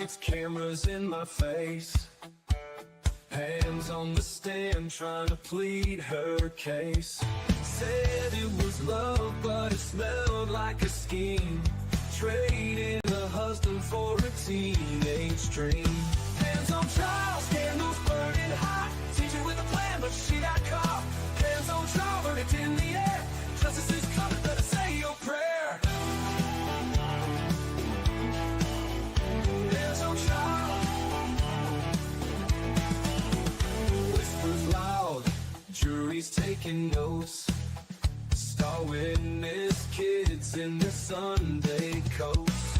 Lights, cameras in my face. Hands on the stand trying to plead her case. Said it was love, but it smelled like a scheme. Trading a husband for a teenage dream. Hands on trial, scandals burning hot. Teacher with a plan, but she got caught. Hands on trial, verdict in the air. Justice is coming, better say your prayer. Hands on trial. Whispers loud, jury's taking notes. Star witness, kids in their Sunday coats.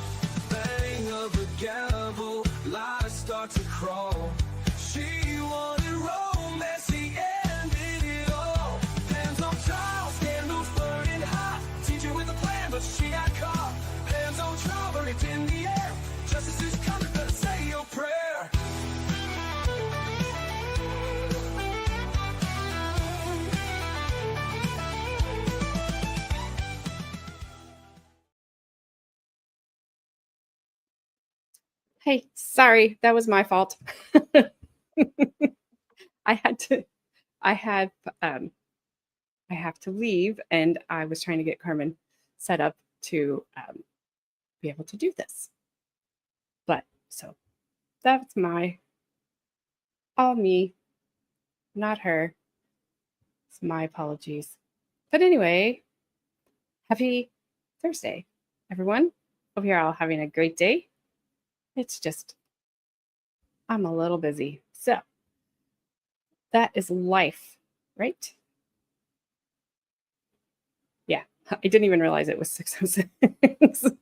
Bang of a gavel, lies start to crawl. She wanted romance, he ended it all. Hands on trial, scandals burning hot. Teacher with a plan, but she got caught. Hands on trial, verdict in the air. Justice is coming, better say your prayer. Hey, sorry, that was my fault. I have to leave, and I was trying to get Carmen set up to be able to do this. But so that's all me, not her. It's my apologies. But anyway, happy Thursday, everyone. Hope you're all having a great day. It's just, I'm a little busy. So that is life, right? Yeah, I didn't even realize it was 6:06.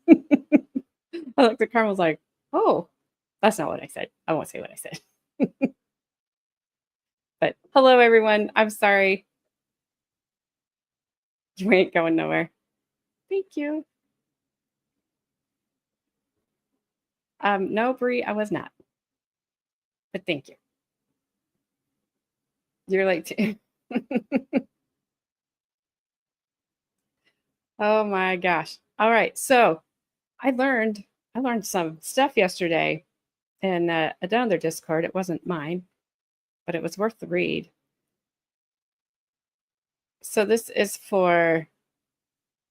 I looked at Carmen, was like, oh, that's not what I said. I won't say what I said. But hello, everyone. I'm sorry. You ain't going nowhere. Thank you. No, Bree, I was not. But thank you. You're late too. Oh my gosh. All right. So I learned some stuff yesterday in another Discord. It wasn't mine, but it was worth the read. So this is for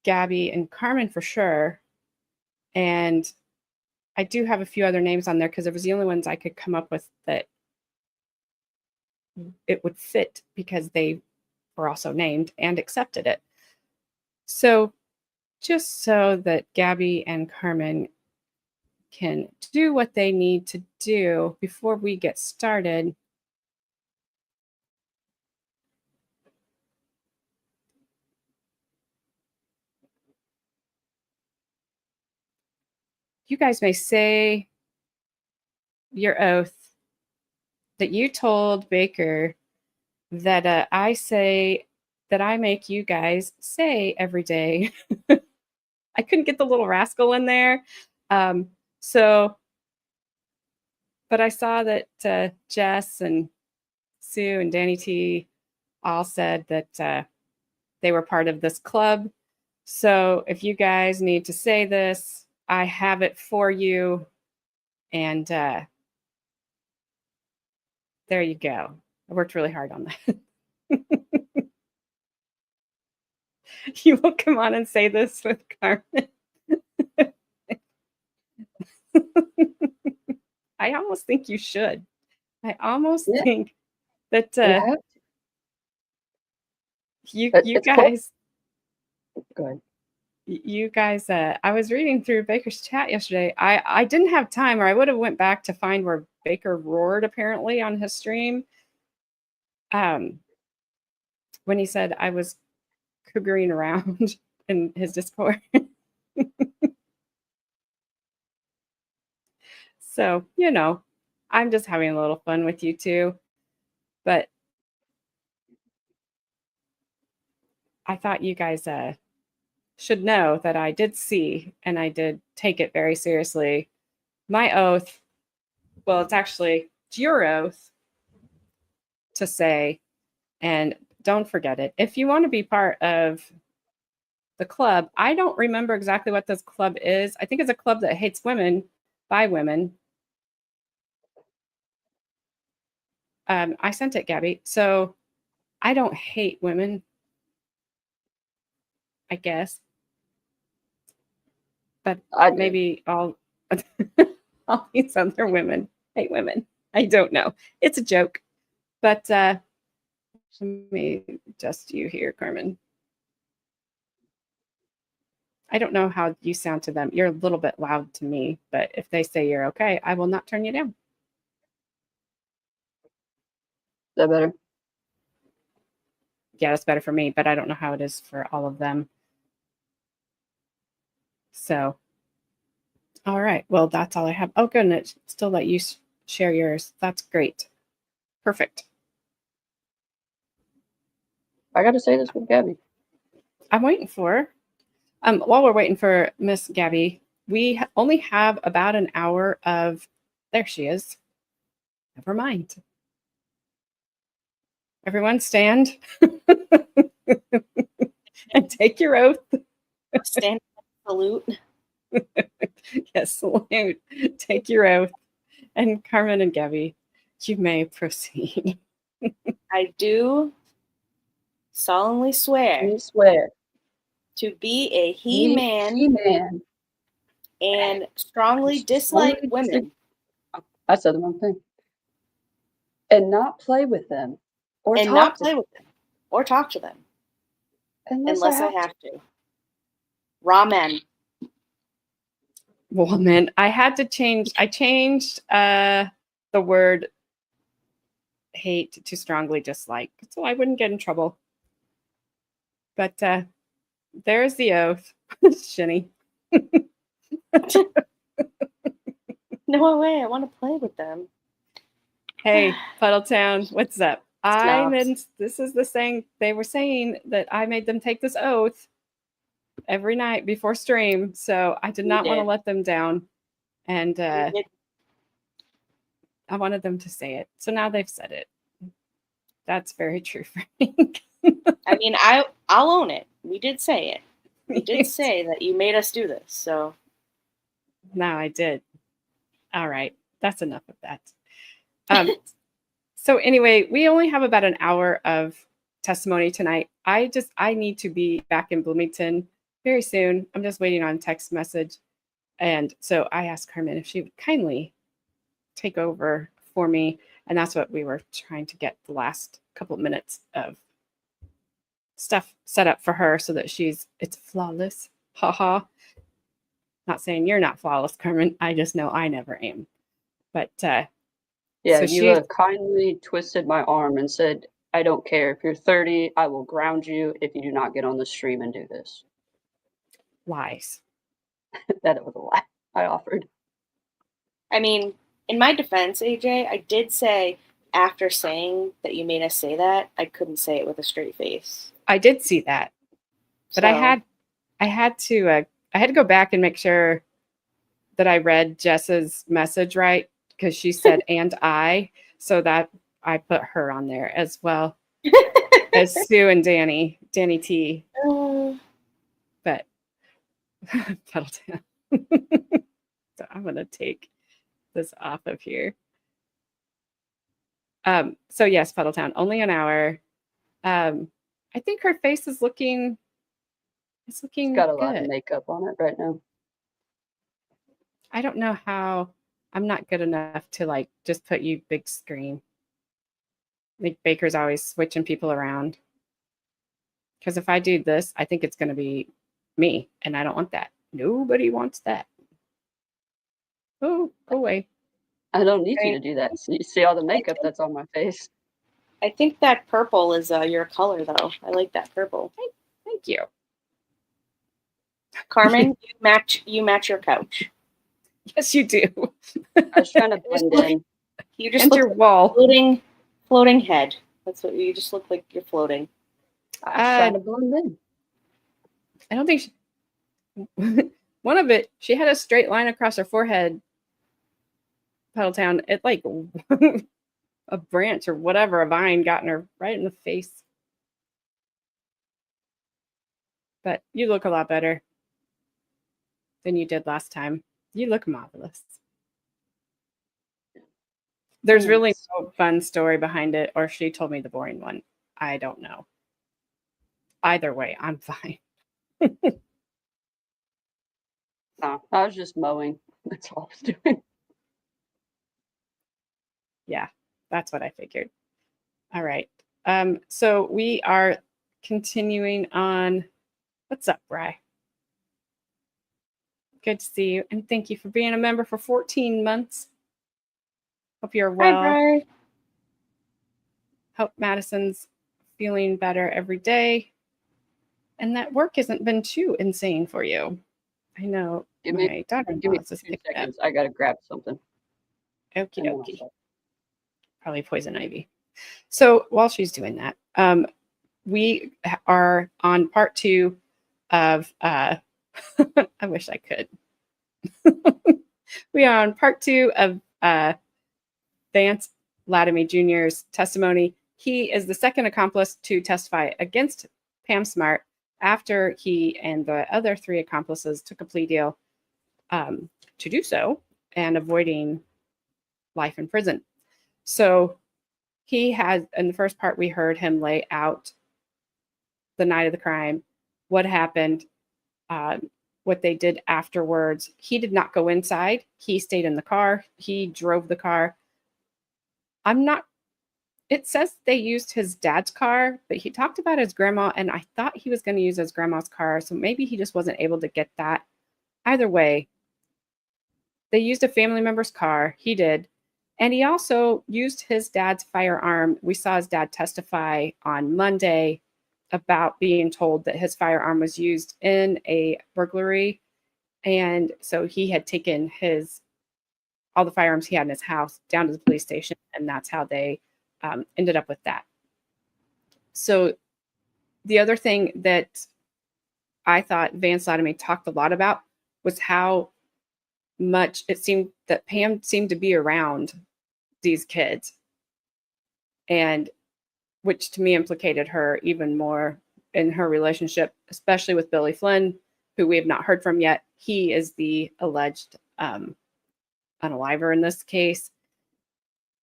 Gabby and Carmen for sure. And I do have a few other names on there because it was the only ones I could come up with that it would fit because they were also named and accepted it. So just so that Gabby and Carmen can do what they need to do before we get started, you guys may say your oath that you told Baker that I say that I make you guys say every day. I couldn't get the little rascal in there. But I saw that Jess and Sue and Danny T all said that they were part of this club. So if you guys need to say this, I have it for you. And there you go. I worked really hard on that. You will come on and say this with Carmen. I almost think you should. I almost think that you guys. Go ahead. You guys, I was reading through Baker's chat yesterday. I didn't have time, or I would have went back to find where Baker roared apparently on his stream. When he said I was cougering around in his Discord. So, I'm just having a little fun with you two. But I thought you guys should know that I did see and I did take it very seriously. My oath, well, it's actually your oath to say, and don't forget it. If you want to be part of the club, I don't remember exactly what this club is. I think it's a club that hates women by women. I sent it, Gabby. So I don't hate women, I guess, but I do. maybe all these other women hate women. I don't know. It's a joke. But let me adjust you here, Carmen. I don't know how you sound to them. You're a little bit loud to me, but if they say you're okay, I will not turn you down. Is that better? Yeah, that's better for me, but I don't know how it is for all of them. So, all right. Well, that's all I have. Oh, goodness. Still let you share yours. That's great. Perfect. I got to say this with Gabby. I'm waiting for her. While we're waiting for Miss Gabby, we only have about an hour of. There she is. Never mind. Everyone stand and take your oath. Stand salute. Yes, salute. Take your oath. And Carmen and Gabby, you may proceed. I do solemnly swear You swear. to be a he-man He-man. and strongly dislike women I said the wrong thing. And not play with them. Or and talk not to play them. with them or talk to them Unless I have to. Raw men. Woman. I had to change. I changed the word hate to strongly dislike so I wouldn't get in trouble. But there's the oath. Shinny. No way, I want to play with them. Hey, Puddletown, what's up? Snobs. This is the saying they were saying that I made them take this oath every night before stream. So I did You not want to did. let them down. And You did. I wanted them to say it. So now they've said it. That's very true for me. I mean, I'll own it. We did say it. We did say that you made us do this. So No, I did. All right. That's enough of that. So anyway, we only have about an hour of testimony tonight. I need to be back in Bloomington very soon. I'm just waiting on a text message. And so I asked Carmen if she would kindly take over for me. And that's what we were trying to get the last couple of minutes of stuff set up for her so that it's flawless. Haha. Not saying you're not flawless, Carmen. I just know I never am. But Yeah, so you kindly twisted my arm and said, I don't care. If you're 30, I will ground you if you do not get on the stream and do this. lies. That was a lie I offered. I mean, in my defense, AJ, I did say after saying that you made us say that, I couldn't say it with a straight face. I did see that. But So, I had to go back and make sure that I read Jess's message right because she said and I, so that I put her on there as well as Sue and Danny T. But Puddleton. So I'm gonna take this off of here. So yes, Puddletown, only an hour. I think her face is looking. It's looking Got a good. lot of makeup on it right now. I don't know how. I'm not good enough to like just put you big screen. Like Baker's always switching people around. Because if I do this, I think it's going to be me, and I don't want that. Nobody wants that. Oh, go away. I don't need you to do that. So you see all the makeup that's on my face. I think that purple is your color, though. I like that purple. Thank you. Carmen, you match your couch. Yes, you do. I was trying to blend in. You just And look your like wall. floating head. That's what you just look like. You're floating. I was trying to blend in. I don't think one of it. She had a straight line across her forehead. Puddletown. It like a branch or whatever, a vine, got in her right in the face. But you look a lot better than you did last time. You look marvelous. There's really no fun story behind it, or she told me the boring one. I don't know. Either way, I'm fine. No, I was just mowing. That's all I was doing. Yeah, that's what I figured. All right. So we are continuing on. What's up, Bri? Good to see you, and thank you for being a member for 14 months. Hope you're well. Hi, Bri. Hope Madison's feeling better every day, and that work hasn't been too insane for you. I know Give my me daughter-in-law is 2 picking up. seconds. I gotta grab something. Okie and then I'll dokie. start. Probably poison ivy. So while she's doing that, we are on part 2 of I wish I could. We are on part 2 of Vance Lattime Jr.'s testimony. He is the second accomplice to testify against Pam Smart after he and the other 3 accomplices took a plea deal to do so and avoiding life in prison. So he has, in the first part, we heard him lay out the night of the crime, what happened, what they did afterwards. He did not go inside. He stayed in the car. He drove the car. It says they used his dad's car, but he talked about his grandma, and I thought he was going to use his grandma's car, so maybe he just wasn't able to get that. Either way, they used a family member's car. He did. And he also used his dad's firearm. We saw his dad testify on Monday about being told that his firearm was used in a burglary. And so he had taken all the firearms he had in his house down to the police station, and that's how they ended up with that. So the other thing that I thought Vance Lattime talked a lot about was how much it seemed that Pam seemed to be around these kids, and which to me implicated her even more in her relationship, especially with Billy Flynn, who we have not heard from yet. He is the alleged unaliver in this case,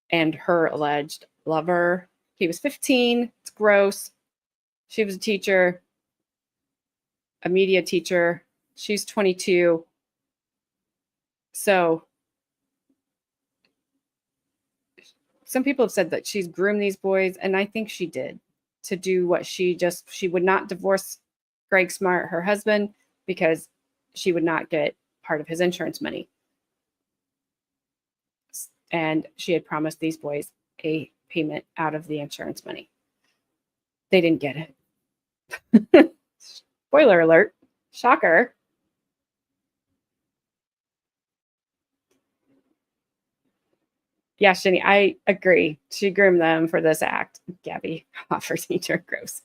and her alleged lover. He was 15. It's gross. She was a teacher, a media teacher. She's 22. So some people have said that she's groomed these boys, and I think she did, to do what she would not divorce Gregg Smart, her husband, because she would not get part of his insurance money. And she had promised these boys a payment out of the insurance money. They didn't get it. Spoiler alert. Shocker. Yeah, Shani, I agree. She groomed them for this act. Gabby offers teacher. Gross.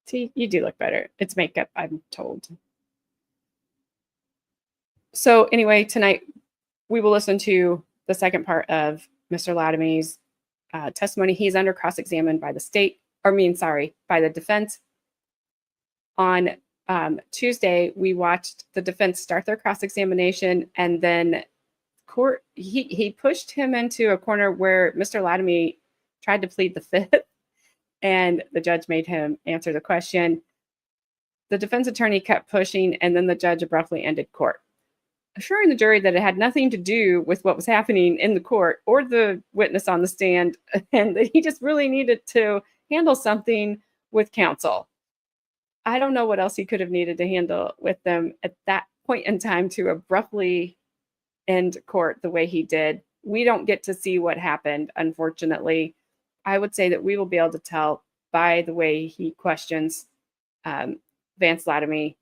See, you do look better. It's makeup, I'm told. So anyway, tonight we will listen to the second part of Mr. Lattime's testimony. He's under cross-examined by by the defense. On Tuesday, we watched the defense start their cross-examination, and then court he pushed him into a corner where Mr. Lattime tried to plead the fifth, and the judge made him answer the question. The defense attorney kept pushing, and then the judge abruptly ended court, assuring the jury that it had nothing to do with what was happening in the court or the witness on the stand, and that he just really needed to handle something with counsel. I don't know what else he could have needed to handle with them at that point in time to abruptly end court the way he did. We don't get to see what happened, unfortunately. I would say that we will be able to tell by the way he questions Vance Lattime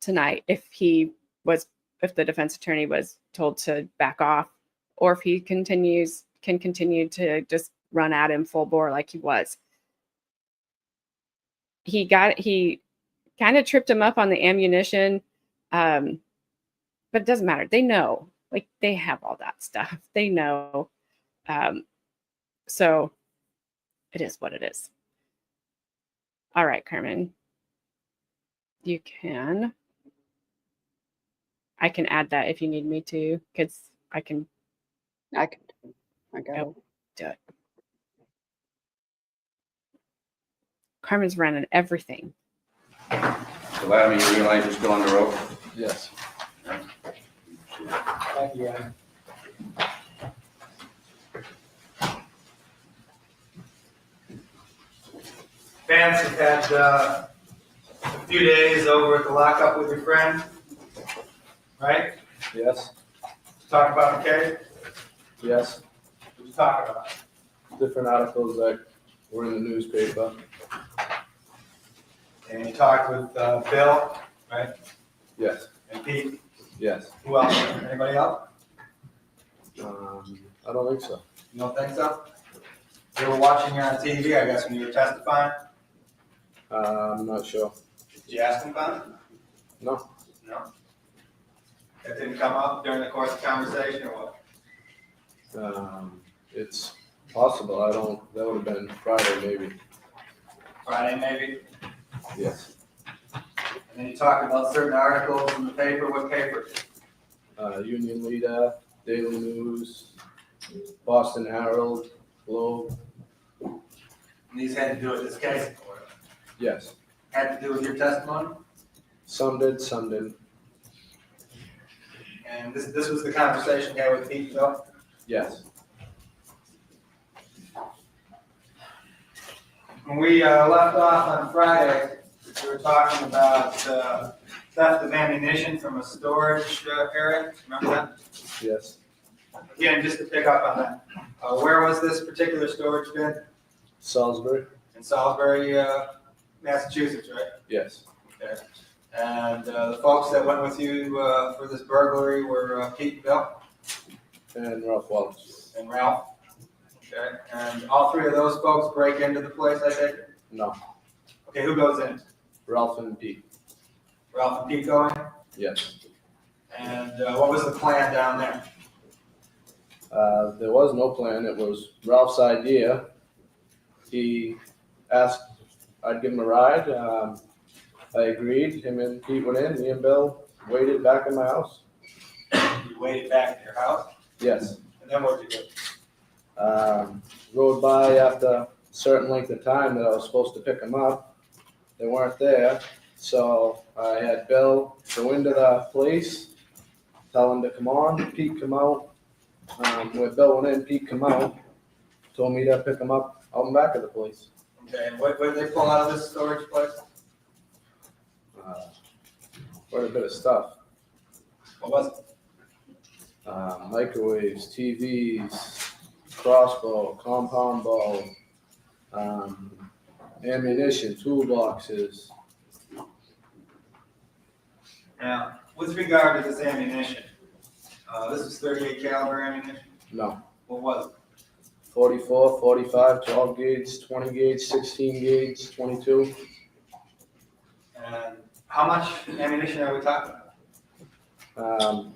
tonight if the defense attorney was told to back off, or if he can continue to just run at him full bore like he was. He kind of tripped him up on the ammunition, but it doesn't matter. They know, like, they have all that stuff. They know. So it is what it is. All right, Carmen. I can add that if you need me to, because I can. I got Nope. it. Do it. Carmen's running everything. So Lattime, you realize you're still on the road? Yes. Thank you, Ann. Vance, you've had a few days over at the lockup with your friend, right? Yes. Talk about the case? Yes. What did you talk about? Different articles that were in the newspaper. And you talked with Bill, right? Yes. And Pete. Yes. Who else? Anybody else? I don't think so. You don't think so? They were watching you on TV, I guess, when you were testifying. I'm not sure. Did you ask them about it? No. No. That didn't come up during the course of the conversation, or what? It's possible. That would have been Friday maybe. Friday, maybe? Yes. And then you talked about certain articles in the paper. What paper? Union Leader, Daily News, Boston Herald, Globe. And these had to do with this case, or Yes. had to do with your testimony? Some did, some didn't. And this was the conversation you had with Pete, Bill? Yes. When we left off on Friday, we were talking about theft of ammunition from a storage area. Remember that? Yes. Again, just to pick up on that. Where was this particular storage bin? Salisbury. In Salisbury, Massachusetts, right? Yes. Okay. And the folks that went with you for this burglary were Pete and Bill And Ralph Wallace. and Ralph. Okay. And all three of those folks break into the place, I think? No. Okay, who goes in? Ralph and Pete. Ralph and Pete go in? Yes. And what was the plan down there? There was no plan. It was Ralph's idea. He asked I'd give him a ride. I agreed. Him and Pete went in. Me and Bill waited back in my house. You waited back at your house? Yes. And then what did you do? Rode by after a certain length of time that I was supposed to pick them up. They weren't there. So I had Bill go into the place, tell him to come on. Pete come out. When Bill went in, Pete come out, told me to pick him up out in back of the place. Okay, and what did they pull out of this storage place? Quite a bit of stuff. What was it? Microwaves, TVs, crossbow, compound bow, ammunition, toolboxes. Now, with regard to this ammunition, this is 38 caliber ammunition? No. What was it? 44, 45, 12 gauge, 20 gauge, 16 gauge, 22. And how much ammunition are we talking about?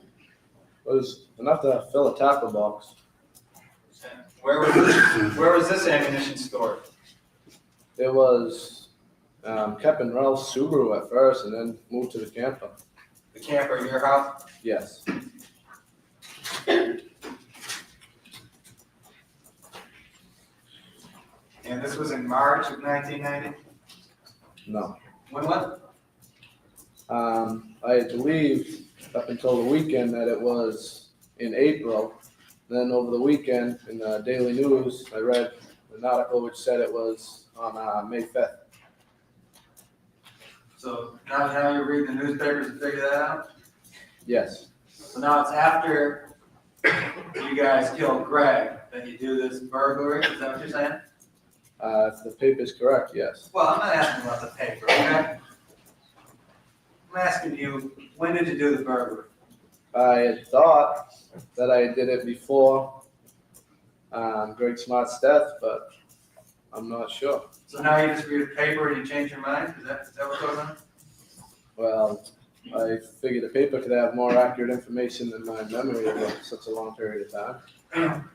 Was enough to fill a tackle box. And where was this ammunition stored? It was kept in Ralph's Subaru at first and then moved to the camper. The camper in your house? Yes. And this was in March of 1990? No. When was it? I believe up until the weekend that it was in April. Then over the weekend in the Daily News, I read an article which said it was on May 5th. So now you read the newspapers to figure that out? Yes. So now it's after you guys killed Gregg that you do this burglary? Is that what you're saying? If the paper's correct, yes. Well, I'm not asking about the paper, okay? I'm asking you, when did you do the burglary? I had thought that I did it before Gregg Smart's death, but I'm not sure. So now you just read the paper and you change your mind? Is that what goes on? Well, I figured the paper could have more accurate information than my memory of such a long period of time.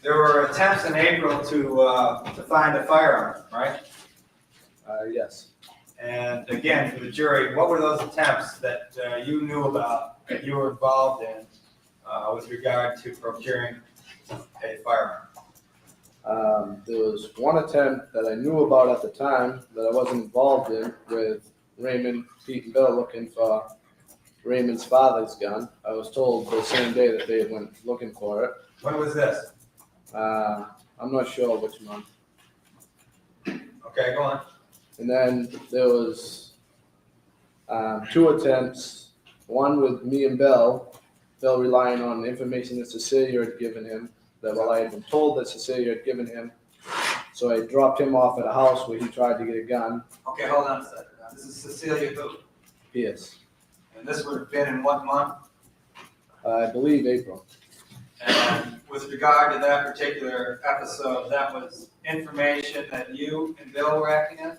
There were attempts in April to find a firearm, right? Yes. And again, for the jury, what were those attempts that you knew about, that you were involved in with regard to procuring a firearm? There was one attempt that I knew about at the time that I wasn't involved in with Raymond, Pete, and Bill looking for Raymond's father's gun. I was told the same day that they went looking for it. When was this? I'm not sure which month. Okay, go on. And then there was two attempts, one with me and Bill relying on information that Cecilia had given him, that well, I had been told that Cecilia had given him. So I dropped him off at a house where he tried to get a gun. Okay, hold on a second. Now, this is Cecilia who? Yes. And this would have been in what month? I believe April. And with regard to that particular episode, that was information that you and Bill were acting on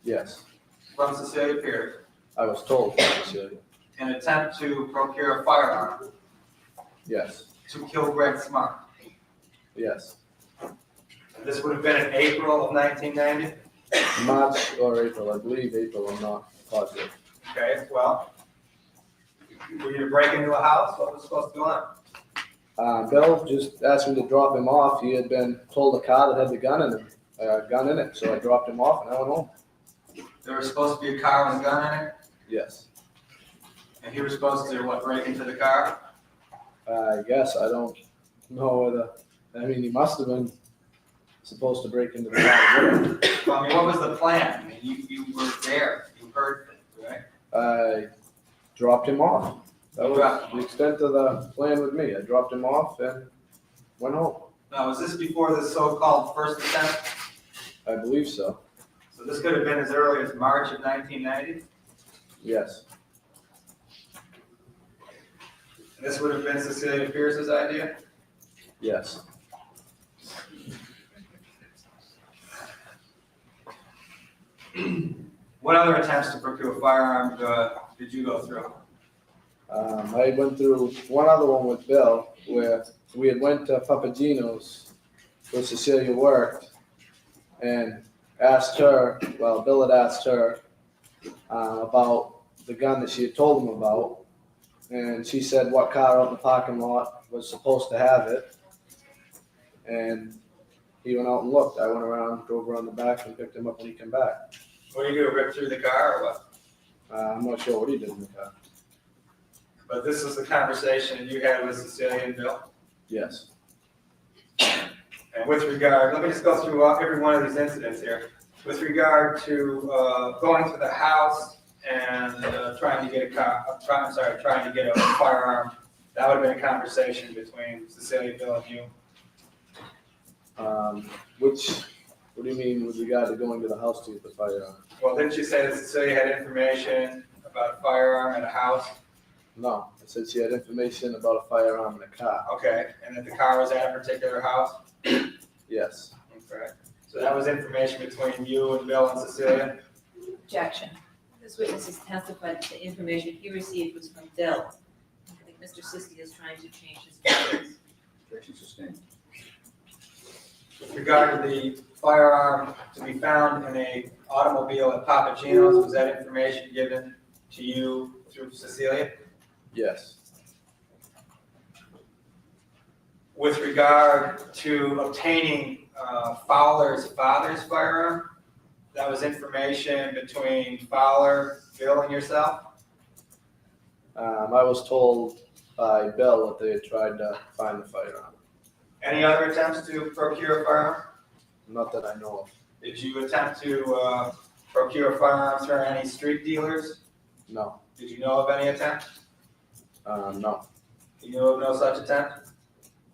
Yes. from Cecilia Pierce, I was told by Cecilia. an attempt to procure a firearm Yes. to kill Gregg Smart. Yes. And this would have been in April of 1990? March or April. I believe April. I'm not positive. Okay, well, were you to break into a house? What was supposed to go on? Bill just asked me to drop him off. He had been told a car that had the gun in it. So I dropped him off and I went home. There was supposed to be a car with a gun in it, Yes. and he was supposed to, what, break into the car? I guess I don't know whether. I mean, he must have been supposed to break into the car. Well, I mean, what was the plan? I mean, you were there, you heard things, right? I dropped him off. That was the extent of the plan with me. I dropped him off and went home. Now, was this before the so-called first attempt? I believe so. So this could have been as early as March of 1990? Yes. And this would have been Cecilia Pierce's idea? Yes. What other attempts to procure a firearm did you go through? I went through one other one with Bill where we had went to Papagino's where Cecilia worked and asked her, well, Bill had asked her about the gun that she had told him about. And she said what car out in the parking lot was supposed to have it. And he went out and looked. I went around, drove around the back and picked him up when he came back. What did you do, rip through the car or what? I'm not sure what he did in the car. But this is the conversation you had with Cecilia and Bill? Yes. And with regard, let me just go through every one of these incidents here. With regard to going to the house and trying to get a firearm, that would have been a conversation between Cecilia, Bill, and you. What do you mean with regard to going to the house to get the firearm? Well, didn't you say that Cecilia had information about a firearm at a house? No, I said she had information about a firearm in a car. Okay, and that the car was at a particular house? Yes. Okay. So that was information between you and Bill and Cecilia? Objection. This witness has testified that the information he received was from Bill. I think Mr. Siskey is trying to change his words. Objection sustained. With regard to the firearm to be found in a automobile at Papagino's, was that information given to you through Cecilia? Yes. With regard to obtaining Fowler's father's firearm, that was information between Fowler, Bill, and yourself? I was told by Bill that they had tried to find the firearm. Any other attempts to procure a firearm? Not that I know of. Did you attempt to procure firearms from any street dealers? No. Did you know of any attempt? No. You knew of no such attempt?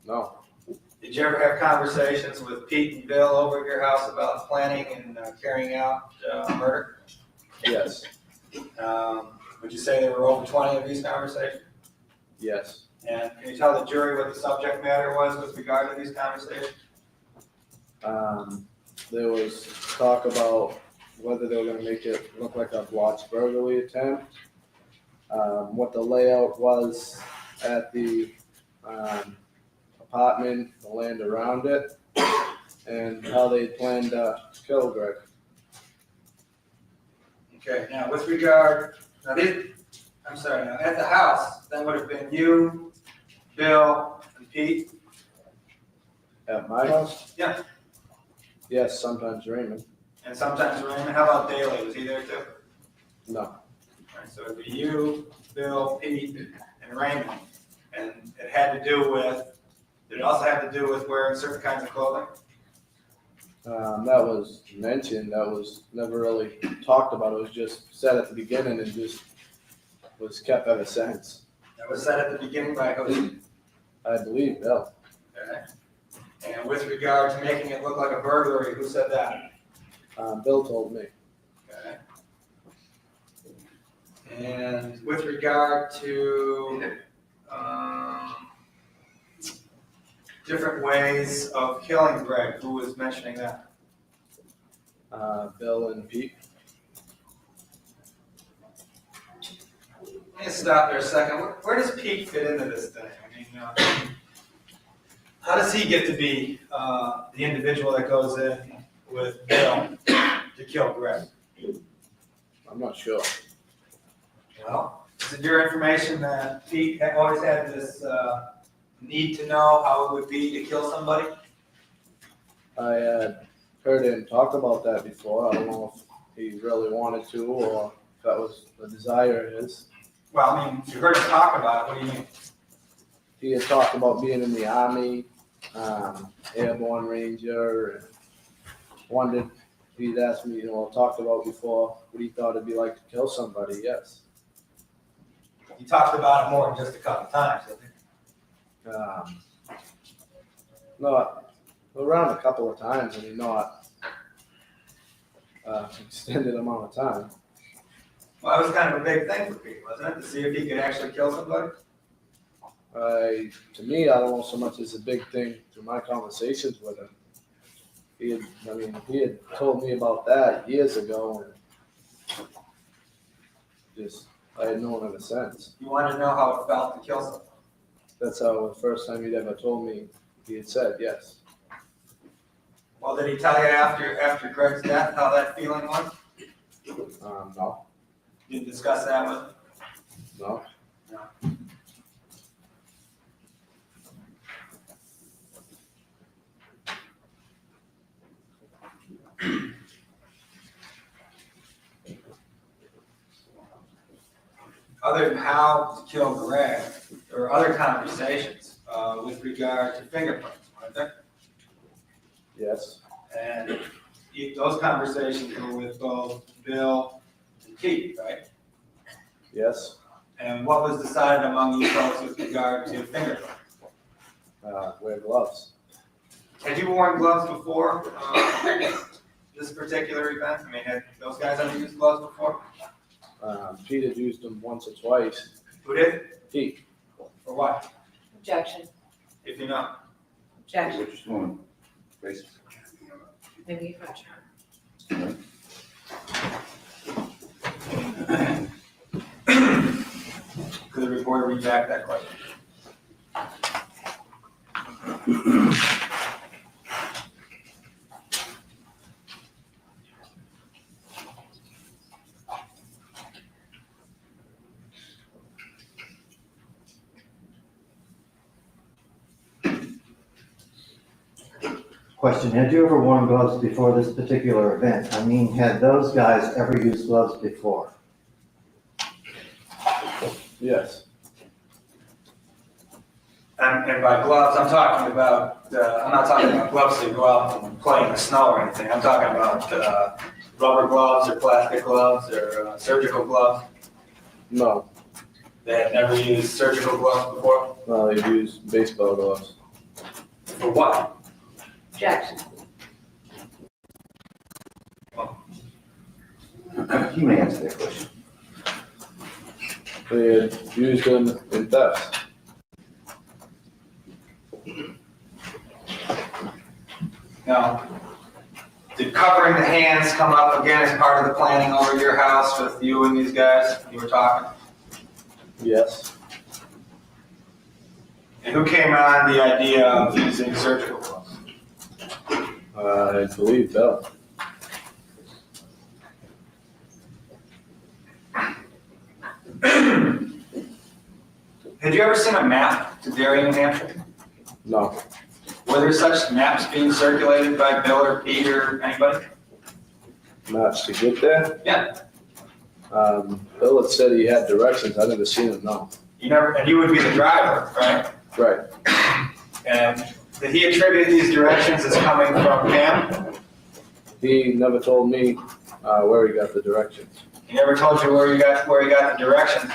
No. Did you ever have conversations with Pete and Bill over at your house about planning and carrying out murder? Yes. Would you say there were over 20 of these conversations? Yes. And can you tell the jury what the subject matter was with regard to these conversations? There was talk about whether they were going to make it look like a blotch burglary attempt, what the layout was at the apartment, the land around it, and how they planned to kill Greg. Okay, now with regard, now at the house, that would have been you, Bill, and Pete. At my house? Yeah. Yes, sometimes Raymond. And sometimes Raymond. How about Daly? Was he there too? No. All right, so it'd be you, Bill, Pete, and Raymond. And it had to do with, did it also have to do with wearing certain kinds of clothing? That was mentioned. That was never really talked about. It was just said at the beginning and just was kept ever since. That was said at the beginning by who? I believe Bill. Okay. And with regard to making it look like a burglary, who said that? Bill told me. Okay. And with regard to different ways of killing Greg, who was mentioning that? Bill and Pete. Let me stop there a second. Where does Pete fit into this thing? I mean, how does he get to be the individual that goes in with Bill to kill Greg? I'm not sure. Well, is it your information that Pete had always had this need to know how it would be to kill somebody? I had heard him talk about that before. I don't know if he really wanted to or if that was the desire of his. Well, I mean, you heard him talk about it. What do you mean? He had talked about being in the Army, airborne ranger, and wondered, he'd asked me, talked about before what he thought it'd be like to kill somebody, yes. He talked about it more than just a couple times, didn't he? No, around a couple of times, and not extended amount of time. Well, that was kind of a big thing for Pete, wasn't it? To see if he could actually kill somebody? To me, I don't know so much as a big thing through my conversations with him. He had told me about that years ago, and just I had known ever since. You wanted to know how it felt to kill someone? That's how the first time he'd ever told me, he had said yes. Well, did he tell you after Greg's death how that feeling was? No, You didn't discuss that with him? no. Other than how to kill Greg, there were other conversations with regard to fingerprints, weren't there? Yes, And those conversations were with both Bill and Pete, right? yes. And what was decided among you folks with regard to fingerprints? Wear gloves. Had you worn gloves before this particular event? I mean, had those guys ever used gloves before? Pete had used them once or twice. Who did? Pete, For what? Objection. If you know. Objection. What you doing? Basically. Maybe if I turn. Could the reporter read back that question? Question, had you ever worn gloves before this particular event? I mean, had those guys ever used gloves before? yes. And by gloves, I'm talking about, I'm not talking about gloves that go out and play in the snow or anything. I'm talking about rubber gloves or plastic gloves or surgical gloves. No, They had never used surgical gloves before. no, they used baseball gloves. For what? Objection. You may answer that question. They had used them in thefts. Now, did covering the hands come up again as part of the planning over your house with you and these guys? You were talking? Yes, And who came on the idea of using surgical gloves? I believe Bill. Had you ever seen a map to Derry, New Hampshire? No, Were there such maps being circulated by Bill or Pete or anybody? maps to get there. Yeah. Bill had said he had directions. I never seen them, no. You never, and you would be the driver, right? Right. And did he attribute these directions as coming from Pam? He never told me where he got the directions. He never told you where he got the directions,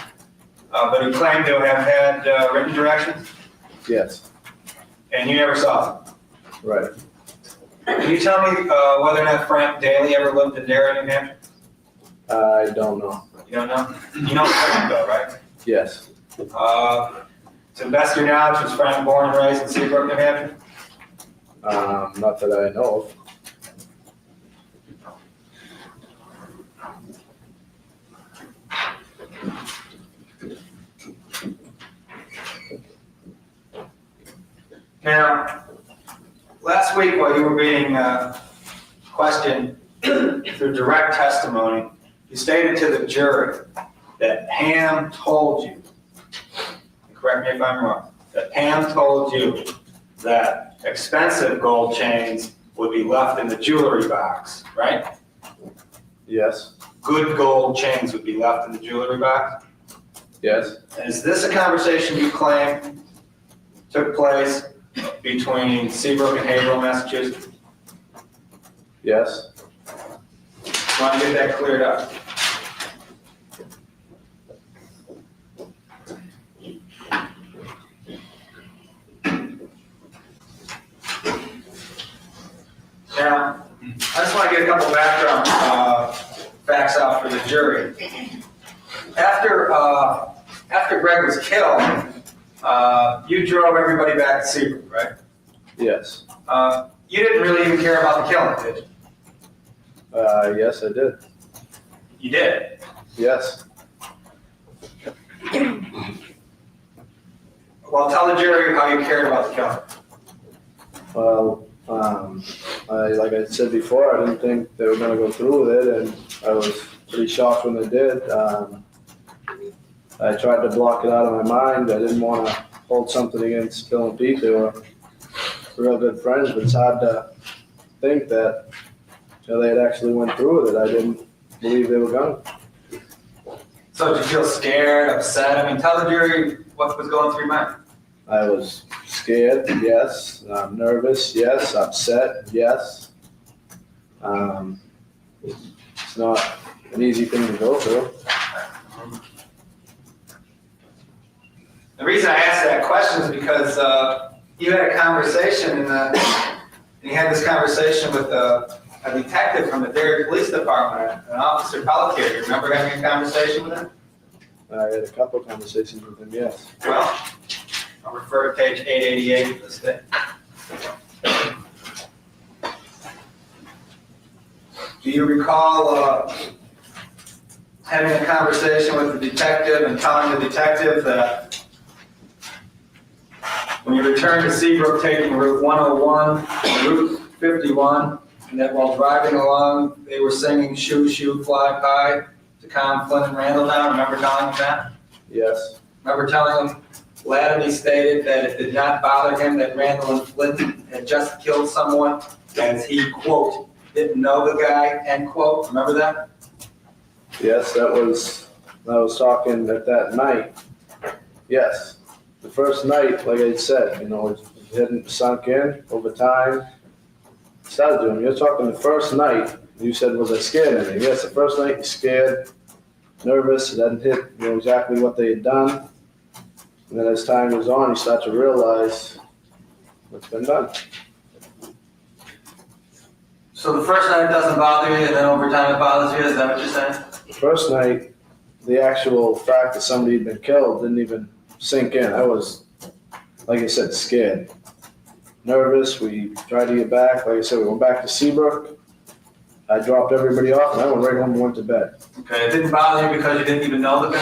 but he claimed to have had written directions, Yes, and you never saw them. right. Can you tell me whether or not Frank Daly ever lived in Derry, New Hampshire? I don't know. You don't know? You know Frank though, right? Yes, To the best of your knowledge, was Frank born and raised in Seabrook, New Hampshire? not that I know of. Now, last week while you were being questioned through direct testimony, you stated to the jury that Pam told you, correct me if I'm wrong, that Pam told you that expensive gold chains would be left in the jewelry box, right? Yes, Good gold chains would be left in the jewelry box. yes, Is this a conversation you claim took place between Seabrook and Haverhill, Massachusetts? yes. Want to get that cleared up? Now, I just want to get a couple background facts out for the jury. After Gregg was killed, you drove everybody back to Seabrook, right? Yes. You didn't really even care about the killing, did you? Yes, I did. You did. Yes. Well, tell the jury how you cared about the killing. Well, like I said before, I didn't think they were gonna go through with it, and I was pretty shocked when they did. I tried to block it out of my mind. I didn't want to hold something against Bill and Pete. They were real good friends, but it's hard to think that they had actually went through with it. I didn't believe they were gonna. So did you feel scared, upset? I mean, tell the jury what was going through your mind. I was scared, yes. Nervous, yes. Upset, yes. It's not an easy thing to go through. The reason I asked that question is because you had a conversation, and you had this conversation with a detective from the Derry Police Department, an Officer Pelletier. You remember having a conversation with him? I had a couple conversations with him, yes. Well, I'll refer to page 888 of this thing. Do you recall having a conversation with the detective and telling the detective that when you returned to Seabrook taking Route 101, Route 51, and that while driving along, they were singing "Shoo, Shoo, Fly Pie" to calm Flynn and Randall down? Remember telling him that? Yes, Remember telling him Lattime stated that it did not bother him that Randall and Flynn had just killed someone, as he, quote, didn't know the guy, end quote. Remember that? yes, I was talking at that night. Yes, the first night, like I said, it hadn't sunk in over time. Started doing. You're talking the first night. You said, was I scared of anything? Yes, the first night you're scared, nervous. It hadn't hit exactly what they had done. And then as time goes on, you start to realize what's been done. So the first night doesn't bother you, and then over time it bothers you? Is that what you're saying? The first night, the actual fact that somebody had been killed didn't even sink in. I was, like I said, scared. Nervous. We tried to get back. Like I said, we went back to Seabrook. I dropped everybody off, and I went right home and went to bed. Okay, it didn't bother you because you didn't even know the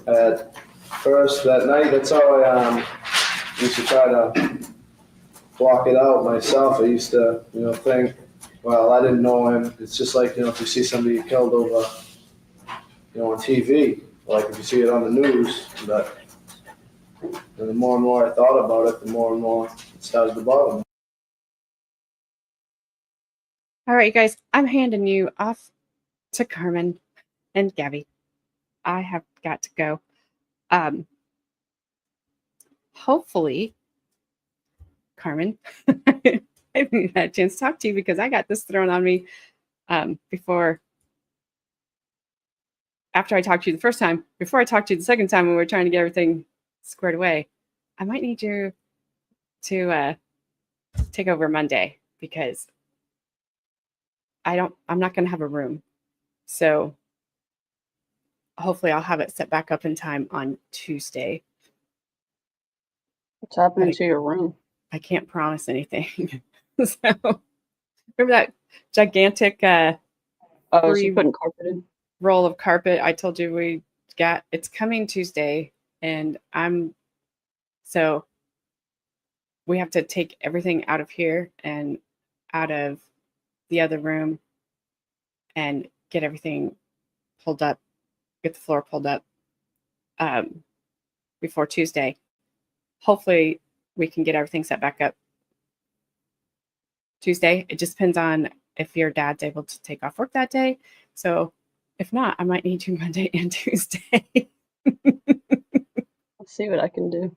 guy? first that night. That's how I used to try to block it out myself. I used to, think, well, I didn't know him. It's just like, if you see somebody killed over, on TV, like if you see it on the news, but the more and more I thought about it, the more and more it started to bother me. All right, you guys, I'm handing you off to Carmen and Gabby. I have got to go. Hopefully, Carmen, I haven't had a chance to talk to you because I got this thrown on me after I talked to you the first time. Before I talked to you the second time when we were trying to get everything squared away. I might need you to take over Monday because I'm not going to have a room. So hopefully I'll have it set back up in time on Tuesday. What's happening to your room? I can't promise anything. So remember that gigantic Oh, so you putting carpet in? roll of carpet I told you we got? It's coming Tuesday, and so we have to take everything out of here and out of the other room and get everything pulled up, get the floor pulled up before Tuesday. Hopefully we can get everything set back up Tuesday. It just depends on if your dad's able to take off work that day. So if not, I might need you Monday and Tuesday. I'll see what I can do.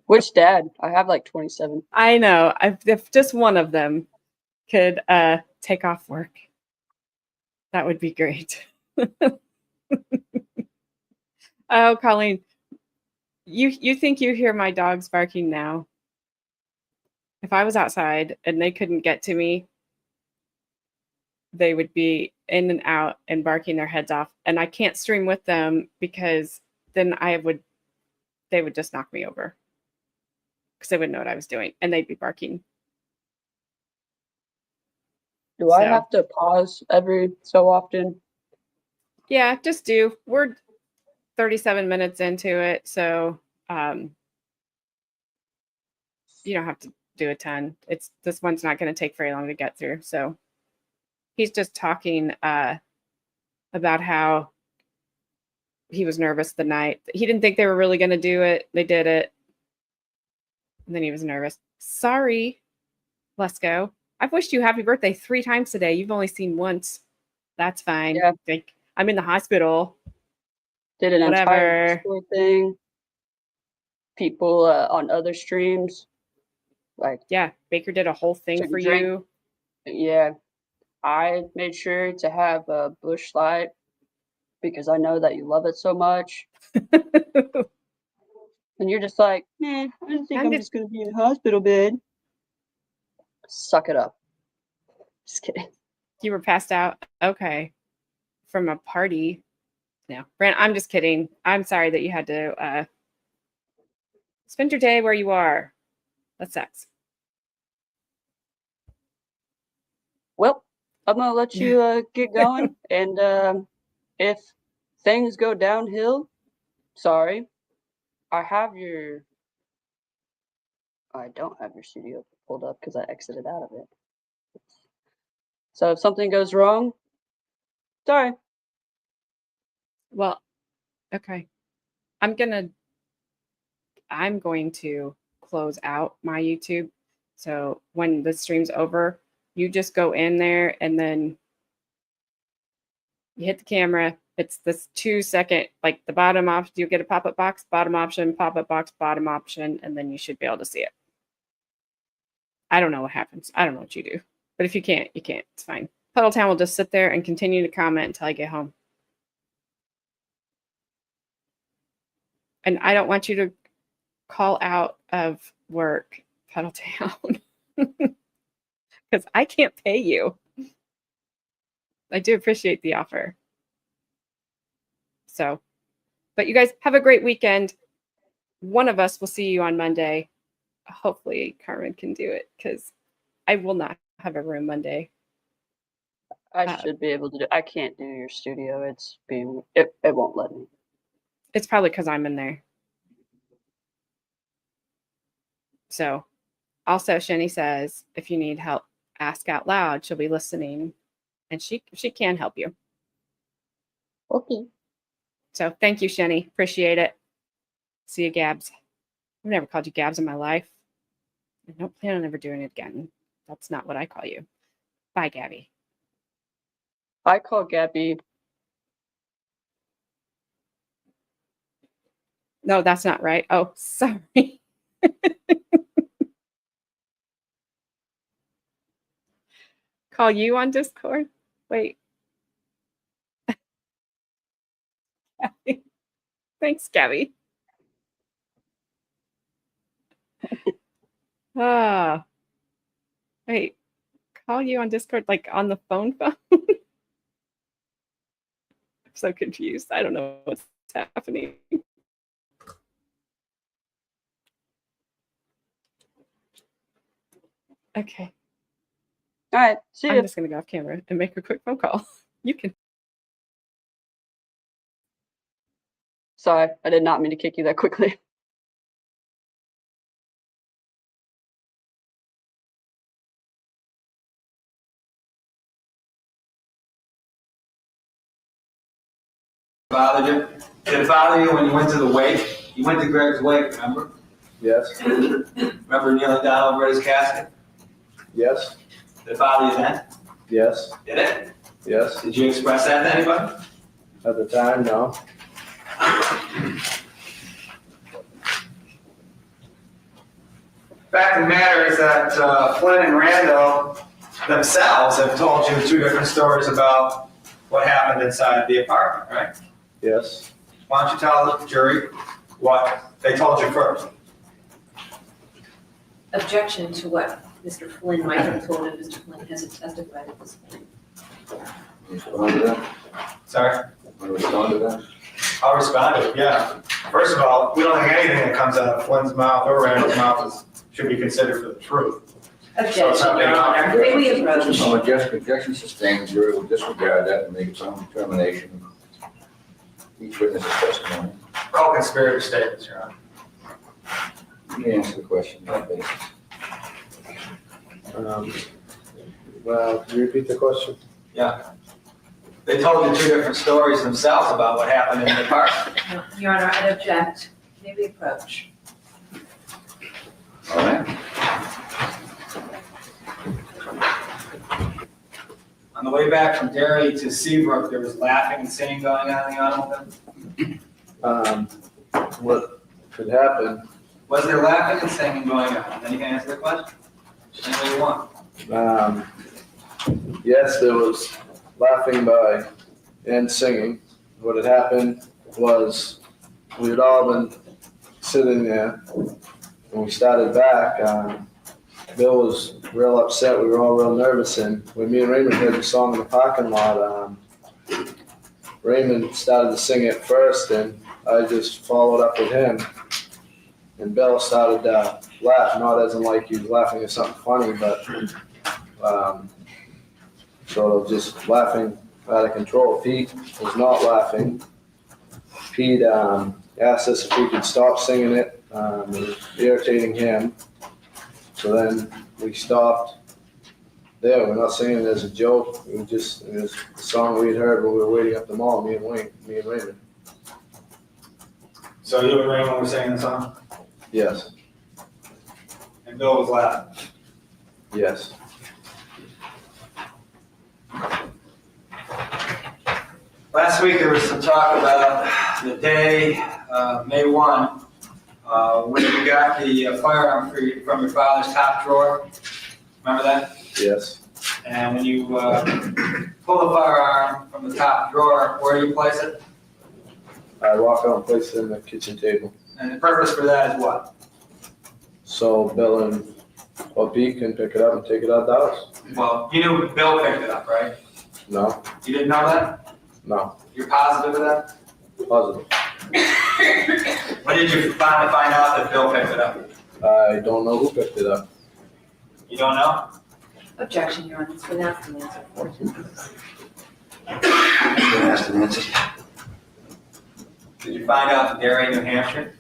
Which dad? I have like 27. I know. If just one of them could take off work, that would be great. Oh, Colleen, you think you hear my dogs barking now? If I was outside and they couldn't get to me, they would be in and out and barking their heads off. And I can't stream with them because then they would just knock me over because they wouldn't know what I was doing and they'd be barking. Do I have to pause every so often? Yeah, just do. We're 37 minutes into it, so you don't have to do a ton. This one's not going to take very long to get through. So he's just talking about how he was nervous the night. He didn't think they were really going to do it. They did it. And then he was nervous. Sorry, let's go. I've wished you happy birthday 3 times today. You've only seen once. That's fine. Yeah. Like, I'm in the hospital. Did an Whatever. entire Discord thing. People on other streams. Like, yeah, Baker did a whole thing for you. Yeah. I made sure to have a Busch Light because I know that you love it so much. And you're just like, man, I don't think I'm just going to be in a hospital bed. Suck it up. Just kidding. You were passed out? Okay. From a party? No. Brand, I'm just kidding. I'm sorry that you had to spend your day where you are. That sucks. Well, I'm going to let you get going. And if things go downhill, sorry. I don't have your studio pulled up because I exited out of it. So if something goes wrong, sorry. Well, okay. I'm going to close out my YouTube. So when the stream's over, you just go in there and then you hit the camera. It's this 2-second, like the bottom option, you get a pop-up box, bottom option, pop-up box, bottom option, and then you should be able to see it. I don't know what happens. I don't know what you do. But if you can't, you can't. It's fine. Puddletown will just sit there and continue to comment until I get home. And I don't want you to call out of work, Puddletown, because I can't pay you. I do appreciate the offer. So, but you guys have a great weekend. One of us will see you on Monday. Hopefully Carmen can do it because I will not have a room Monday. I should be able to do. I can't do your studio. It won't let me. It's probably because I'm in there. So also Shani says, if you need help, ask out loud. She'll be listening and she can help you. Okay. So thank you, Shani. Appreciate it. See you, Gabs. I've never called you Gabs in my life. I don't plan on ever doing it again. That's not what I call you. Bye, Gabby. I call Gabby. No, that's not right. Oh, sorry. Call you on Discord? Wait. Gabby. Thanks, Gabby. Ah. Wait. Call you on Discord, like on the phone? I'm so confused. I don't know what's happening. Okay. All right. See I'm ya. just going to go off camera and make a quick phone call. You can. Sorry, I did not mean to kick you that quickly. Bothered you? Did it bother you when you went to the wake? You went to Gregg's wake, remember? Yes, Remember kneeling down over his casket? yes, Did it bother you then? yes, Did it? yes. Did you express that to anybody? At the time, no. Fact of the matter is that Flynn and Randall themselves have told you two different stories about what happened inside the apartment, right? Yes. Why don't you tell the jury what they told you first? Objection to what Mr. Flynn might have told him. Mr. Flynn hasn't testified at this point. Respond to that? Sorry? Want to respond to that? I'll respond to it, yeah. First of all, we don't think anything that comes out of Flynn's mouth or Randall's mouth should be considered for the truth. Objection, Your Honor. May we approach? Objection sustained, the jury will disregard that and make its own determination. Each witness's testimony. All conspirator statements, Your Honor. Let me answer the question on that basis. Well, can you repeat the question? Yeah. They told you two different stories themselves about what happened in the apartment. No, Your Honor, I'd object. May we approach? All right. On the way back from Derry to Seabrook, there was laughing and singing going on in the automobile. What could happen, Was there laughing and singing going on? Then you can answer the question. Any way you want. yes, there was laughing by and singing. What had happened was we had all been sitting there. When we started back, Bill was real upset. We were all real nervous. And when me and Raymond heard the song in the parking lot, Raymond started to sing it first, and I just followed up with him. And Bill started to laugh, not as in like he was laughing at something funny, but sort of just laughing out of control. Pete was not laughing. Pete asked us if we could stop singing it. It was irritating him. So then we stopped there. We're not singing it as a joke. It was a song we had heard when we were waiting up the mall, me and Raymond. So you and Raymond were singing the song, Yes, and Bill was laughing. yes. Last week, there was some talk about the day, May 1, when you got the firearm from your father's top drawer. Remember that? Yes. And when you pull the firearm from the top drawer, where do you place it? I walk out and place it in the kitchen table. And the purpose for that is what? So Bill and Pete can pick it up and take it out the house. Well, you knew Bill picked it up, right? No, You didn't know that? no, You're positive of that? positive. When did you finally find out that Bill picked it up? I don't know who picked it up. You don't know? Objection, Your Honor. It's been asked and answered. Asked and answered. Did you find out in Derry, New Hampshire?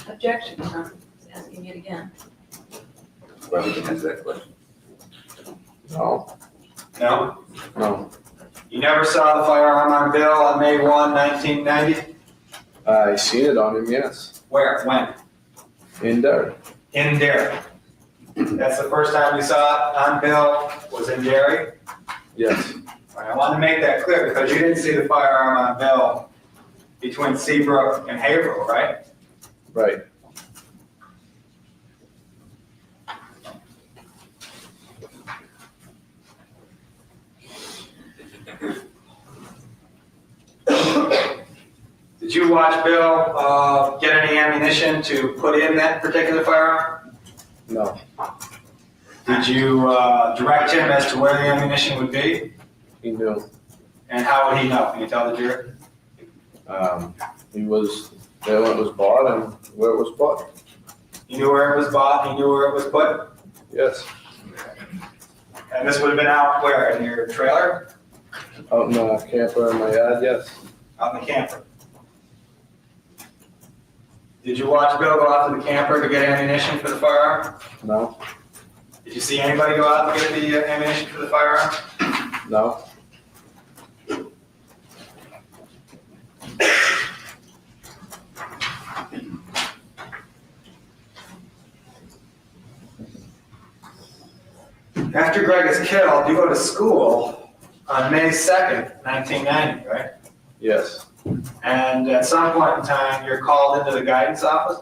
Objection, Your Honor. It's asked taking it again. Well, we can answer that question. No, No? no. You never saw the firearm on Bill on May 1, 1990? I seen it on him, yes. Where? When? In there. In Derry. That's the first time we saw it on Bill, was in Derry? Yes. All right, I wanted to make that clear because you didn't see the firearm on Bill between Seabrook and Haverhill, right? Right. Did you watch Bill get any ammunition to put in that particular firearm? No. Did you direct him as to where the ammunition would be? He knew. And how would he know? Can you tell the jury? He was there when it was bought and where it was bought. He knew where it was bought, he knew where it was put, Yes. and this would have been out where, in your trailer? Out in the camper in my yard, yes. Out in the camper. Did you watch Bill go out to the camper to get ammunition for the firearm? No. Did you see anybody go out and get the ammunition for the firearm? No. After Gregg is killed, you go to school on May 2nd, 1990, right? Yes. And at some point in time, you're called into the guidance office?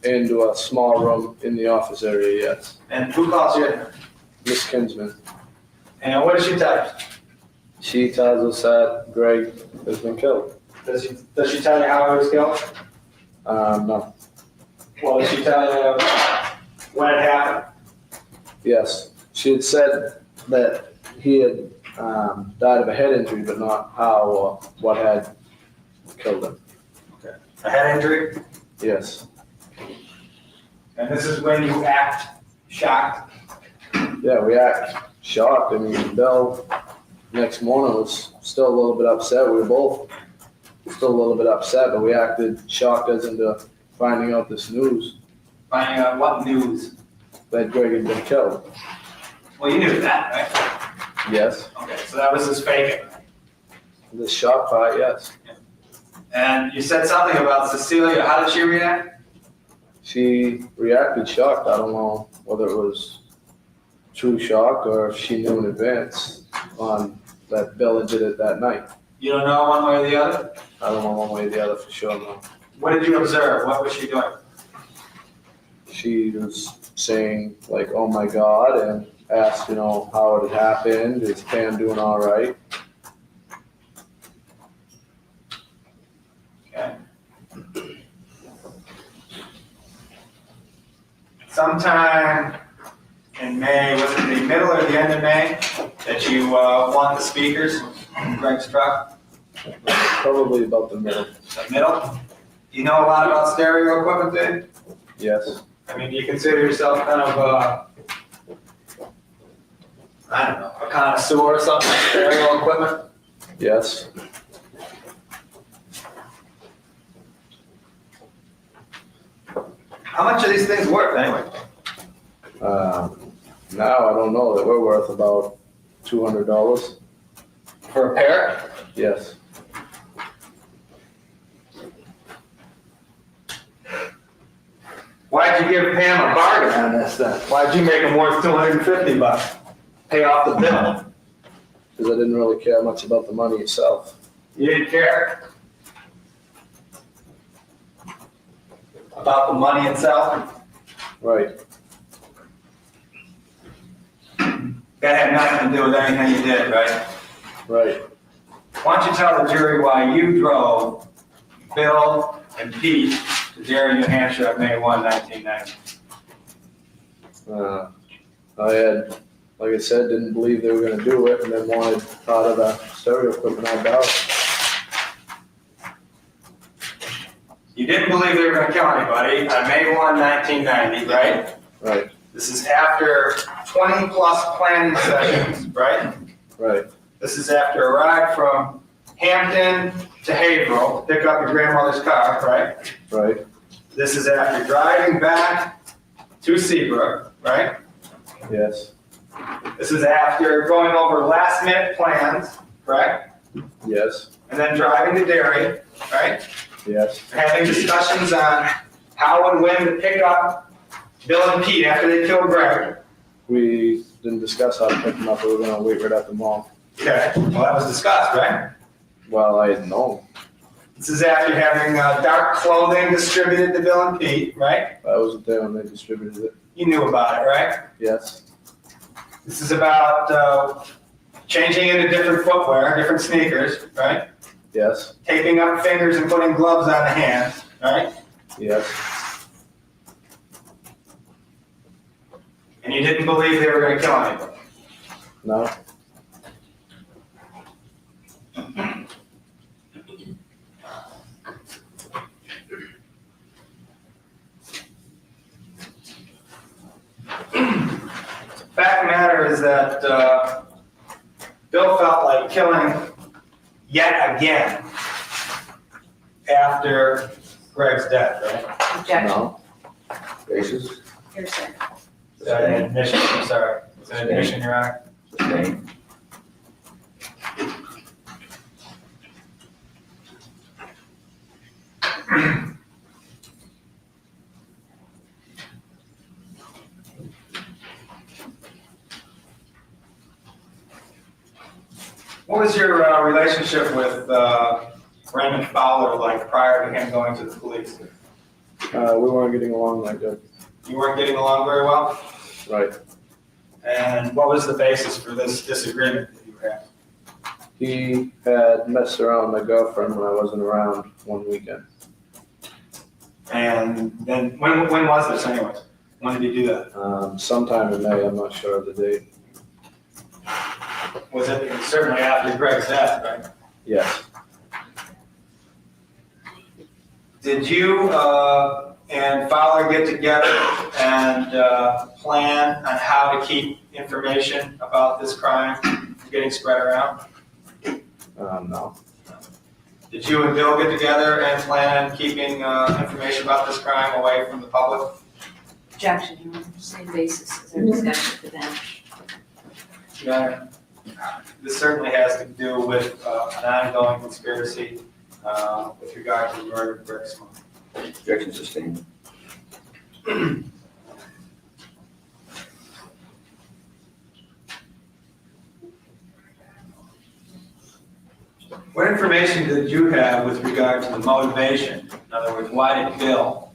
Into a small room in the office area, yes. And who calls you in? Miss Kinsman. And what does she tell you? She tells us that Gregg has been killed. Does she tell you how he was killed? No. Well, does she tell you when it happened? Yes. She had said that he had died of a head injury, but not how or what had killed him. A head injury? Yes. And this is when you act shocked? Yeah, we act shocked. I mean, Bill, next morning was still a little bit upset. We were both still a little bit upset, but we acted shocked as into finding out this news Finding out what news? that Gregg had been killed. Well, you knew that, right? Yes. Okay, so that was his faking. The shock part, yes. And you said something about Cecilia. How did she react? She reacted shocked. I don't know whether it was true shock or if she knew in advance on that Bill had did it that night. You don't know one way or the other? I don't know one way or the other for sure, no. What did you observe? What was she doing? She was saying like, oh my God, and asked, how it had happened. Is Pam doing all right? Okay. Sometime in May, was it the middle or the end of May, that you want the speakers in Gregg's truck? Probably about the middle. The middle? You know a lot about stereo equipment, Dave? Yes. I mean, do you consider yourself kind of, I don't know, a connoisseur or something, stereo equipment? Yes. How much are these things worth anyway? Now I don't know that we're worth about $200. For a pair? Yes. Why'd you give Pam a bargain on this then? Why'd you make them worth $250? Pay off the bill. Because I didn't really care much about the money itself. You didn't care about the money itself? Right. That had nothing to do with anything you did, right? Right. Why don't you tell the jury why you drove Bill and Pete to Derry, New Hampshire on May 1, 1990? I had, like I said, didn't believe they were going to do it, and then wanted part of the stereo equipment I bought. You didn't believe they were going to kill anybody on May 1, 1990, right? Right. This is after 20 plus planning sessions, right? Right. This is after a ride from Hampton to Haverhill to pick up your grandmother's car, right? Right. This is after driving back to Seabrook, right? Yes, This is after going over last minute plans, correct? yes, And then driving to Derry, right? yes. Having discussions on how and when to pick up Bill and Pete after they killed Gregg. We didn't discuss how to pick them up. We were gonna wait right at the mall. Okay, well, that was discussed, right? Well, I didn't know. This is after having dark clothing distributed to Bill and Pete, right? I wasn't there when they distributed it. You knew about it, right? Yes, This is about changing into different footwear, different sneakers, right? yes, Taping up fingers and putting gloves on the hands, right? yes, And you didn't believe they were going to kill anybody. no, Fact of the matter is that Bill felt like killing yet again after Gregg's death, right? Objection. no. Basis, Hearsay. Is that an admission? I'm sorry. Is that an admission, Your Honor? sustained. What was your relationship with Raymond Fowler like prior to him going to the police? We weren't getting along that good. You weren't getting along very well? Right. And what was the basis for this disagreement that you had? He had messed around with my girlfriend when I wasn't around one weekend. And then, when was this anyways? When did he do that? Sometime in May, I'm not sure of the date. Was it certainly after Gregg's death, right? Yes, Did you and Fowler get together and plan on how to keep information about this crime from getting spread around? no, Did you and Bill get together and plan on keeping information about this crime away from the public? Objection, Your Honor. Same basis as our discussion for them. Yeah. This certainly has to do with an ongoing conspiracy with regard to the murder of Gregg Smart. Objection sustained. What information did you have with regard to the motivation? In other words, why did Bill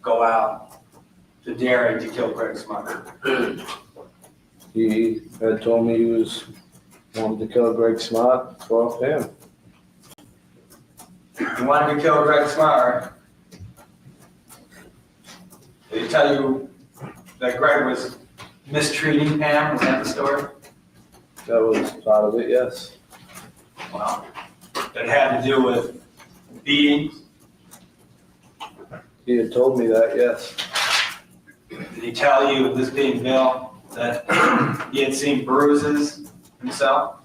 go out to Derry to kill Gregg Smart? he had told me he wanted to kill Gregg Smart for Pam. He wanted to kill Gregg Smart. Did he tell you that Gregg was mistreating Pam? Was that the story? That was part of it, yes. Well, that had to do with beatings. He had told me that, yes. Did he tell you, this being Bill, that he had seen bruises himself?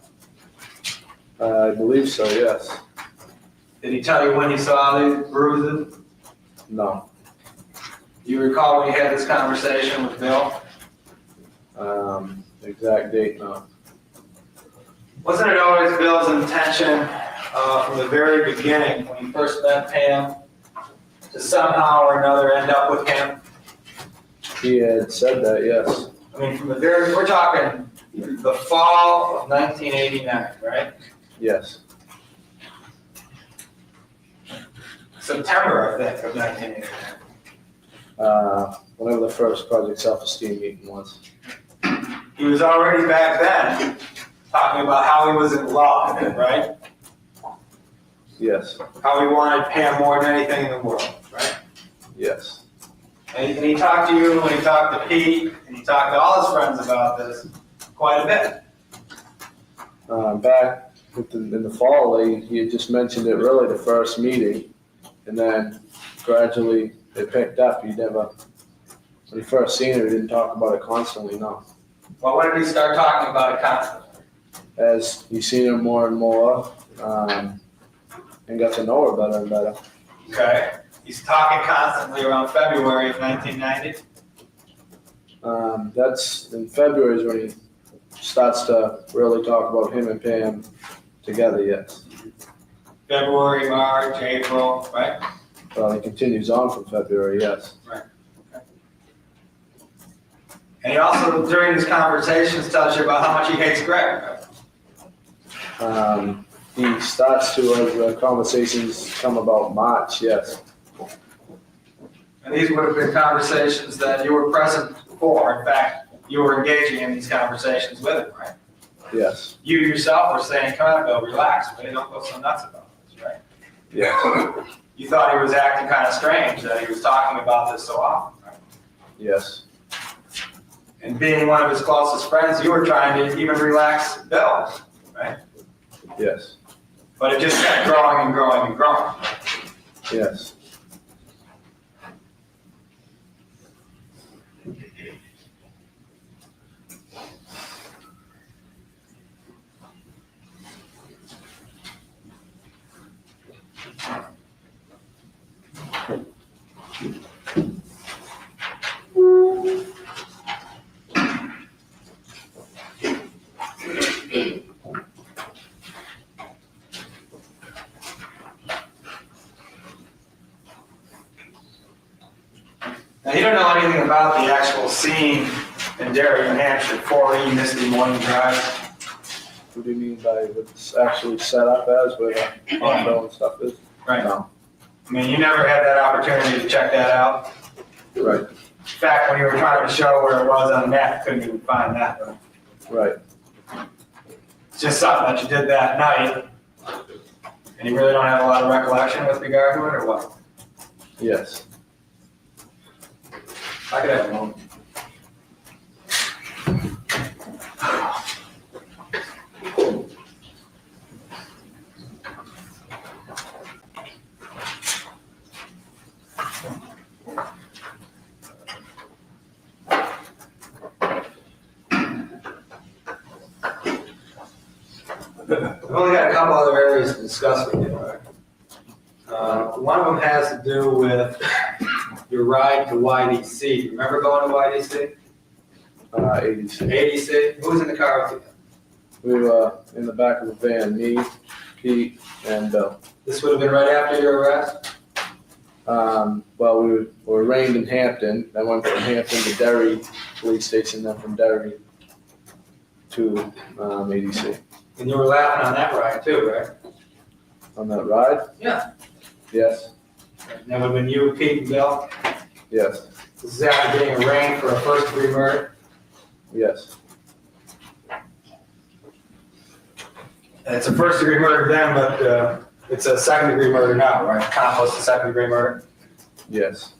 I believe so, yes. Did he tell you when he saw these bruises? No. Do you recall when you had this conversation with Bill? Exact date, no. Wasn't it always Bill's intention from the very beginning, when he first met Pam, to somehow or another end up with him? He had said that, yes. I mean, from the very, we're talking the fall of 1989, right? Yes. September, I think, of 1989. Whenever the first Project Self-Esteem meeting was. He was already back then talking about how he was in love, right? Yes, How he wanted Pam more than anything in the world, right? yes. And he talked to you, and he talked to Pete, and he talked to all his friends about this quite a bit. Back in the fall, he had just mentioned it really the first meeting, and then gradually it picked up. When he first seen it, he didn't talk about it constantly, no. Well, when did he start talking about it constantly? As he seen her more and more, and got to know her better and better. Okay. He's talking constantly around February of 1990. That's in February is when he starts to really talk about him and Pam together, yes. February, March, April, right? Well, he continues on from February, yes. And he also, during his conversations, tells you about how much he hates Gregg, right? He starts to, as the conversations come about March, yes. And these would have been conversations that you were present for. In fact, you were engaging in these conversations with him, right? Yes. You yourself were saying, come on, Bill, relax, man, don't go so nuts about this, right? Yes. You thought he was acting kind of strange that he was talking about this so often, right? Yes. And being one of his closest friends, you were trying to even relax Bill, right? Yes. But it just kept growing and growing and growing. Yes. Now, you don't know anything about the actual scene in Derry, New Hampshire, 4E Misty Morning Drive. What do you mean by what's actually set up as, where the condo and stuff is? Right. No. I mean, you never had that opportunity to check that out. Right. In fact, when you were trying to show where it was on the map, you couldn't even find that. Right. It's just something that you did that night, and you really don't have a lot of recollection with regard to it, or what? Yes. I could have a moment. We've only got a couple other areas to discuss with you, all right? One of them has to do with your ride to YDC. Remember going to YDC? ADC. ADC? Who was in the car with you? We were in the back of the van, me, Pete, and Bill. This would have been right after your arrest? Well, we were arraigned in Hampton. I went from Hampton to Derry Police Station, then from Derry to ADC. And you were laughing on that ride too, right? On that ride? Yeah. Yes. And that would have been you, Pete, and Bill? Yes. This is after being arraigned for a first-degree murder? Yes. And it's a first-degree murder then, but it's a second-degree murder now, right? Accomplice to second-degree murder? Yes.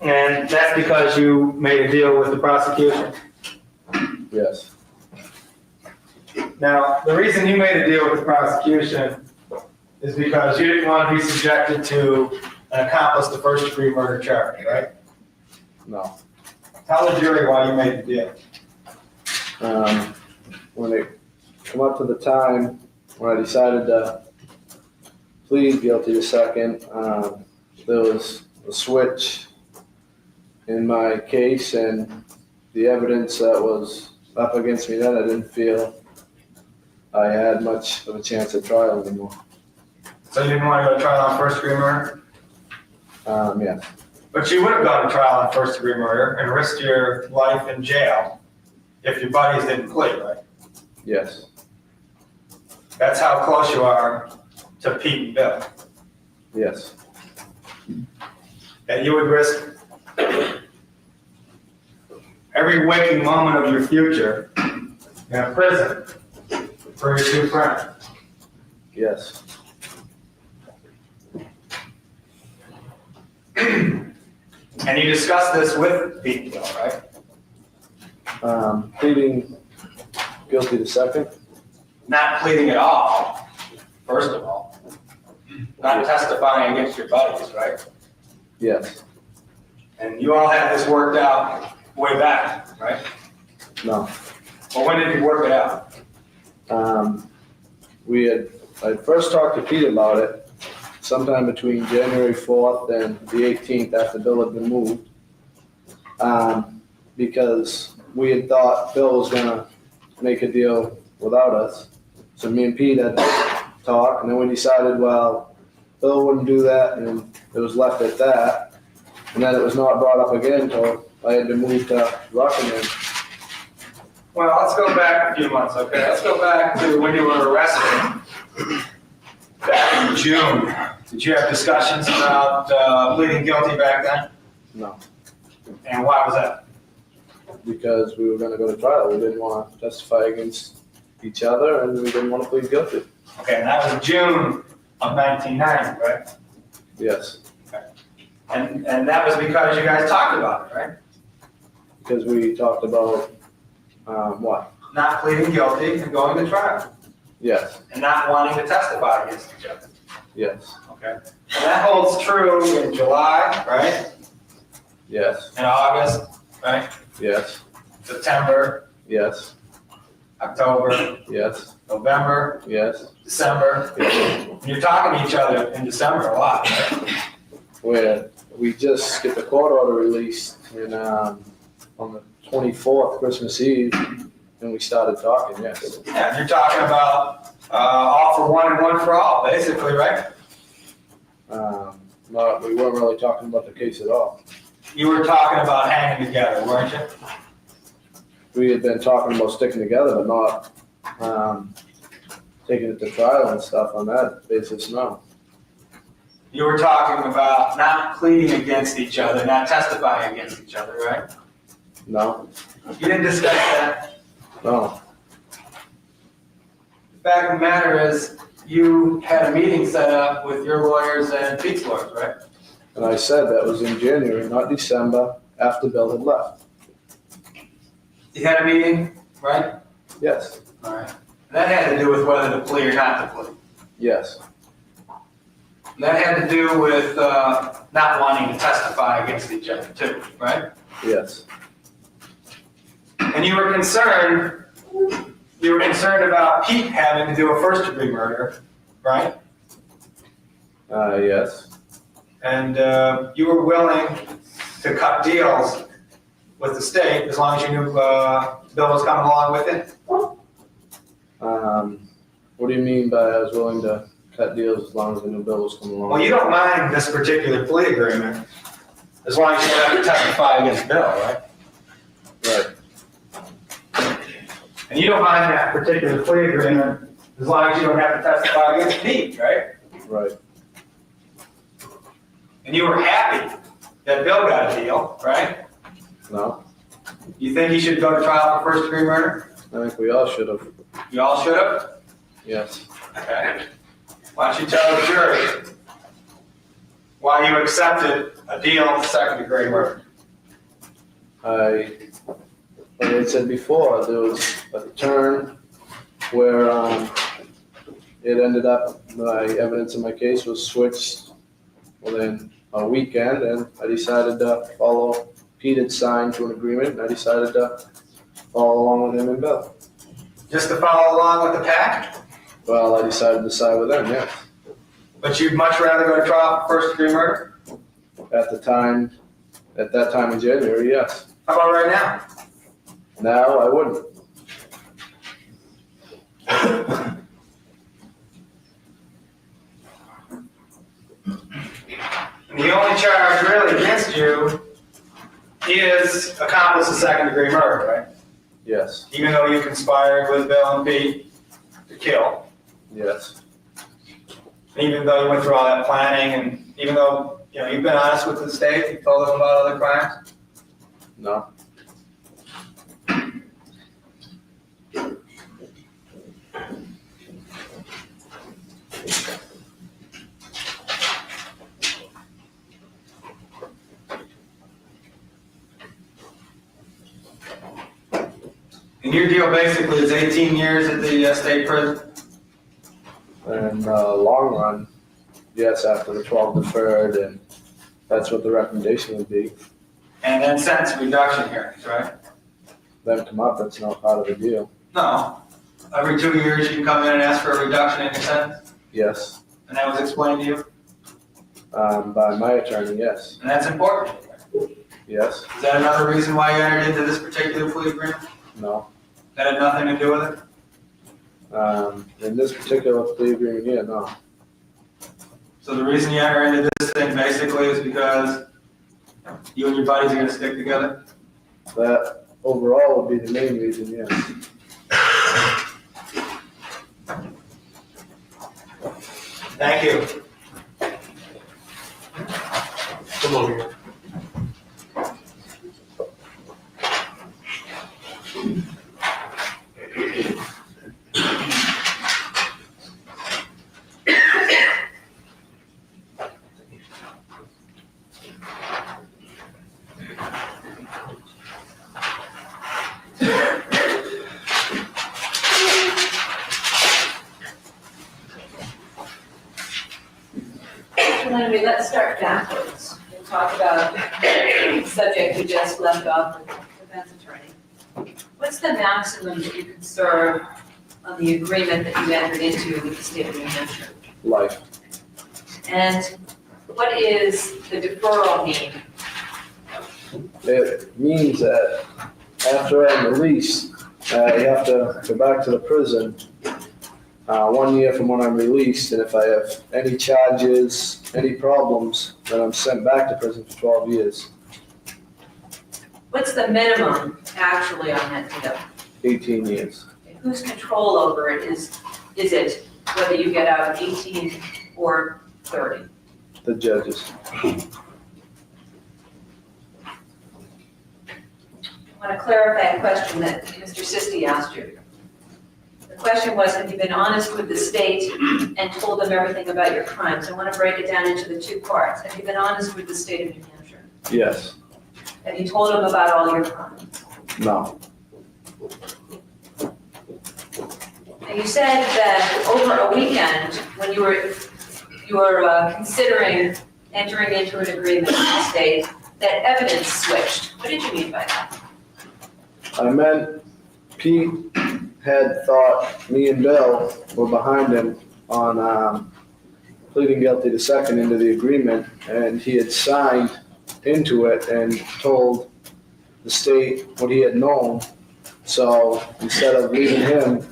And that's because you made a deal with the prosecution? Yes. Now, the reason you made a deal with the prosecution is because you didn't want to be subjected to an accomplice to first-degree murder charge, right? No. Tell the jury why you made the deal. When it come up to the time when I decided to plead guilty to second, there was a switch in my case, and the evidence that was up against me then, I didn't feel I had much of a chance at trial anymore. So you didn't want to go to trial on first-degree murder? Yeah. But you would have gone to trial on first-degree murder and risked your life in jail if your buddies didn't plead, right? Yes. That's how close you are to Pete and Bill. Yes. That you would risk every waking moment of your future in a prison for your two friends. Yes. And you discussed this with Pete and Bill, right? Pleading guilty to second? Not pleading at all, first of all. Not testifying against your buddies, right? Yes. And you all had this worked out way back, right? No. Well, when did you work it out? I first talked to Pete about it sometime between January 4th and the 18th after Bill had been moved. Because we had thought Bill was gonna make a deal without us. So me and Pete had to talk, and then we decided, well, Bill wouldn't do that, and it was left at that. And then it was not brought up again until I had to move to Rockingham. Well, let's go back a few months, okay? Let's go back to when you were arrested back in June. Did you have discussions about pleading guilty back then? No, And why was that? because we were gonna go to trial. We didn't wanna testify against each other, and we didn't wanna plead guilty. Okay, and that was June of 1990, right? Yes, And that was because you guys talked about it, right? because we talked about, what? Not pleading guilty and going to trial, Yes, and not wanting to testify against each other. yes, Okay. And that holds true in July, right? yes, In August, right? yes, September, yes, October, yes, November, yes. December. And you're talking to each other in December a lot, right? Where we just get the court order released in, on the 24th, Christmas Eve, and we started talking, yes. Yeah, and you're talking about all for one and one for all, basically, right? But we weren't really talking about the case at all. You were talking about hanging together, weren't you? We had been talking about sticking together, but not, taking it to trial and stuff on that basis, no. You were talking about not pleading against each other, not testifying against each other, right? No, You didn't discuss that. no, The fact of the matter is, you had a meeting set up with your lawyers and Pete's lawyers, right? and I said that was in January, not December, after Bill had left. You had a meeting, right? Yes, All right. And that had to do with whether to plea or not to plea. yes, And that had to do with not wanting to testify against each other too, right? yes, And you were concerned about Pete having to do a first-degree murder, right? yes, And you were willing to cut deals with the state as long as you knew Bill was coming along with it? what do you mean by I was willing to cut deals as long as I knew Bill was coming along? Well, you don't mind this particular plea agreement as long as you don't have to testify against Bill, right? Right, And you don't mind that particular plea agreement as long as you don't have to testify against Pete, right? right, And you were happy that Bill got a deal, right? no, You think he should go to trial for first-degree murder? I think we all should have, You all should have? yes. Okay. Why don't you tell the jury why you accepted a deal for second-degree murder? Like I said before, there was a turn where it ended up, my evidence in my case was switched within a weekend, and I decided to follow. Pete had signed to an agreement, and I decided to follow along with him and Bill. Just to follow along with the pack? Well, I decided to side with them, yes. But you'd much rather go to trial for first-degree murder? At that time in January, yes. How about right now? Now, I wouldn't. The only charge really against you is accomplice of second-degree murder, right? Yes, Even though you conspired with Bill and Pete to kill, yes, even though you went through all that planning, and even though, you've been honest with the state, you told them about other crimes? no, And your deal basically is 18 years at the state prison? in the long run, yes, after the 12 deferred, and that's what the recommendation would be. And then sentence reduction hearings, right? Them come up, that's not part of the deal. No. Every 2 years you can come in and ask for a reduction in your sentence? Yes, And that was explained to you? By my attorney, yes. And that's important. Yes, Is that another reason why you entered into this particular plea agreement? no. That had nothing to do with it? In this particular plea agreement here, no. So the reason you enter into this thing basically is because you and your buddies are gonna stick together? That overall would be the main reason, yes. Thank you. Come over here. Anyway, let's start backwards. We'll talk about the subject we just left off with the defense attorney. What's the maximum that you can serve on the agreement that you entered into with the state of New Hampshire? Life. And what is the deferral mean? It means that after I'm released, you have to go back to the prison 1 year from when I'm released, and if I have any charges, any problems, then I'm sent back to prison for 12 years, What's the minimum actually on that deal? 18 years. Whose control over it is it whether you get out at 18 or 30? The judges. I want to clarify a question that Mr. Sisti asked you. The question was, have you been honest with the state and told them everything about your crimes? I want to break it down into the two parts. Have you been honest with the state of New Hampshire? Yes. Have you told them about all your crimes? No. And you said that over a weekend, when you were considering entering into an agreement with the state, that evidence switched. What did you mean by that? I meant Pete had thought me and Bill were behind him on pleading guilty to second into the agreement, and he had signed into it and told the state what he had known. So instead of leaving him,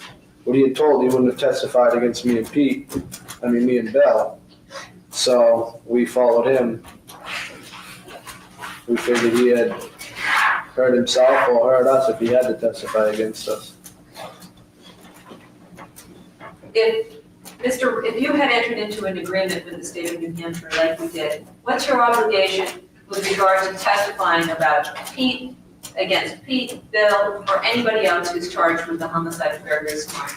what he had told, he wouldn't have testified against me and Bill. So we followed him. We figured he had hurt himself or hurt us if he had to testify against us. If you had entered into an agreement with the state of New Hampshire like we did, what's your obligation with regard to testifying about Pete, against Pete, Bill, or anybody else who's charged with the homicide of Gregg Smart?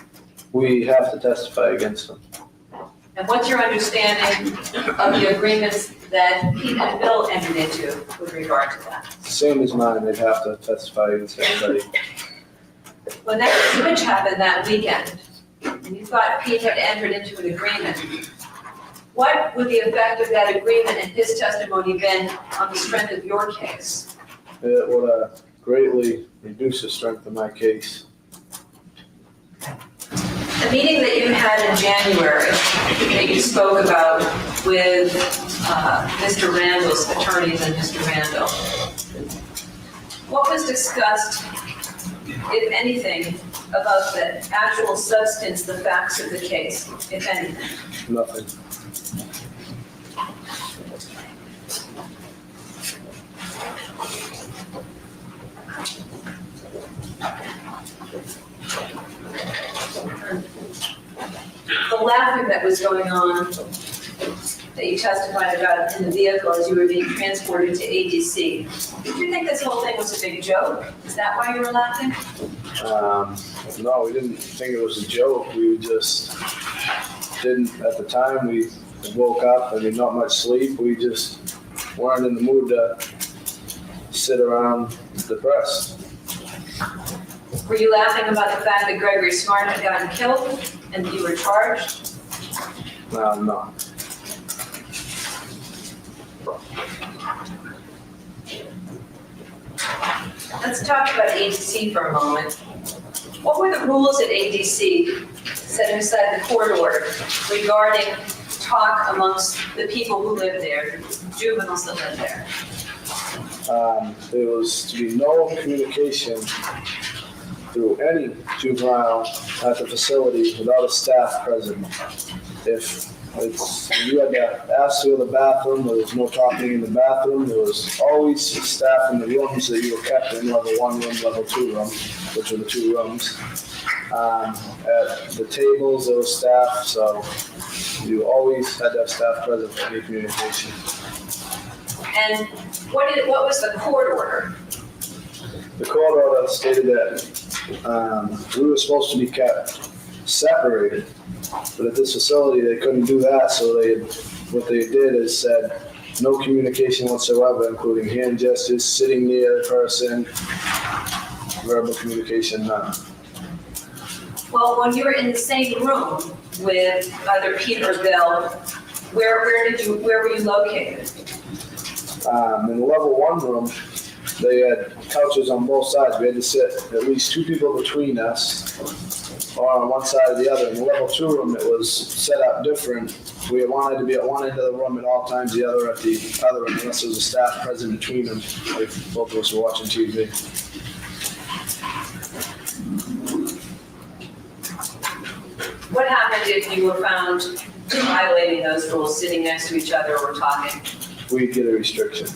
We have to testify against him. And what's your understanding of the agreements that Pete and Bill entered into with regard to that? Same as mine, they'd have to testify against anybody. When that switch happened that weekend, and you thought Pete had entered into an agreement, what would the effect of that agreement and his testimony been on the strength of your case? It would have greatly reduced the strength of my case. The meeting that you had in January that you spoke about with Mr. Randall's attorneys and Mr. Randall, what was discussed, if anything, about the actual substance, the facts of the case, if anything? Nothing. The laughing that was going on that you testified about in the vehicle as you were being transported to ADC, did you think this whole thing was a big joke? Is that why you were laughing? No, we didn't think it was a joke. We just didn't, at the time, we woke up, not much sleep. We just weren't in the mood to sit around depressed. Were you laughing about the fact that Gregg Smart had gotten killed and that you were charged? No. Let's talk about ADC for a moment. What were the rules at ADC set inside the court order regarding talk amongst the people who live there, juveniles that live there? There was to be no communication through any juvenile at the facility without a staff present. If you had to ask to go to the bathroom, there was no talking in the bathroom. There was always staff in the rooms that you were kept in, level 1 room, level 2 room, which were the 2 rooms. At the tables, there was staff, so you always had to have staff present for any communication. And what was the court order? The court order stated that we were supposed to be kept separated, but at this facility they couldn't do that. So what they did is said no communication whatsoever, including hand gestures, sitting near the person, verbal communication, none. Well, when you were in the same room with either Pete or Bill, where were you located? In the level 1 room, they had couches on both sides. We had to sit at least 2 people between us, or on one side or the other. In the level 2 room, it was set up different. We wanted to be at one end of the room at all times, the other at the other end, unless there was a staff present between them, if both of us were watching TV. What happened if you were found violating those rules, sitting next to each other or talking? We'd get a restriction.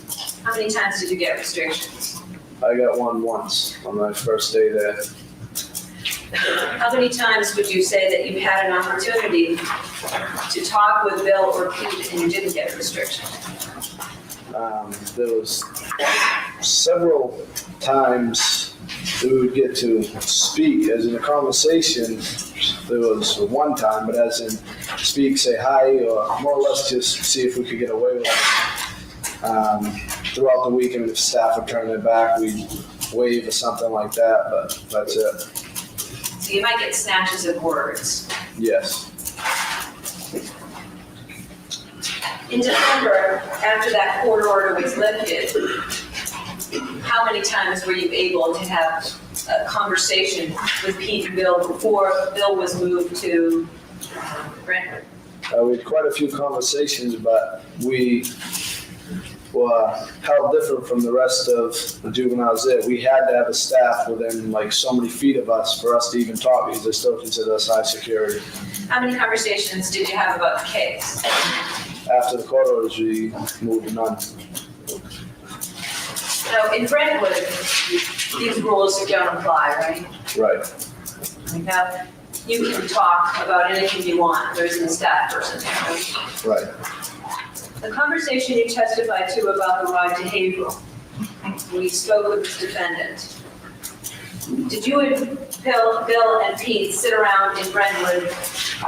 How many times did you get restrictions? I got one once on my first day there. How many times would you say that you had an opportunity to talk with Bill or Pete and you didn't get a restriction? There was several times that we would get to speak. As in a conversation, there was one time, but as in speak, say hi, or more or less just see if we could get away with it. Throughout the week, and if staff would turn their back, we'd wave or something like that, but that's it. So you might get snatches of words. Yes. In December, after that court order was lifted, how many times were you able to have a conversation with Pete and Bill before Bill was moved to Brentwood? We had quite a few conversations, but we were held different from the rest of the juveniles there. We had to have a staff within like so many feet of us for us to even talk, because they still consider us high security. How many conversations did you have about the case? After the court orders, we moved to none. So in Brentwood, these rules don't apply, right? Right. Now, you can talk about anything you want. There isn't a staff person there. Right. The conversation you testified to about the ride to Haverhill, when you spoke with this defendant, did you and Bill and Pete sit around in Brentwood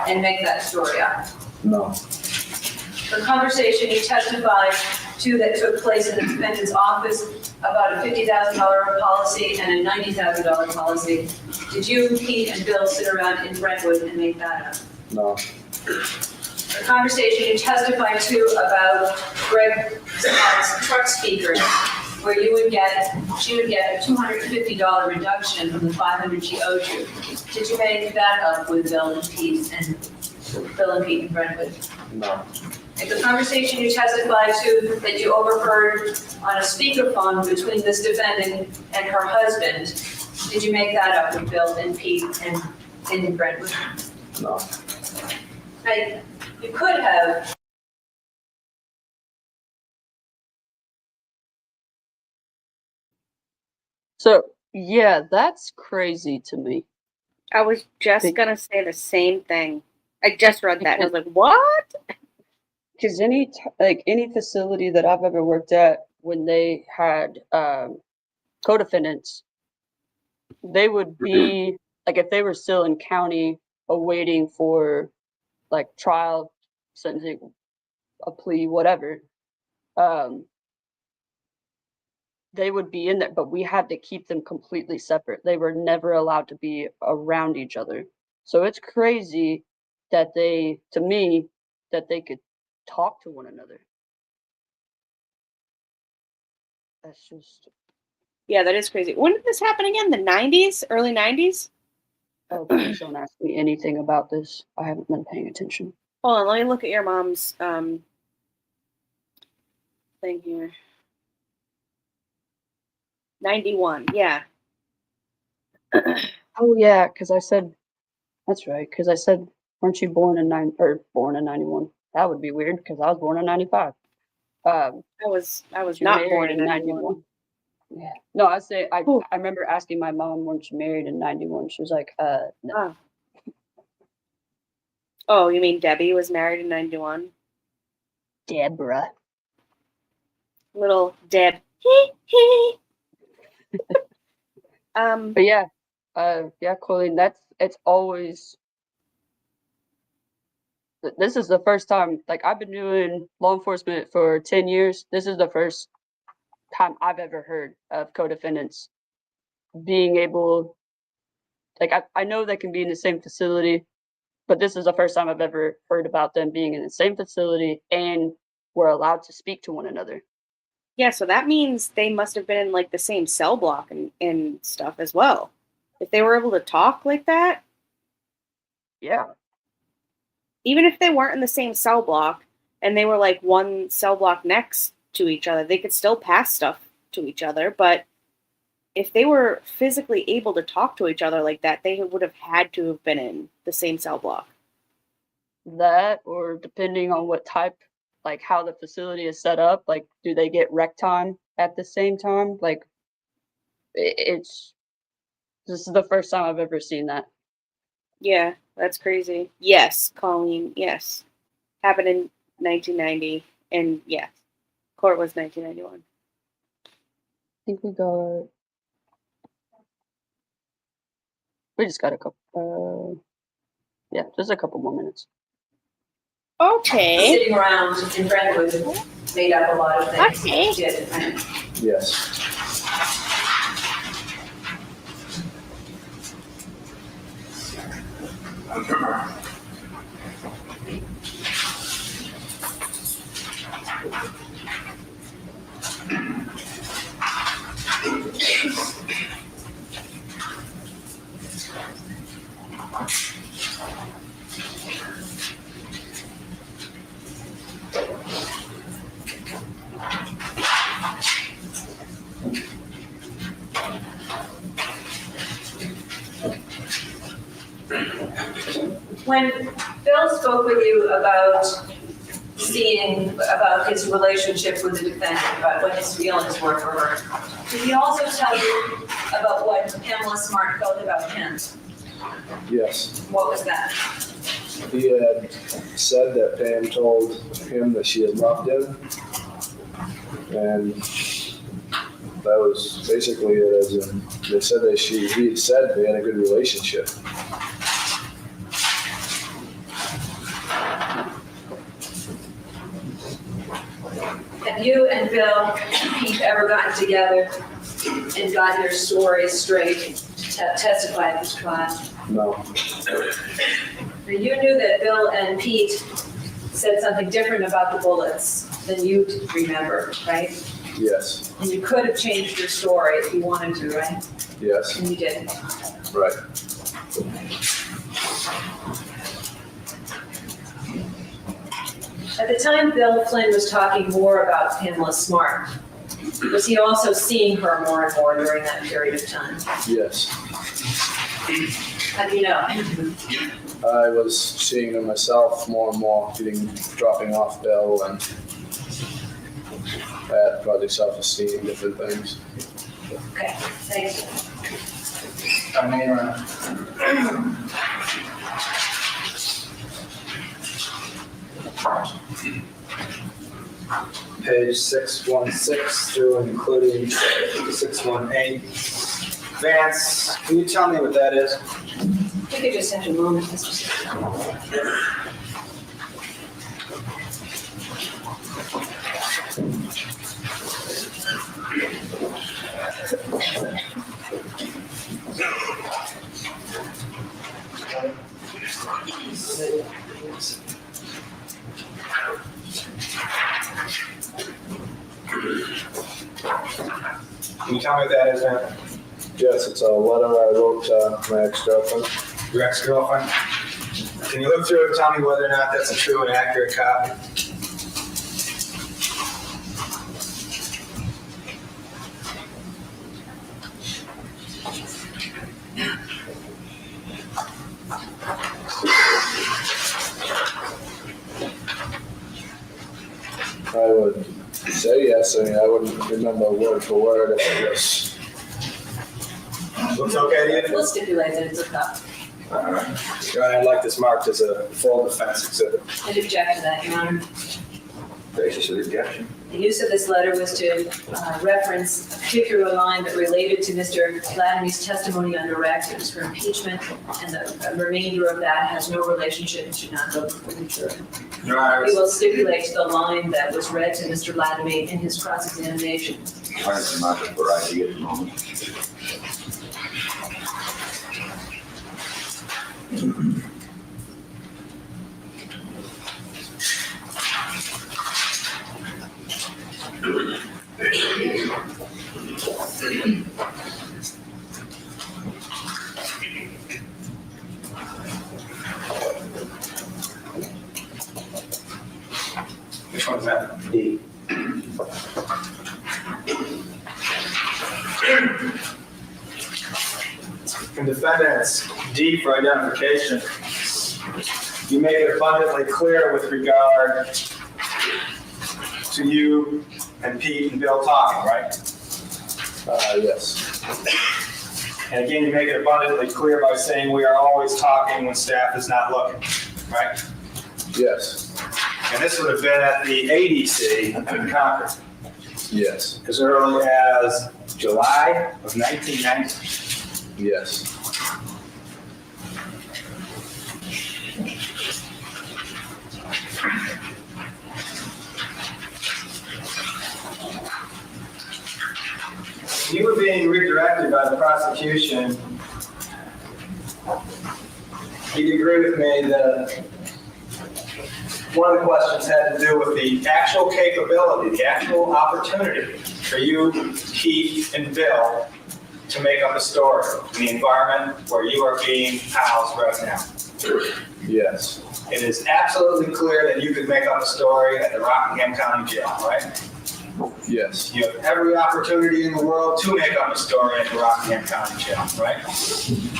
and make that story up? No. The conversation you testified to that took place in the defendant's office about a $50,000 policy and a $90,000 policy, did you, Pete, and Bill sit around in Brentwood and make that up? No. The conversation you testified to about Gregg Smart's truck speakers, where she would get a $250 reduction from the $500 she owed you. Did you make that up with Bill and Pete in Brentwood? No. And the conversation you testified to that you overheard on a speakerphone between this defendant and her husband, did you make that up with Bill and Pete and in Brentwood? No. Now, you could have. So, yeah, that's crazy to me. I was just gonna say the same thing. I just read that and I was like, what? Because any facility that I've ever worked at, when they had co-defendants, they would be, like if they were still in county awaiting for like trial, sentencing, a plea, whatever, they would be in there, but we had to keep them completely separate. They were never allowed to be around each other. So it's crazy that they could talk to one another. That's just. Yeah, that is crazy. When did this happen again? The 90s? Early 90s? Oh, please don't ask me anything about this. I haven't been paying attention. Hold on, let me look at your mom's thing here. 91, yeah. Oh yeah, because I said that's right. Because I said, weren't you born in born in 91? That would be weird because I was born in 95. I was She not married born in 91. Yeah. No, I Who? remember asking my mom, weren't you married in 91? She was like, no. Oh. Oh, you mean Debbie was married in 91? Deborah. Little Deb. But yeah, Colleen, it's always. This is the first time, like, I've been doing law enforcement for 10 years. This is the first time I've ever heard of co-defendants being able, like, I know they can be in the same facility, but this is the first time I've ever heard about them being in the same facility and were allowed to speak to one another. Yeah, so that means they must have been in like the same cell block and stuff as well. If they were able to talk like that. Yeah. Even if they weren't in the same cell block and they were like one cell block next to each other, they could still pass stuff to each other. But if they were physically able to talk to each other like that, they would have had to have been in the same cell block. That, or depending on what type, like how the facility is set up, like do they get rec time at the same time? Like this is the first time I've ever seen that. Yeah, that's crazy. Yes, Colleen, yes. Happened in 1990, and yes, court was 1991. I think we just got a couple, just a couple more minutes. Okay. Sitting around in Brentwood made up a lot of things. Okay. Did, right? Yes. When Bill spoke with you about about his relationship with the defendant, about what his feelings were for her, did he also tell you about what Pamela Smart felt about him? Yes. What was that? He had said that Pam told him that she had loved him, and that was basically it. As in, they said that he had said they had a good relationship. Have you and Bill Pete ever gotten together and gotten your stories straight to testify at this trial? No. Now, you knew that Bill and Pete said something different about the bullets than you remember, right? Yes. And you could have changed your story if you wanted to, right? Yes. And you didn't. Right. At the time Bill Flynn was talking more about Pamela Smart, was he also seeing her more and more during that period of time? Yes. How do you know? I was seeing her myself more and more, dropping off Bill, and I had probably self-esteem, different things. Okay, thank you. Page 616 through and including 618. Vance, can you tell me what that is? You could just have a moment, Mr. Can you tell me what that is, man? Yes, it's a letter I wrote to my ex-girlfriend. Your ex-girlfriend? Can you look through it and tell me whether or not that's a true and accurate copy? I would say yes. I mean, I wouldn't remember word for word if it was. Looks okay to you? We'll stipulate that it's a copy. All right. Your Honor, I'd like this marked as a full defense exhibit. I'd object to that, Your Honor. Basis of objection. The use of this letter was to reference a particular line that related to Mr. Lattime's testimony on direct. It was for impeachment, and the remainder of that has no relationship and should not go before the jury. Your Honor, We will stipulate the line that was read to Mr. Lattime in his cross-examination. Pardon my variety at the moment. which one's that? D. In defendant's D for identification, you make it abundantly clear with regard to you and Pete and Bill talking, right? Yes. And again, you make it abundantly clear by saying we are always talking when staff is not looking, right? Yes. And this would have been at the ADC in Concord, Yes. as early as July of 1990. Yes. You were being redirected by the prosecution. You'd agree with me that one of the questions had to do with the actual capability, the actual opportunity for you, Keith, and Bill to make up a story in the environment where you are being housed right now. Yes. It is absolutely clear that you could make up a story at the Rockingham County Jail, right? Yes. You have every opportunity in the world to make up a story at the Rockingham County Jail, right?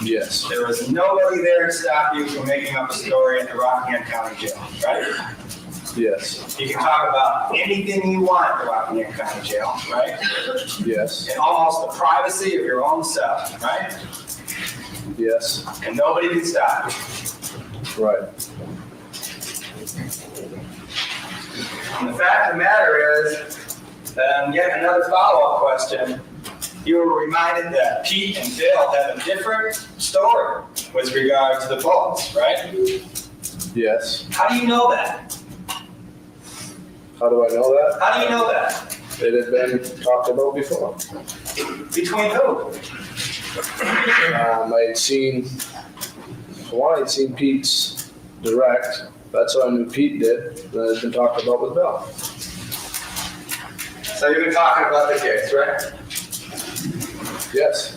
Yes. There is nobody there to stop you from making up a story at the Rockingham County Jail, right? Yes. You can talk about anything you want at the Rockingham County Jail, right? Yes. In almost the privacy of your own cell, right? Yes. And nobody can stop you. Right. And the fact of the matter is, yet another follow-up question, you were reminded that Pete and Bill have a different story with regard to the bullets, right? Yes. How do you know that? How do I know that? How do you know that? It had been talked about before. Between who? I'd seen Pete's direct. That's what I knew Pete did. That had been talked about with Bill. So you've been talking about the case, right? Yes.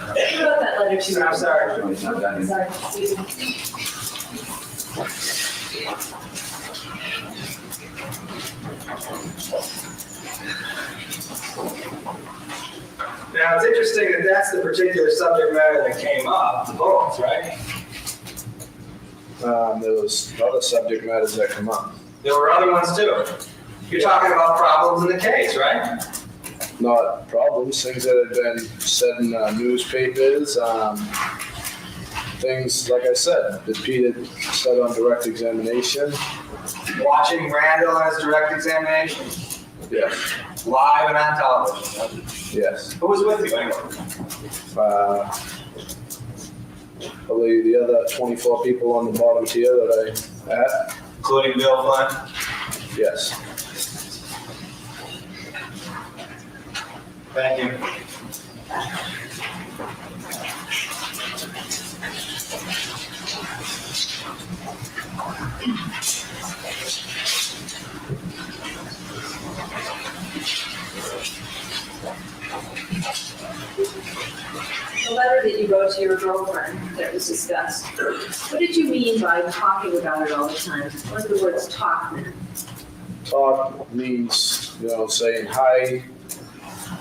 What about that letter to? I'm sorry. It's not done yet. Sorry, excuse me. Now, it's interesting that that's the particular subject matter that came up, the bullets, right? There was other subject matters that come up. There were other ones too. You're talking about problems in the case, right? Not problems, things that had been said in newspapers, things, like I said, that Pete had said on direct examination. Watching Randall on his direct examination, Yes. live and on television. Yes. Who was with you anyway? Probably the other 24 people on the bottom tier that I had. Including Bill Flynn? Yes. Thank you. The letter that you wrote to your girlfriend that was discussed, what did you mean by talking about it all the time? What do the words talk mean? Talk means, saying hi.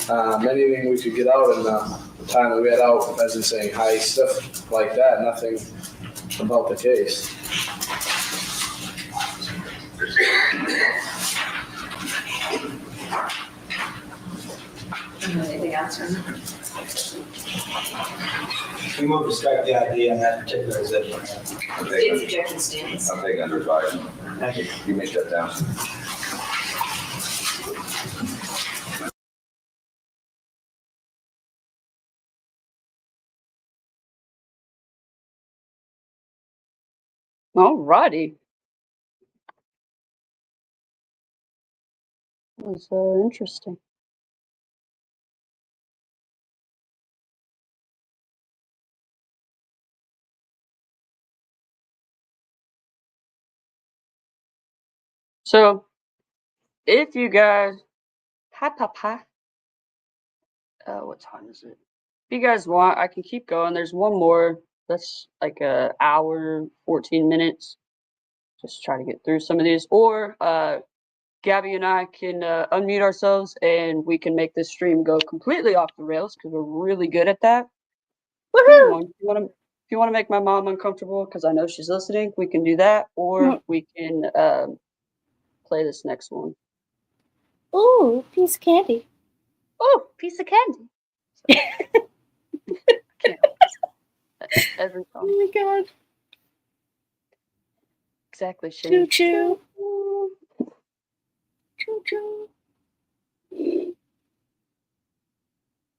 Anything we could get out in the time that we had out, as in saying hi, stuff like that, nothing about the case. Anything else? We move to strike the ID on that particular exhibit. State's objection stands. I'll take under advisement. Thank you. You make that down. Alrighty. That was interesting. So, if you guys, hi Papa. What time is it? If you guys want, I can keep going. There's one more. That's like a hour, 14 minutes. Just try to get through some of these. Or Gabby and I can unmute ourselves and we can make this stream go completely off the rails because we're really good at that. Woohoo! If you want to make my mom uncomfortable because I know she's listening, we can do that. Or we can play this next one. Ooh, piece of candy. Oh, piece of candy. Every Oh time. my god. Exactly, Choo Shane. choo. Choo choo.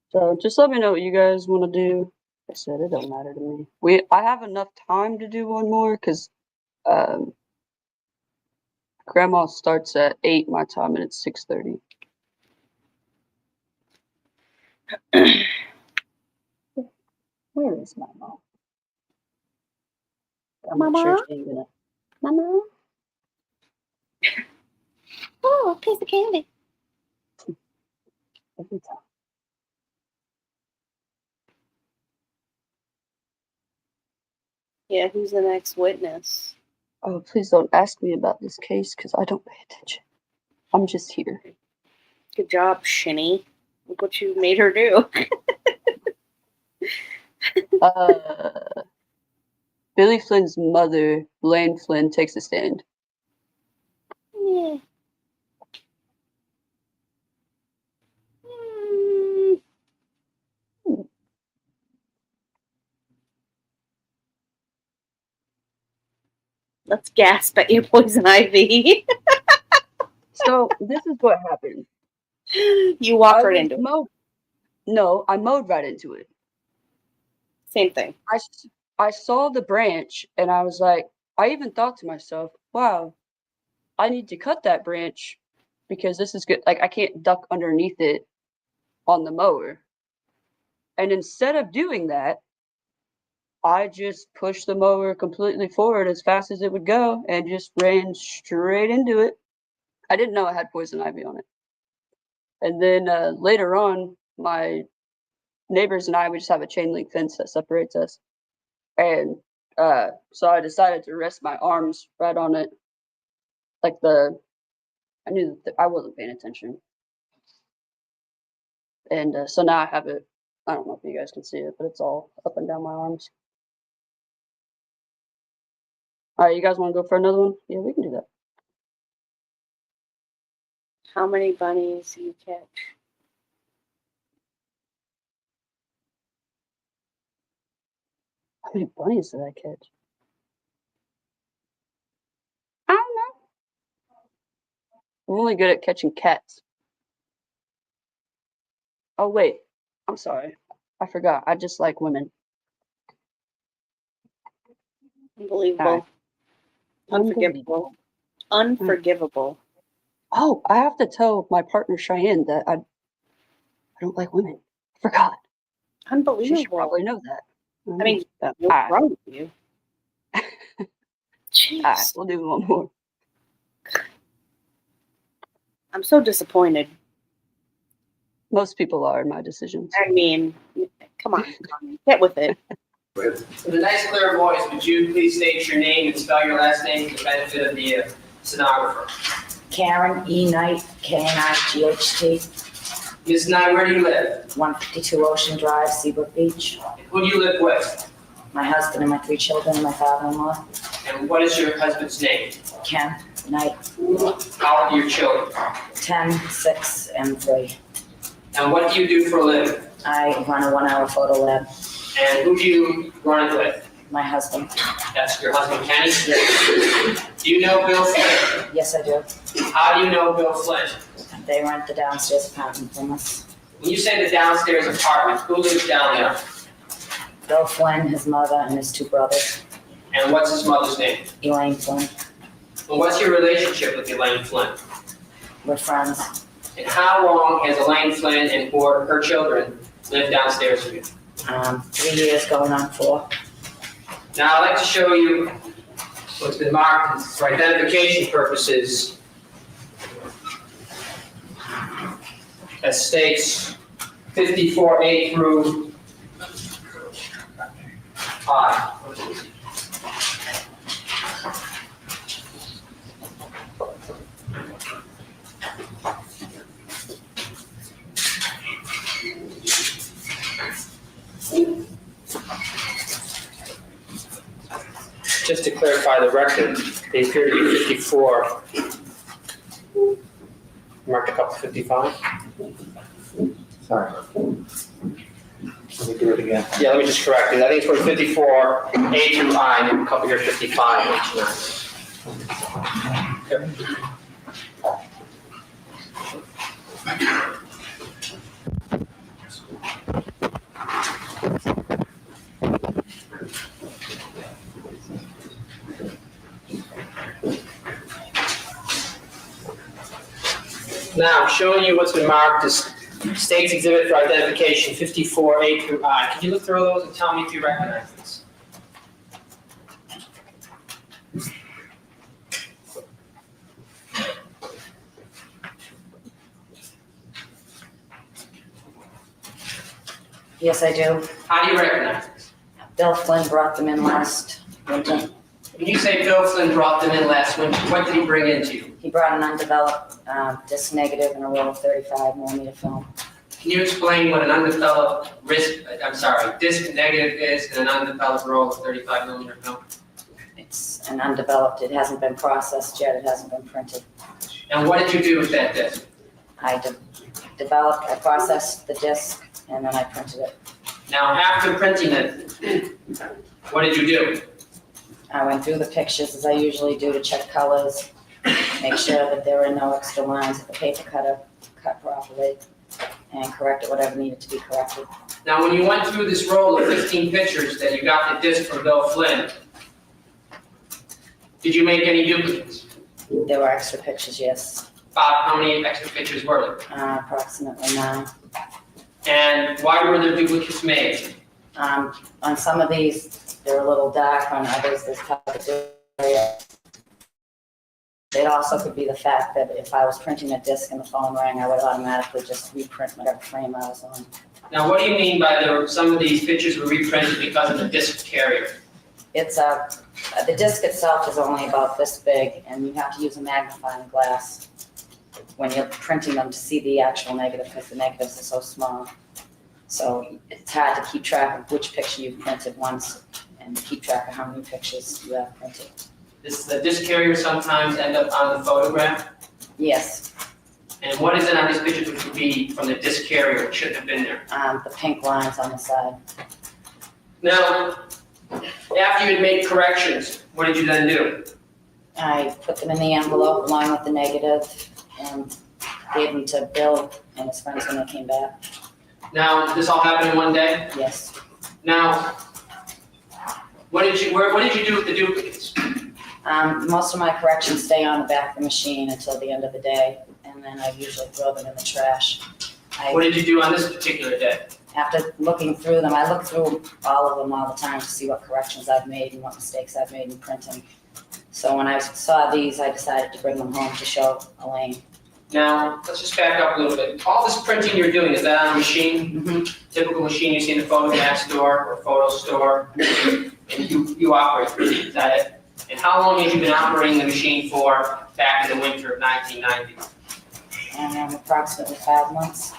So just let me know what you guys want to do. Like I said, it don't matter to me. I have enough time to do one more because Grandma starts at 8 my time and it's 6:30. Where is my mom? I'm not sure Mama? she ain't gonna. Mama? Oh, a piece of candy. Every time. Yeah, who's the next witness? Oh, please don't ask me about this case because I don't pay attention. I'm just here. Good job, Shinny. Look what you made her do. Billy Flynn's mother, Blaine Flynn, takes a stand. Yeah. Let's gasp at your poison ivy. So this is what happened. You walk right into it. No, I mowed right into it. Same thing. I saw the branch and I was like, I even thought to myself, wow, I need to cut that branch because this is good. Like, I can't duck underneath it on the mower. And instead of doing that, I just pushed the mower completely forward as fast as it would go and just ran straight into it. I didn't know it had poison ivy on it. And then later on, my neighbors and I, we just have a chain link fence that separates us. And so I decided to rest my arms right on it. Like I knew that I wasn't paying attention. And so now I have it. I don't know if you guys can see it, but it's all up and down my arms. All right, you guys want to go for another one? Yeah, we can do that. How many bunnies do you catch? How many bunnies did I catch? I don't know. I'm only good at catching cats. Oh, wait. I'm sorry. I forgot. I just like women. Unbelievable. Alright. Unforgivable. Unforgivable. Oh, I have to tell my partner Cheyenne that I don't like women. I forgot. She should Unbelievable. probably know that. I mean, what's wrong with you? Jeez. Alright, we'll do one more. I'm so disappointed. Most people are in my decisions. I mean, come on, get with it. With a nice clear voice, would you please state your name and spell your last name for the benefit of the stenographer? Karen E. Knight, Knight. Ms. Knight, where do you live? 152 Ocean Drive, Seabrook Beach. Who do you live with? My husband and my 3 children and my father-in-law. And what is your husband's name? Ken Knight, How old are your children? 10, 6, and 3. And what do you do for a living? I run a 1-hour photo lab. And who do you run it with? My husband. That's your husband, Kenny? Yes. Do you know Bill Flynn? Yes, I do. How do you know Bill Flynn? They rent the downstairs apartment from us. When you say the downstairs apartment, who lives down there? Bill Flynn, his mother, and his 2 brothers. And what's his mother's name? Elaine Flynn. And what's your relationship with Elaine Flynn? We're friends. And how long has Elaine Flynn and her children lived downstairs with you? 3 years going on 4. Now, I'd like to show you what's been marked for identification purposes as states 54A through I. Just to clarify the record, they appear to be 54. Marked a couple 55. Sorry. Let me do it again. Yeah, let me just correct it. I think it's for 54, A through I, and a couple here 55, H9. Here. Now, I'm showing you what's been marked as State's Exhibit for Identification 54A through I. Can you look through those and tell me if you recognize this? Yes, I do. How do you recognize this? Bill Flynn brought them in last winter. When you say Bill Flynn brought them in last winter, what did he bring into you? He brought an undeveloped disc negative and a roll of 35mm film. Can you explain what an undeveloped disc negative is and an undeveloped roll of 35mm film? It's an undeveloped, it hasn't been processed yet, it hasn't been printed. And what did you do with that disc? I I processed the disc, and then I printed it. Now, after printing it, what did you do? I went through the pictures as I usually do to check colors, make sure that there were no extra lines that the paper cutter cut properly, and corrected whatever needed to be corrected. Now, when you went through this roll of 15 pictures that you got the disc from Bill Flynn, did you make any duplicates? There were extra pictures, yes. About how many extra pictures were there? Approximately 9. And why were there duplicates made? On some of these, they're a little dark, on others, there's coverage area. It also could be the fact that if I was printing a disc and the phone rang, I would automatically just reprint whatever frame I was on. Now, what do you mean by some of these pictures were reprinted because of the disc carrier? It's the disc itself is only about this big, and you have to use a magnifying glass when you're printing them to see the actual negative, because the negatives are so small. So it's hard to keep track of which picture you've printed once and keep track of how many pictures you have printed. The disc carrier sometimes end up on the photograph? Yes. And what is it on these pictures which would be from the disc carrier that shouldn't have been there? The pink lines on the side. Now, after you had made corrections, what did you then do? I put them in the envelope along with the negative and gave them to Bill and his friends when they came back. Now, this all happened in one day? Yes. Now, what did you do with the duplicates? Most of my corrections stay on the back of the machine until the end of the day, and then I usually throw them in the trash. What did you do on this particular day? After looking through them, I look through all of them all the time to see what corrections I've made and what mistakes I've made in printing. So when I saw these, I decided to bring them home to show Elaine. Now, let's just back up a little bit. All this printing you're doing, is that on a machine? Mhm. Typical machine you see in a photomat store or photo store? And you operate it, is that it? And how long have you been operating the machine for back in the winter of 1990? Approximately 5 months.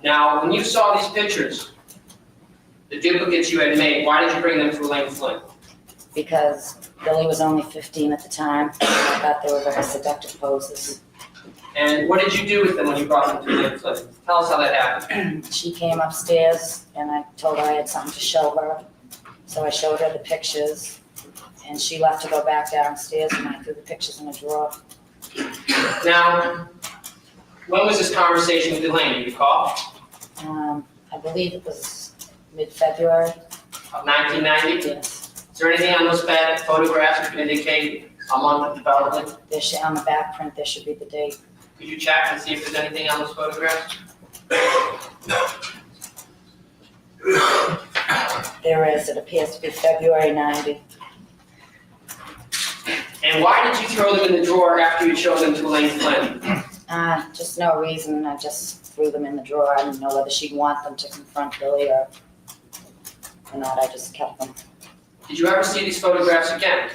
Now, when you saw these pictures, the duplicates you had made, why did you bring them to Elaine Flynn? Because Billy was only 15 at the time. I thought they were very seductive poses. And what did you do with them when you brought them to Elaine Flynn? Tell us how that happened. She came upstairs and I told her I had something to show her. So I showed her the pictures and she left to go back downstairs and I threw the pictures in a drawer. Now, when was this conversation with Elaine, do you recall? I believe it was mid-February. Of 1990? Yes. Is there anything on those bad photographs that could indicate a month of development? On the back print, there should be the date. Could you check and see if there's anything on those photographs? There is, it appears to be February 90. And why did you throw them in the drawer after you showed them to Elaine Flynn? Just no reason, I just threw them in the drawer. I didn't know whether she'd want them to confront Billy or not, I just kept them. Did you ever see these photographs again?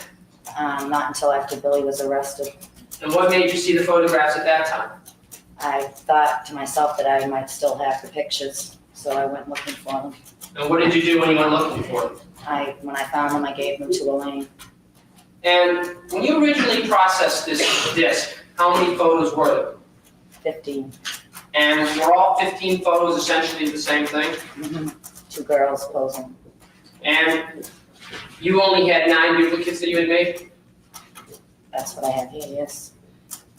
Not until after Billy was arrested. And what made you see the photographs at that time? I thought to myself that I might still have the pictures, so I went looking for them. And what did you do when you went looking for them? When I found them, I gave them to Elaine. And when you originally processed this disc, how many photos were there? 15. And were all 15 photos essentially the same thing? Mm-hmm. 2 girls posing. And you only had 9 duplicates that you had made? That's what I have here, yes.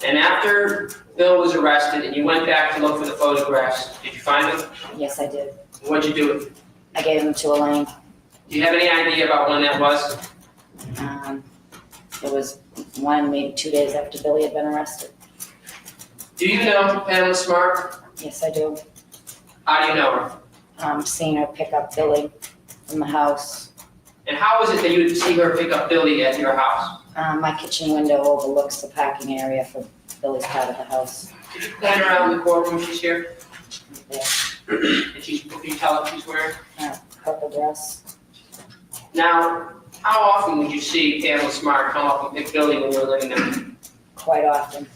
And after Bill was arrested and you went back to look for the photographs, did you find them? Yes, I did. What'd you do with them? I gave them to Elaine. Do you have any idea about when that was? It was 1, maybe 2 days after Billy had been arrested. Do you know Pamela Smart? Yes, I do. How do you know her? Seen her pick up Billy from the house. And how was it that you would see her pick up Billy at your house? My kitchen window overlooks the parking area for Billy's part of the house. Could you point her out in the courtroom if she's here? There. And can you tell if she's wearing? Purple dress. Now, how often would you see Pamela Smart come up and pick Billy when you were living there? Quite often.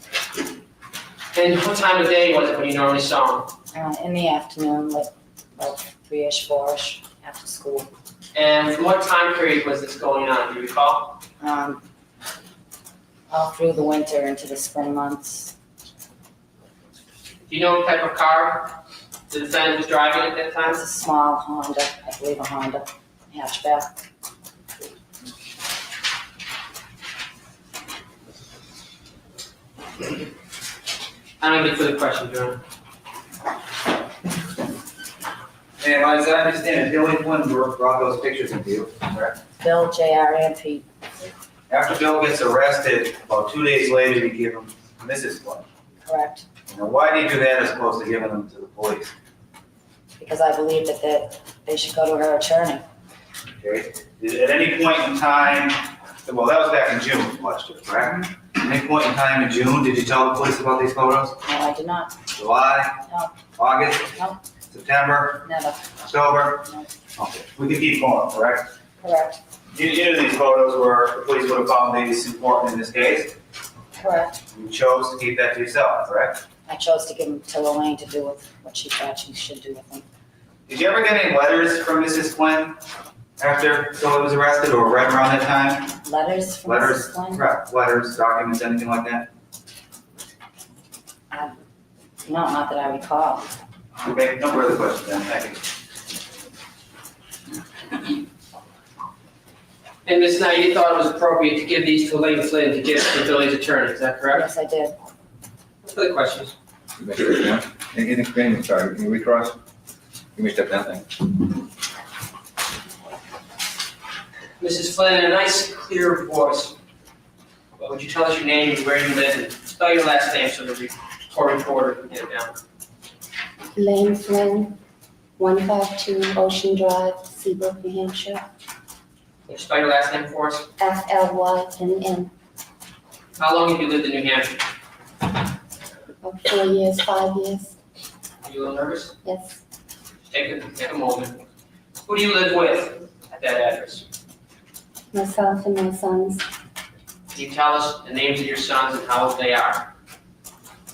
And what time of day was it when you normally saw him? In the afternoon, like about 3-ish, 4-ish, after school. And from what time period was this going on, do you recall? All through the winter into the spring months. Do you know what type of car the defendant was driving at that time? It's a small Honda, I believe a Honda hatchback. I don't have any further questions, Your Honor. And as I understand it, Billy Flynn brought those pictures into you, correct? Bill, JR, and Pete. After Bill gets arrested, about 2 days later, you give him Mrs. Flynn. Correct. Now, why do you do that as opposed to giving them to the police? Because I believe that they should go to her attorney. Okay? At any point in time, well, that was back in June last year, correct? At any point in time in June, did you tell the police about these photos? No, I did not. July? No. August? No. September? Never. October? No. Okay, we can keep going, correct? Correct. You knew these photos were, the police would have found these important in this case. Correct. You chose to keep that to yourself, correct? I chose to give them to Elaine to do with what she thought she should do with them. Did you ever get any letters from Mrs. Flynn after Billy was arrested or right around that time? Letters from Letters, Mrs. Flynn? correct, letters, documents, anything like that? No, not that I recall. Okay, no further questions then, thank you. And Ms. Knight, you thought it was appropriate to give these to Elaine Flynn to give to Billy's attorney, is that correct? Yes, I did. Further questions? In agreement, sorry, can you recross? Can we step down, thanks? Mrs. Flynn, in a nice, clear voice, would you tell us your name and where you live and spell your last name so the court reporter can get it down? Elaine Flynn, 152 Ocean Drive, Seabrook, New Hampshire. Can you spell your last name for us? FLYNN. How long have you lived in New Hampshire? about 4 years, 5 years. Are you a little nervous? Yes. Take a moment. Who do you live with at that address? Myself and my sons, Can you tell us the names of your sons and how old they are?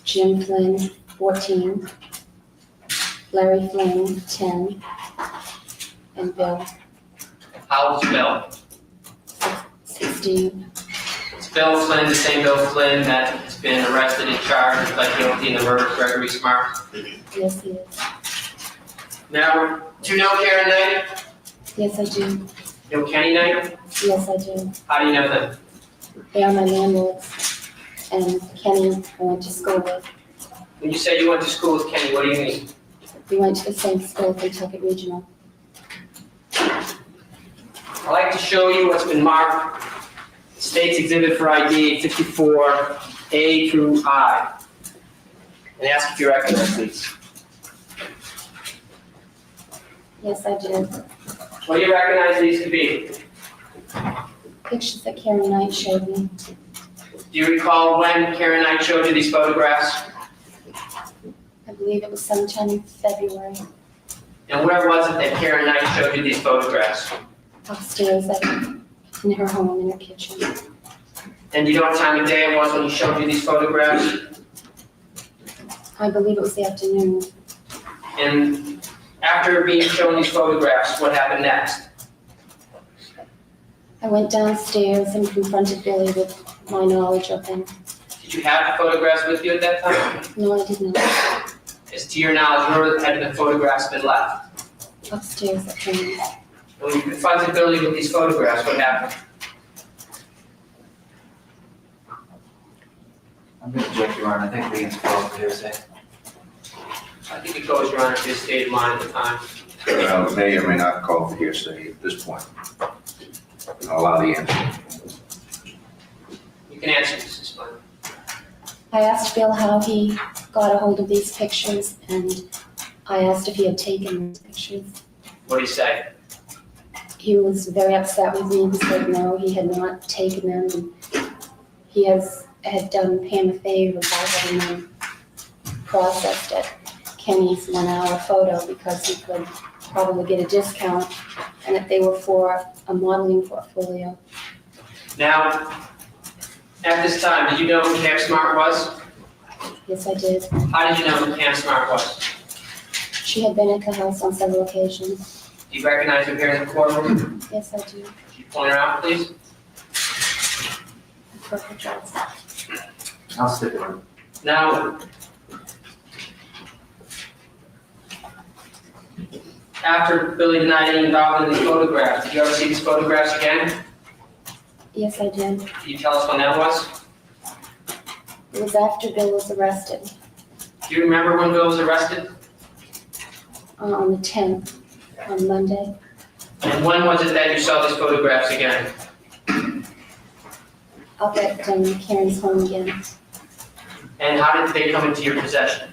Jim Flynn, 14, Larry Flynn, 10, and Bill, How old is Bill? 16. Is Bill Flynn the same Bill Flynn that has been arrested and charged and pled guilty in the murder of Gregory Smart? Yes, he is. Now, do you know Karen Knight? Yes, I do. You know Kenny Knight? Yes, I do. How do you know them? They are my landlords. And Kenny, I went to school with. When you say you went to school with Kenny, what do you mean? We went to the same school, Kentucky Regional. I'd like to show you what's been marked State's Exhibit for ID 54A through I. And ask if you recognize these. Yes, I do. What do you recognize these to be? Pictures that Karen Knight showed me. Do you recall when Karen Knight showed you these photographs? I believe it was sometime in February, And where was it that Karen Knight showed you these photographs? upstairs in her home, in her kitchen. And do you know what time of day it was when he showed you these photographs? I believe it was the afternoon. And after being shown these photographs, what happened next? I went downstairs and confronted Billy with my knowledge of him. Did you have the photographs with you at that time? No, I did not. As to your knowledge, where had the photographs been left? Upstairs at home. When you confronted Billy with these photographs, what happened? I'm gonna object, Your Honor, I think Liam's called for hearsay. I think it goes, Your Honor, to his state of mind at the time. May or may not call for hearsay at this point. I'll allow the answer. You can answer this, Ms. Flynn. I asked Bill how he got a hold of these pictures, and I asked if he had taken these pictures. What do you say? He was very upset with me. He said no, he had not taken them. And he had done Pam a favor by having them processed at Kenny's 1 hour photo because he could probably get a discount, and that they were for a modeling portfolio. Now, at this time, did you know who Pam Smart was? Yes, I did. How did you know who Pam Smart was? She had been at the house on several occasions. Do you recognize her here in the courtroom? Yes, I do. Could you point her out, please? Purple dress. I'll stick it on. Now, after Billy denied any involvement in these photographs, did you ever see these photographs again? Yes, I did. Can you tell us when that was? It was after Bill was arrested, Do you remember when Bill was arrested? on the 10th, on Monday. And when was it that you saw these photographs again? Up at Karen's home again. And how did they come into your possession?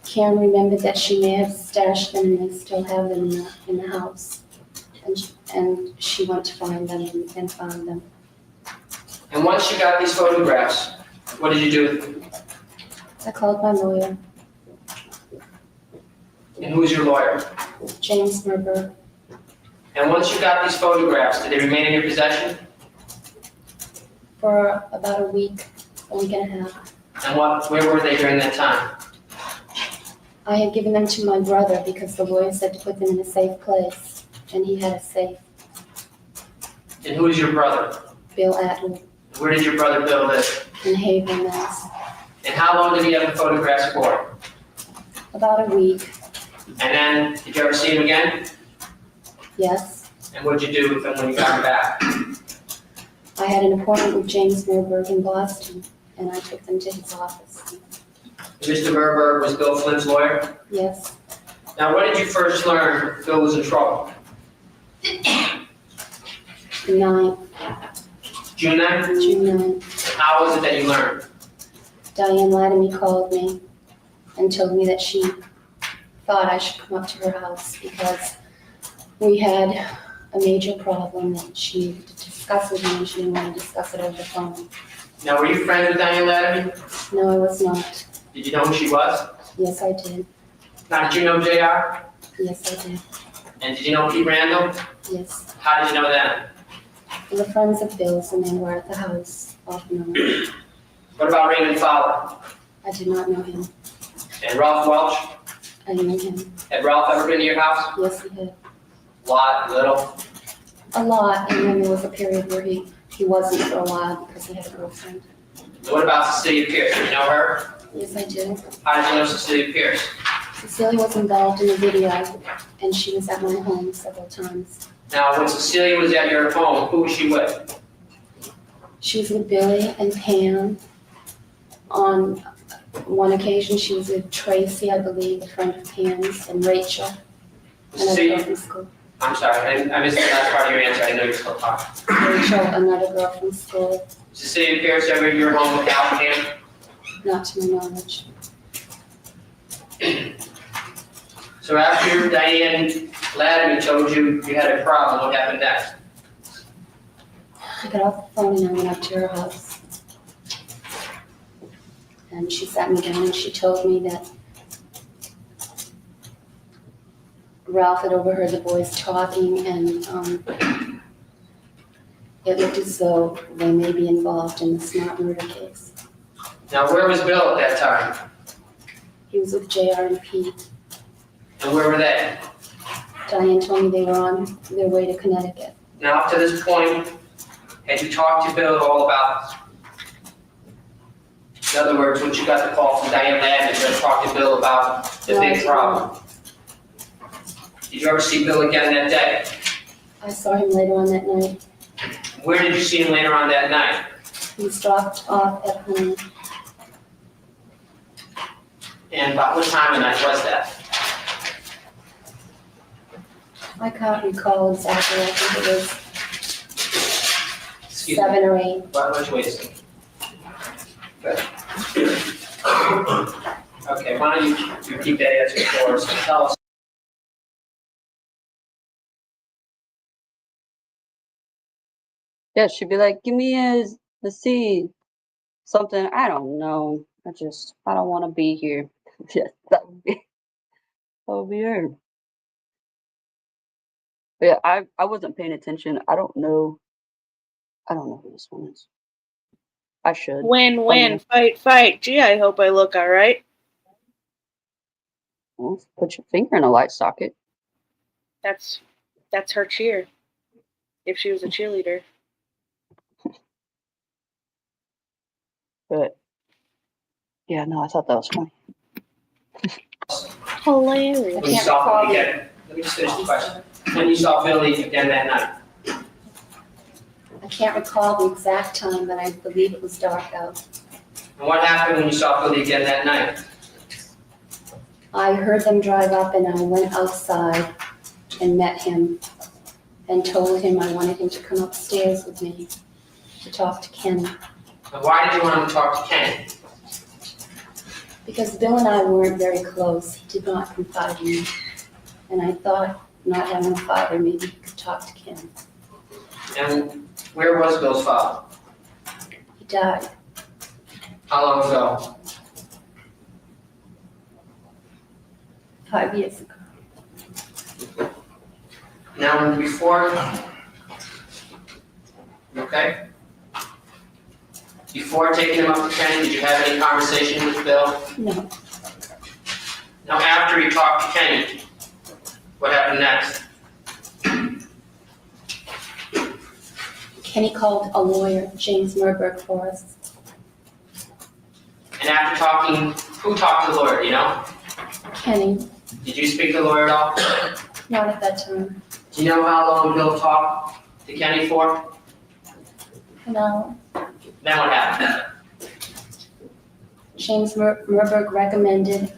Karen remembered that she may have stashed them and they still have them in the house. And she went to find them and found them. And once you got these photographs, what did you do with them? I called my lawyer, And who was your lawyer? James Merber. And once you got these photographs, did they remain in your possession? For about a week and a half. And where were they during that time? I had given them to my brother because the lawyer said to put them in a safe place, and he had a safe. And who is your brother? Bill Atwood Where did your brother Bill live? in Haven, Mass. And how long did he have the photographs for? About a week, And then, did you ever see him again? yes. And what did you do with them when you got them back? I had an appointment with James Merberg in Boston, and I took them to his office. Mr. Berberg was Bill Flynn's lawyer? Yes. Now, when did you first learn Bill was in trouble? The 9th, June 9th? June 9th, How was it that you learned? Diane Lattime called me and told me that she thought I should come up to her house because we had a major problem that she needed to discuss with me, and she didn't want to discuss it over the phone. Now, were you friends with Diane Lattime? No, I was not. Did you know who she was? Yes, I did. Now, did you know JR? Yes, I did. And did you know Pete Randall? Yes. How did you know them? They were friends of Bill's and they were at the house off and on. What about Raymond Fowler? I did not know him. And Ralph Welch? I knew him. Had Ralph ever been to your house? Yes, he had. Lot, little? A lot, and then there was a period where he wasn't for a while because he had a girlfriend. What about Cecilia Pierce? Do you know her? Yes, I do. How did you know Cecilia Pierce? Cecilia was involved in the video, and she was at my home several times. Now, when Cecilia was at your home, who was she with? She was with Billy and Pam. On one occasion, she was with Tracy, I believe, a friend of Pam's, and Rachel, another girl from school. I'm sorry, I missed the last part of your answer. I know you're still talking. Rachel, another girl from school, Cecilia Pierce ever at your home with Al and Pam? not to my knowledge. So after Diane Lattime told you you had a problem, what happened next? I got off the phone and I went up to her house. And she sat me down and she told me that Ralph had overheard the boys talking and it looked as though they may be involved in the Smart murder case. Now, where was Bill at that time? He was with JR and Pete. And where were they? Diane told me they were on their way to Connecticut. Now, up to this point, had you talked to Bill at all about, in other words, when you got the call from Diane Lattime, you had talked to Bill about the No, I big did problem? Did you ever see Bill again that day? I saw him later on that night. Where did you see him later on that night? He was dropped off at home. And about what time of night was that? I can't recall exactly. I think it was Excuse 7 or 8. Why don't you wait a second? Good. Okay, why don't you repeat that answer for us and tell us. Yeah, she'd be like, give me the seed. Something, I don't know. I don't want to be here. Yes, that would be her. But yeah, I wasn't paying attention. I don't know who this one is. I should. Win, fight. Gee, I hope I look all right. Well, put your finger in a light socket. That's her cheer. If she was a cheerleader. But yeah, no, I thought that was funny. Hilarious. When you saw Billy again, let me just finish the question. When you saw Billy again that night? I can't recall the exact time, but I believe it was dark out. And what happened when you saw Billy again that night? I heard them drive up and I went outside and met him and told him I wanted him to come upstairs with me to talk to Ken. And why did you want him to talk to Ken? Because Bill and I weren't very close. He did not confide in me. And I thought, not having a father, maybe he could talk to Ken. And where was Bill's father? He died. How long ago? 5 years ago. Now, before, okay? Before taking him up to Ken, did you have any conversation with Bill? No. Now, after you talked to Kenny, what happened next? Kenny called a lawyer, James Murberg, for us. And after talking, who talked to the lawyer, do you know? Kenny, Did you speak to the lawyer at all? not at that time. Do you know how long Bill talked to Kenny for? No. Then what happened? James Murberg recommended,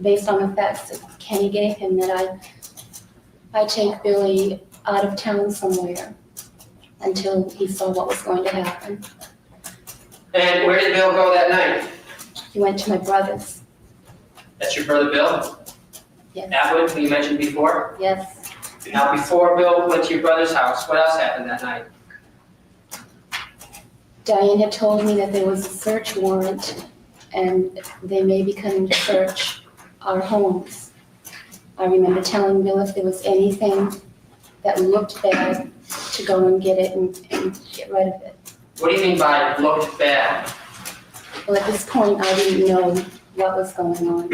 based on the facts that Kenny gave him, that I take Billy out of town somewhere until he saw what was going to happen. And where did Bill go that night? He went to my brother's. That's your brother Bill? Yes. Atwood, who you mentioned before? Yes. Now, before Bill went to your brother's house, what else happened that night? Diane had told me that there was a search warrant and they may be coming to search our homes. I remember telling Bill if there was anything that looked bad to go and get it and get rid of it. What do you mean by looked bad? Well, at this point, I didn't know what was going on.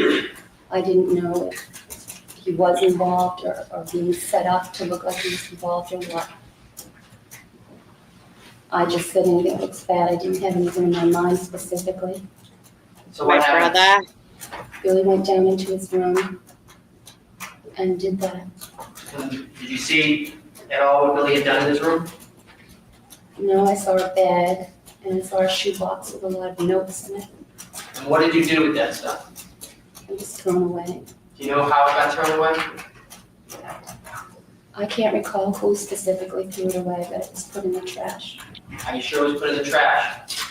I didn't know if he was involved or being set up to look like he was involved or what. I just said anything that looks bad. I didn't have anything in my mind specifically. So what happened? Billy went down into his room and did that. Did you see at all what Billy had done in his room? No, I saw a bag and I saw a shoebox with a lot of notes in it. And what did you do with that stuff? It was thrown away. Do you know how it got thrown away? I can't recall who specifically threw it away, but it was put in the trash. Are you sure it was put in the trash?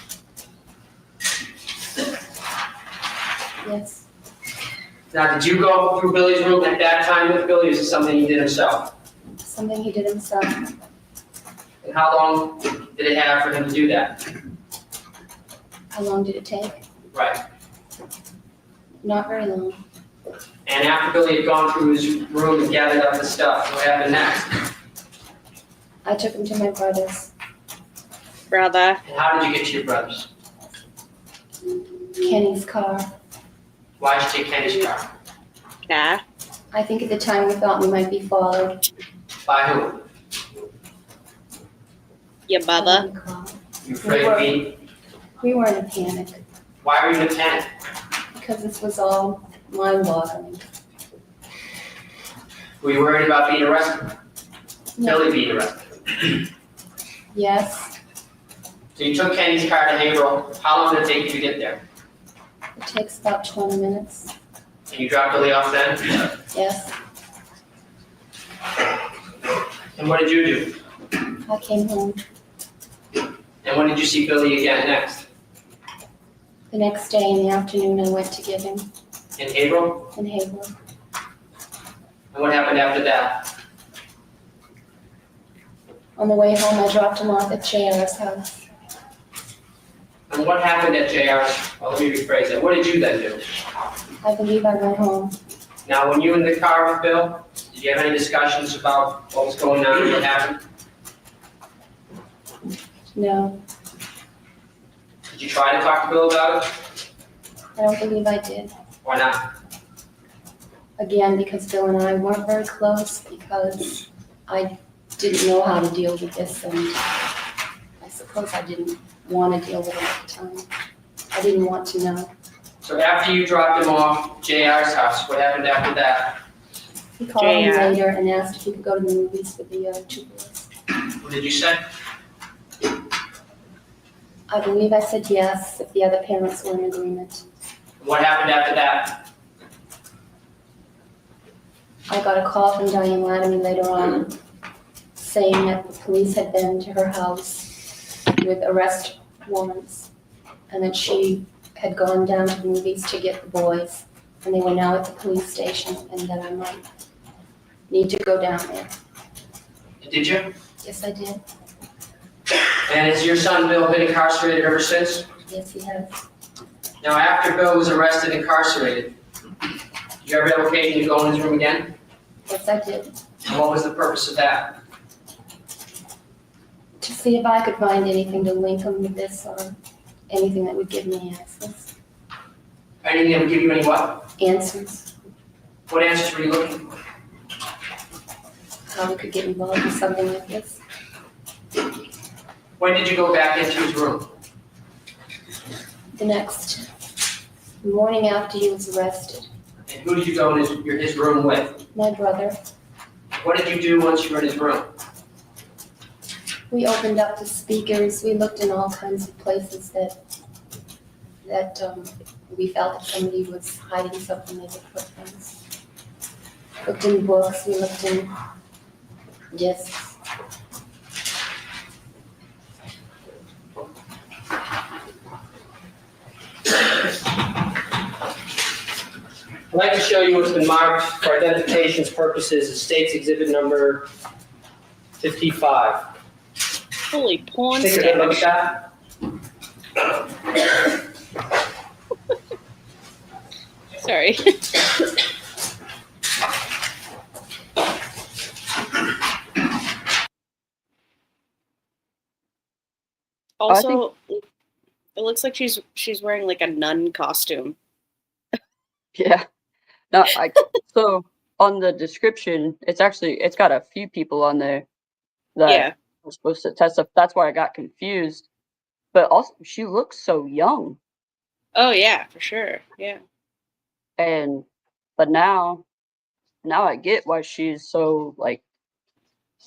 Yes. Now, did you go through Billy's room at that time with Billy, or is it something he did himself? Something he did himself. And how long did it have for him to do that? How long did it take? Right. Not very long. And after Billy had gone through his room and gathered up the stuff, what happened next? I took him to my brother's. Brother. And how did you get to your brother's? Kenny's car. Why did you take Kenny's car? Yeah. I think at the time we thought we might be followed. By who? Your mother. You afraid of me? We were in a panic Why were you in a panic? because this was all mind-boggling. Were you worried about being arrested? No. Billy being arrested? Yes, So you took Kenny's car to Haverhill. How long did it take you to get there? it takes about 20 minutes. And you dropped Billy off then? Yes, And what did you do? I came home. And when did you see Billy again next? The next day in the afternoon, I went to get him In Haverhill? in Haverhill. And what happened after that? On the way home, I dropped him off at JR's house. And what happened at JR's? Well, let me rephrase that. What did you then do? I believe I went home. Now, when you were in the car with Bill, did you have any discussions about what was going on and what happened? No, Did you try to talk to Bill about it? I don't believe I did. Why not? Again, because Bill and I weren't very close, because I didn't know how to deal with this, and I suppose I didn't want to deal with it at the time. I didn't want to know. So after you dropped him off JR's house, what happened after that? He called me JR. later and asked if he could go to the movies with the two boys. What did you say? I believe I said yes, if the other parents were in agreement. What happened after that? I got a call from Diane Lattime later on saying that the police had been to her house with arrest warrants and that she had gone down to the movies to get the boys and they were now at the police station and that I might need to go down there. Did you? Yes, I did. And has your son Bill been incarcerated ever since? Yes, he has. Now, after Bill was arrested and incarcerated, did you ever have occasion to go in his room again? Yes, I did. And what was the purpose of that? To see if I could find anything to link him with this or anything that would give me access. Anything that would give you any what? Answers. What answers were you looking for? How we could get involved in something like this. When did you go back into his room? The next morning after he was arrested, And who did you go in his room with? my brother, What did you do once you were in his room? we opened up the speakers, we looked in all kinds of places that we felt that somebody was hiding something they could put things. Looked in books, we looked in discs. I'd like to show you what's been marked for identification purposes as State's Exhibit number 55. Holy porn Take a good look star. at that. Sorry. Also, it looks like she's wearing like a nun costume. Yeah. No, so on the description, it's got a few people on there that Yeah. are supposed to testify. That's why I got confused. But also, she looks so young. Oh yeah, for sure. Yeah. But now I get why she's so like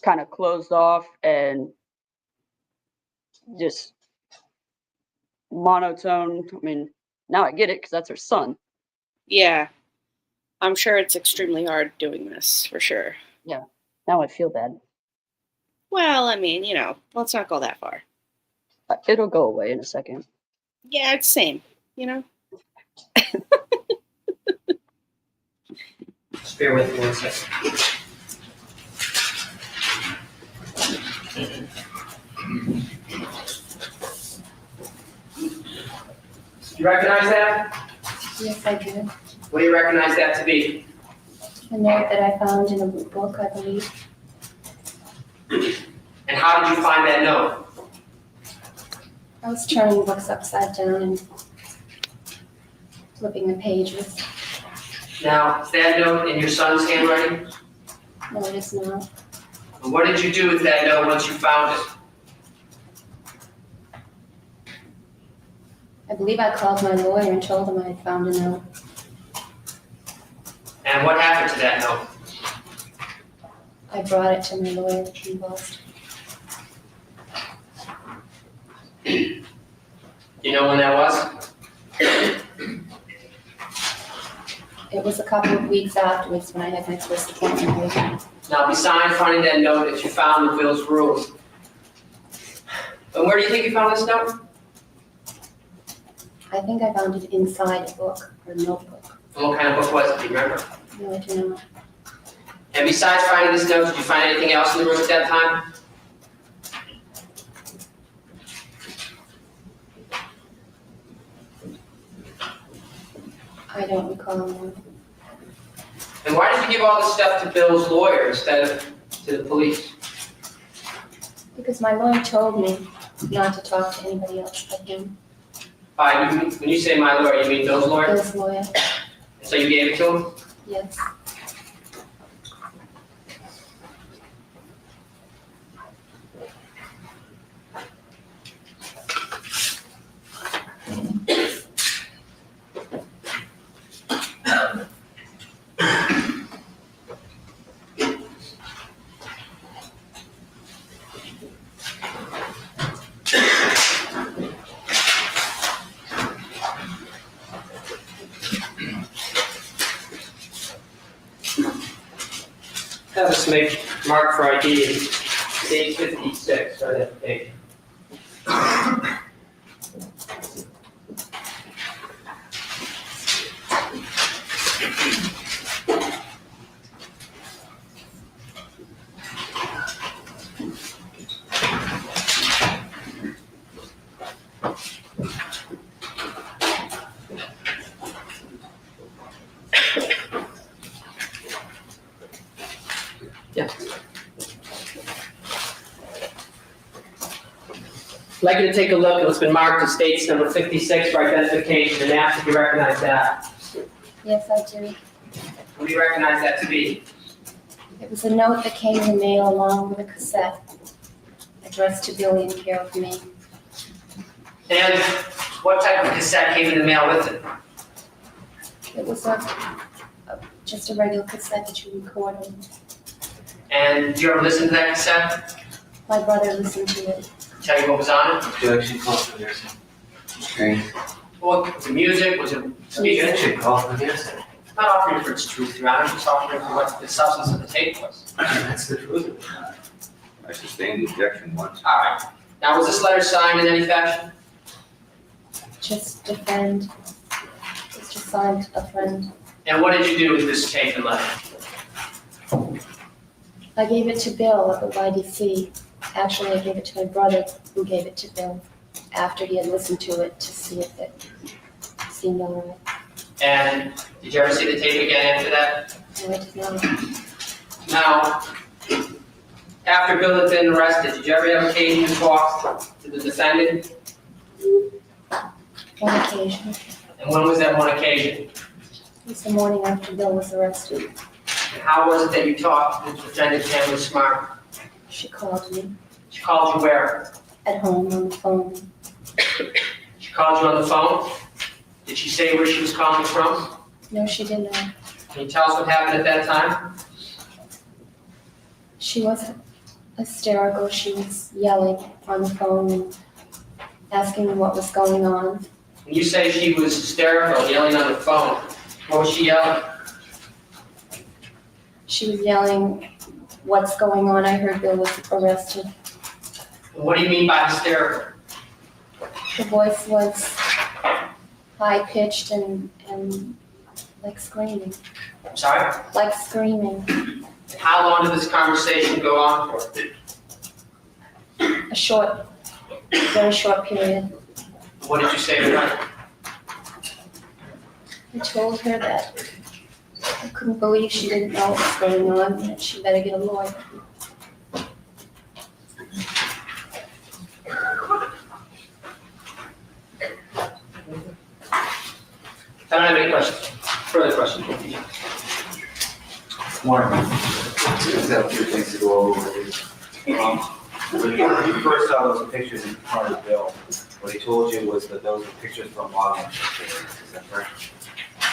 kind of closed off and just monotone. I mean, now I get it because that's her son. Yeah. I'm sure it's extremely hard doing this, for sure. Yeah. Now I feel bad. Well, I mean, let's not go that far. It'll go away in a second. Yeah, it's same, Just bear with me 1 second. You recognize that? Yes, I do. What do you recognize that to be? A note that I found in a book, I believe. And how did you find that note? I was turning books upside down and flipping the pages. Now, is that note in your son's handwriting? No, it is not. And what did you do with that note once you found it? I believe I called my lawyer and told him I had found a note. And what happened to that note? I brought it to my lawyer involved. You know when that was? It was a couple of weeks afterwards when I had my first appointment with him. Now, besides finding that note that you found in Bill's room, and where do you think you found this note? I think I found it inside a book or a notebook. And what kind of book was it? Do you remember? No, I do not. And besides finding this note, did you find anything else in the room at that time? I don't recall now. And why did you give all this stuff to Bill's lawyer instead of to the police? Because my lawyer told me not to talk to anybody else but him. When you say my lawyer, you mean Bill's lawyer? His lawyer, So you gave it to him? yes. Have us make mark for ID, page 56, right at the page. I'd like you to take a look at what's been marked as states number 56 for identification and ask if you recognize that. Yes, I do. What do you recognize that to be? It was a note that came in the mail along with a cassette addressed to Billy and care of me. And what type of cassette came in the mail with it? It was just a regular cassette that you record on. And did you ever listen to that cassette? My brother listened to it. Tell you what was on it? You actually call for this. Okay. What, was it music? Was it speaking? You actually call for this. I'm not offering for its truth, Your Honor. I'm just offering for what the substance of the tape was. That's the truth. I sustained the objection once. All right. Now, was this letter signed in any fashion? Just a friend. It's just signed a friend. And what did you do with this tape and letter? I gave it to Bill at the YDC. Actually, I gave it to my brother, who gave it to Bill. after he had listened to it to see if it seemed all right. And did you ever see the tape again after that? No, I did not. Now, after Bill had been arrested, did you ever have occasion to talk to the defendant? One occasion. And when was that one occasion? It was the morning after Bill was arrested. And how was it that you talked to the defendant, Pamela Smart? She called me She called you where? at home on the phone. She called you on the phone? Did she say where she was calling from? No, she did not. Can you tell us what happened at that time? She wasn't hysterical. She was yelling on the phone and asking me what was going on. When you say she was hysterical, yelling on the phone, what was she yelling? She was yelling, "What's going on? I heard Bill was arrested." And what do you mean by hysterical? The voice was high-pitched and like screaming. Sorry? Like screaming. How long did this conversation go on for? A short, very short period. What did you say to her? I told her that I couldn't believe she didn't know what was going on, and that she better get a lawyer. I don't have any questions. Further questions? Morning. Just have a few things to go over with you. When you first saw those pictures in front of Bill, what he told you was that those were pictures from Longland. Is that correct?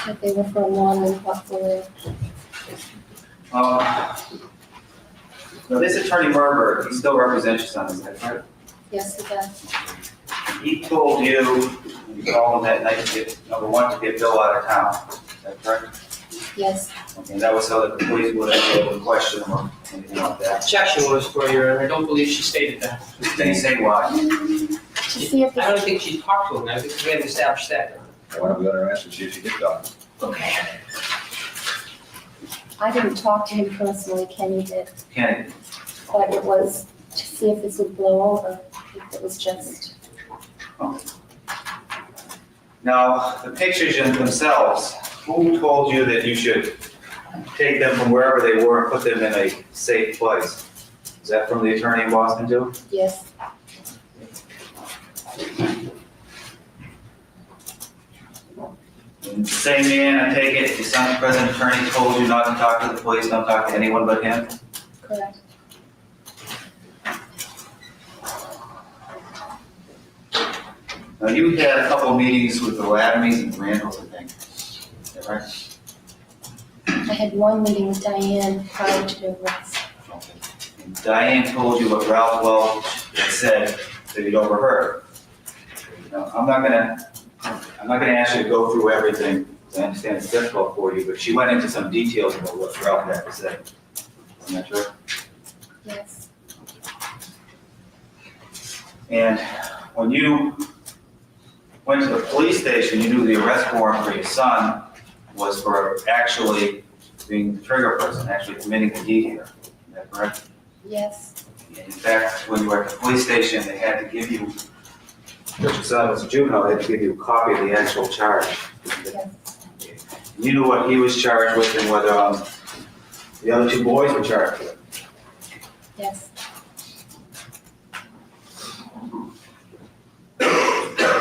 That they were from Longland portfolio. Now this attorney Merber, he still represents your son, is that correct? Yes, it does. He told you, when you called him that night to get, number one, to get Bill out of town, is that correct? Yes. Okay, and that was so that the police wouldn't be able to question him or anything like that. Objection was for you, and I don't believe she stated that. Did he say why? To see if I don't think she talked to him. I think we had to establish that. Why don't we let her answer, see if she did talk? Okay. I didn't talk to him personally, Kenny did, Kennedy, but it was to see if this would blow over, if it was just, now, the pictures in themselves, who told you that you should take them from wherever they were and put them in a safe place? Is that from the attorney in Boston too? yes, And the same man, I take it, the son's present attorney told you not to talk to the police, don't talk to anyone but him? correct. Now, you had a couple of meetings with the Lattime and Randall, I think. Is that right? I had one meeting with Diane prior to the arrest. And Diane told you what Ralph Welch had said that he'd overheard. Now, I'm not gonna ask you to go through everything, because I understand it's difficult for you, but she went into some details about what Ralph had to say. Isn't that true? Yes, And when you went to the police station, you knew the arrest warrant for your son was for actually being the trigger person, actually committing the deed here. Is that correct? yes, And in fact, when you were at the police station, they had to give you, because your son was a juvenile, they had to give you a copy of the actual charge. yes, You knew what he was charged with and what the other two boys were charged with. yes.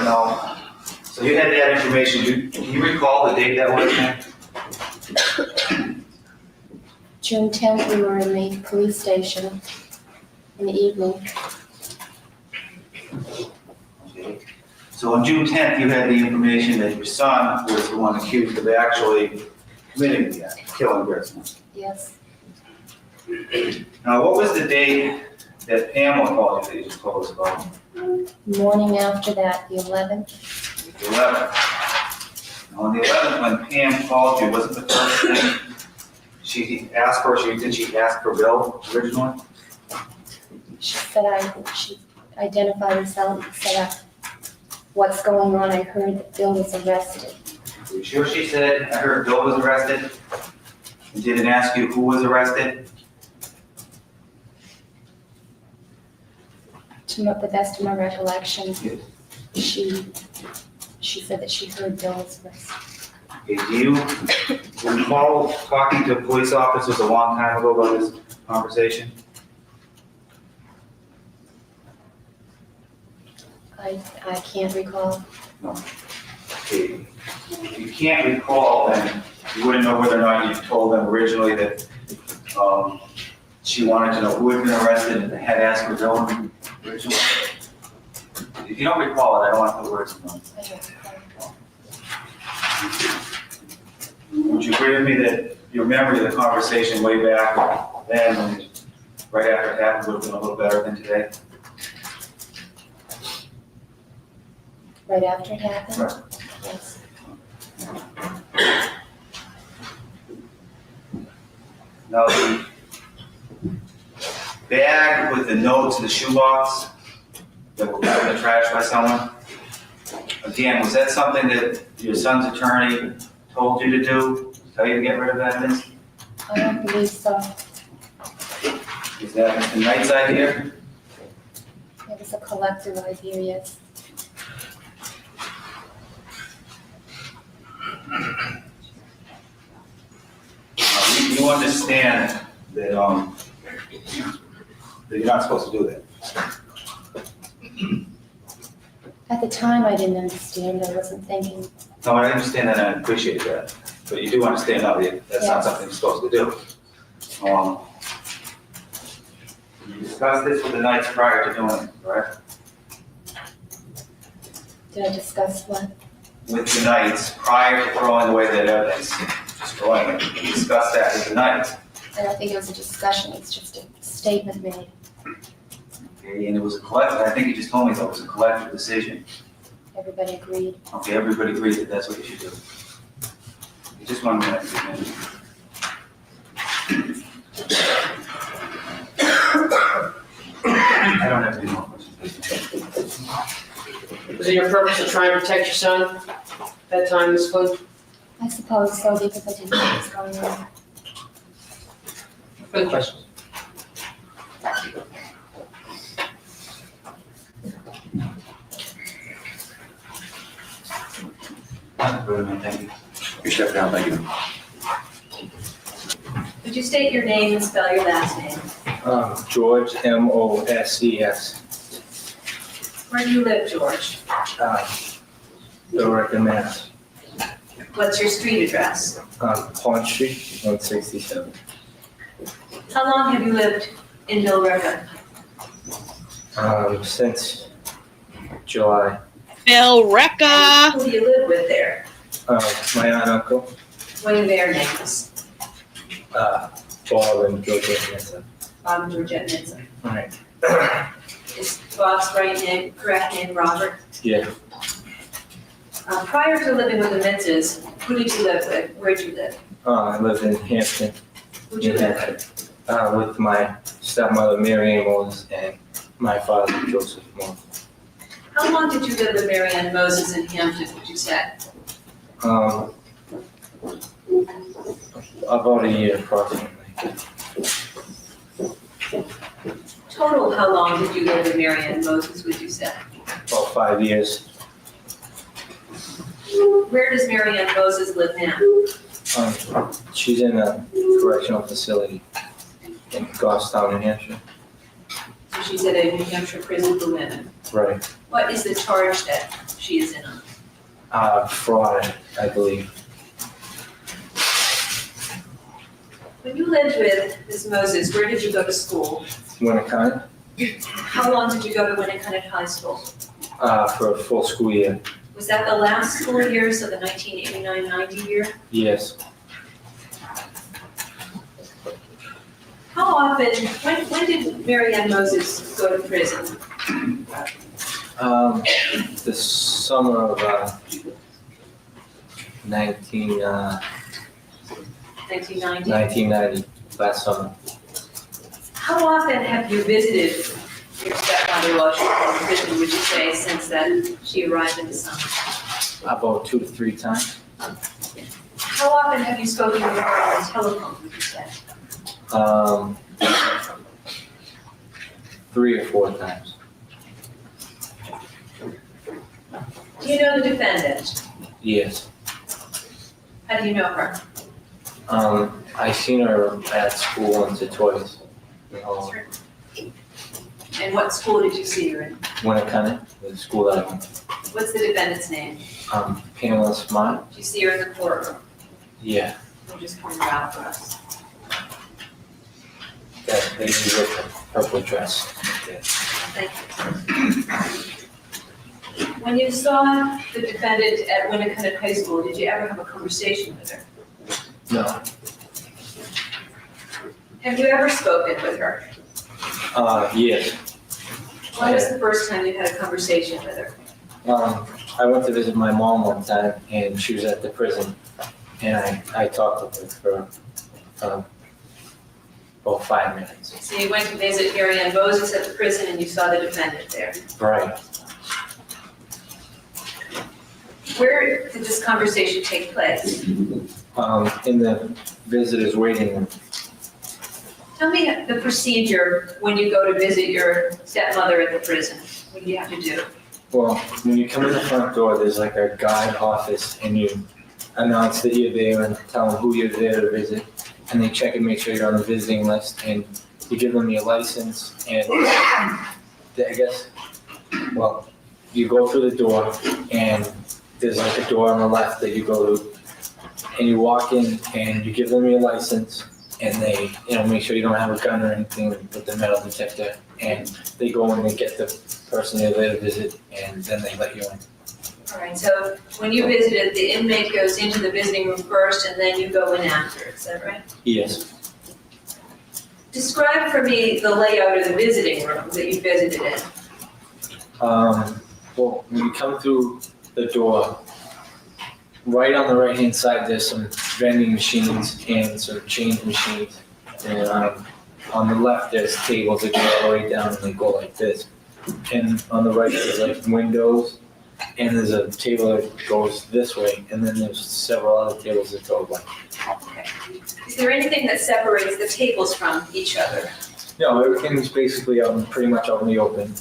No. So you had that information. Do you recall the date that was, man? June 10th, we were in the police station in the evening. Okay. So on June 10th, you had the information that your son was the one accused of actually committing the act, killing Gregg Smart. Yes, Now, what was the date that Pamela called you that you just told us about? morning after that, the 11th. The 11th. Now, on the 11th, when Pam called you, wasn't the first thing she asked for, did she ask for Bill originally? She identified herself and said, "What's going on? I heard that Bill was arrested." Are you sure she said, I heard Bill was arrested? And didn't ask you who was arrested? To the best of my recollection, she said that she heard Bill's voice. Okay, do you recall talking to police officers a long time ago about this conversation? I can't recall. No. Okay. If you can't recall, then you wouldn't know whether or not you told them originally that she wanted to know who had been arrested and had asked for Dylan originally. If you don't recall it, I don't want to put words in your mouth. I don't recall. Would you agree with me that your memory of the conversation way back then, right after it happened, would have been a little better than today? Right after it happened? Right. Yes. Now, the bag with the notes in the shoebox that were put in the trash by someone, again, was that something that your son's attorney told you to do? Tell you to get rid of that, Vince? I don't believe so. Is that Mr. Knight's idea? It was a collective idea, yes. You understand that, that you're not supposed to do that. At the time, I didn't understand. I wasn't thinking. No, I understand that and I appreciate that. But you do understand now that that's not Yes. something you're supposed to do. You discussed this with the Knights prior to doing it, correct? Did I discuss what? With the Knights prior to throwing away that evidence, destroying it. You discussed that with the Knights. I don't think it was a discussion. It's just a statement made. Okay, and it was a collective, I think you just told me that it was a collective decision. Everybody agreed. Okay, everybody agrees that that's what you should do. Just 1 minute. I don't have to do more questions. Was it your purpose to try and protect your son at that time, Ms. Flynn? I suppose so, because I didn't know what was going on. Further questions? Thank you. You step down, thank you. Could you state your name and spell your last name? George, Moses. Where do you live, George? Billerica, Mass. What's your street address? Pond Street, 167. How long have you lived in Billerica? Since July. Billerica. Who do you live with there? My aunt and uncle, What are their names? Bob and Georgia Hanson. Bob and Georgette Nitson. Right. Is Bob's correct name Robert? Yeah. Prior to living with the Mitzes, who did you live with? Where'd you live? I lived in Hampton. Who'd you live with? With my stepmother, Mary Ann Moses, and my father, Joseph Moses. How long did you live with Mary Ann Moses in Hampton, would you say? About a year approximately. Total, how long did you live with Mary Ann Moses, would you say? About 5 years. Where does Mary Ann Moses live now? She's in a correctional facility in Goffstown, New Hampshire. So she's at a New Hampshire prison for women. Right. What is the charge that she is in on? Fraud, I believe. When you lived with Ms. Moses, where did you go to school? Winnicott, How long did you go to Winnicott High School? for a full school year. Was that the last school year, so the 1989-90 year? Yes. How often, when did Mary Ann Moses go to prison? The summer of 1990, last summer. How often have you visited your stepmother while she was in prison, would you say, since then she arrived in the summer? About 2 to 3 times. How often have you spoken with her on the telephone, would you say? 3 or 4 times. Do you know the defendant? Yes. How do you know her? I seen her at school once or twice. And what school did you see her in? Winnicott, the school that I went to. What's the defendant's name? Pamela Smart. Did you see her in the courtroom? Yeah, You just pointed her out for us. that lady with the purple dress. Yeah. Thank you. When you saw the defendant at Winnicott High School, did you ever have a conversation with her? No. Have you ever spoken with her? Yes. When was the first time you had a conversation with her? I went to visit my mom one time, and she was at the prison, and I talked with her for about 5 minutes. So you went to visit Mary Ann Moses at the prison and you saw the defendant there. Right. Where did this conversation take place? In the visitor's waiting room. Tell me the procedure when you go to visit your stepmother at the prison. What do you have to do? Well, when you come in the front door, there's like a guide office, and you announce that you're there and tell them who you're there to visit, and they check and make sure you're on the visiting list, and you give them your license, and you go through the door, and there's like a door on the left that you go to, and you walk in, and you give them your license, and they, make sure you don't have a gun or anything with the metal detector, and they go and they get the person they're there to visit, and then they let you in. All right, so when you visited, the inmate goes into the visiting room first and then you go in after, is that right? Yes. Describe for me the layout of the visiting room that you visited in. Well, when you come through the door, right on the right-hand side, there's some vending machines and some change machines. And on the left, there's tables that go all the way down and they go like this. And on the right, there's like windows, and there's a table that goes this way, and then there's several other tables that go like. Okay. Is there anything that separates the tables from each other? No, everything's basically pretty much out in the open.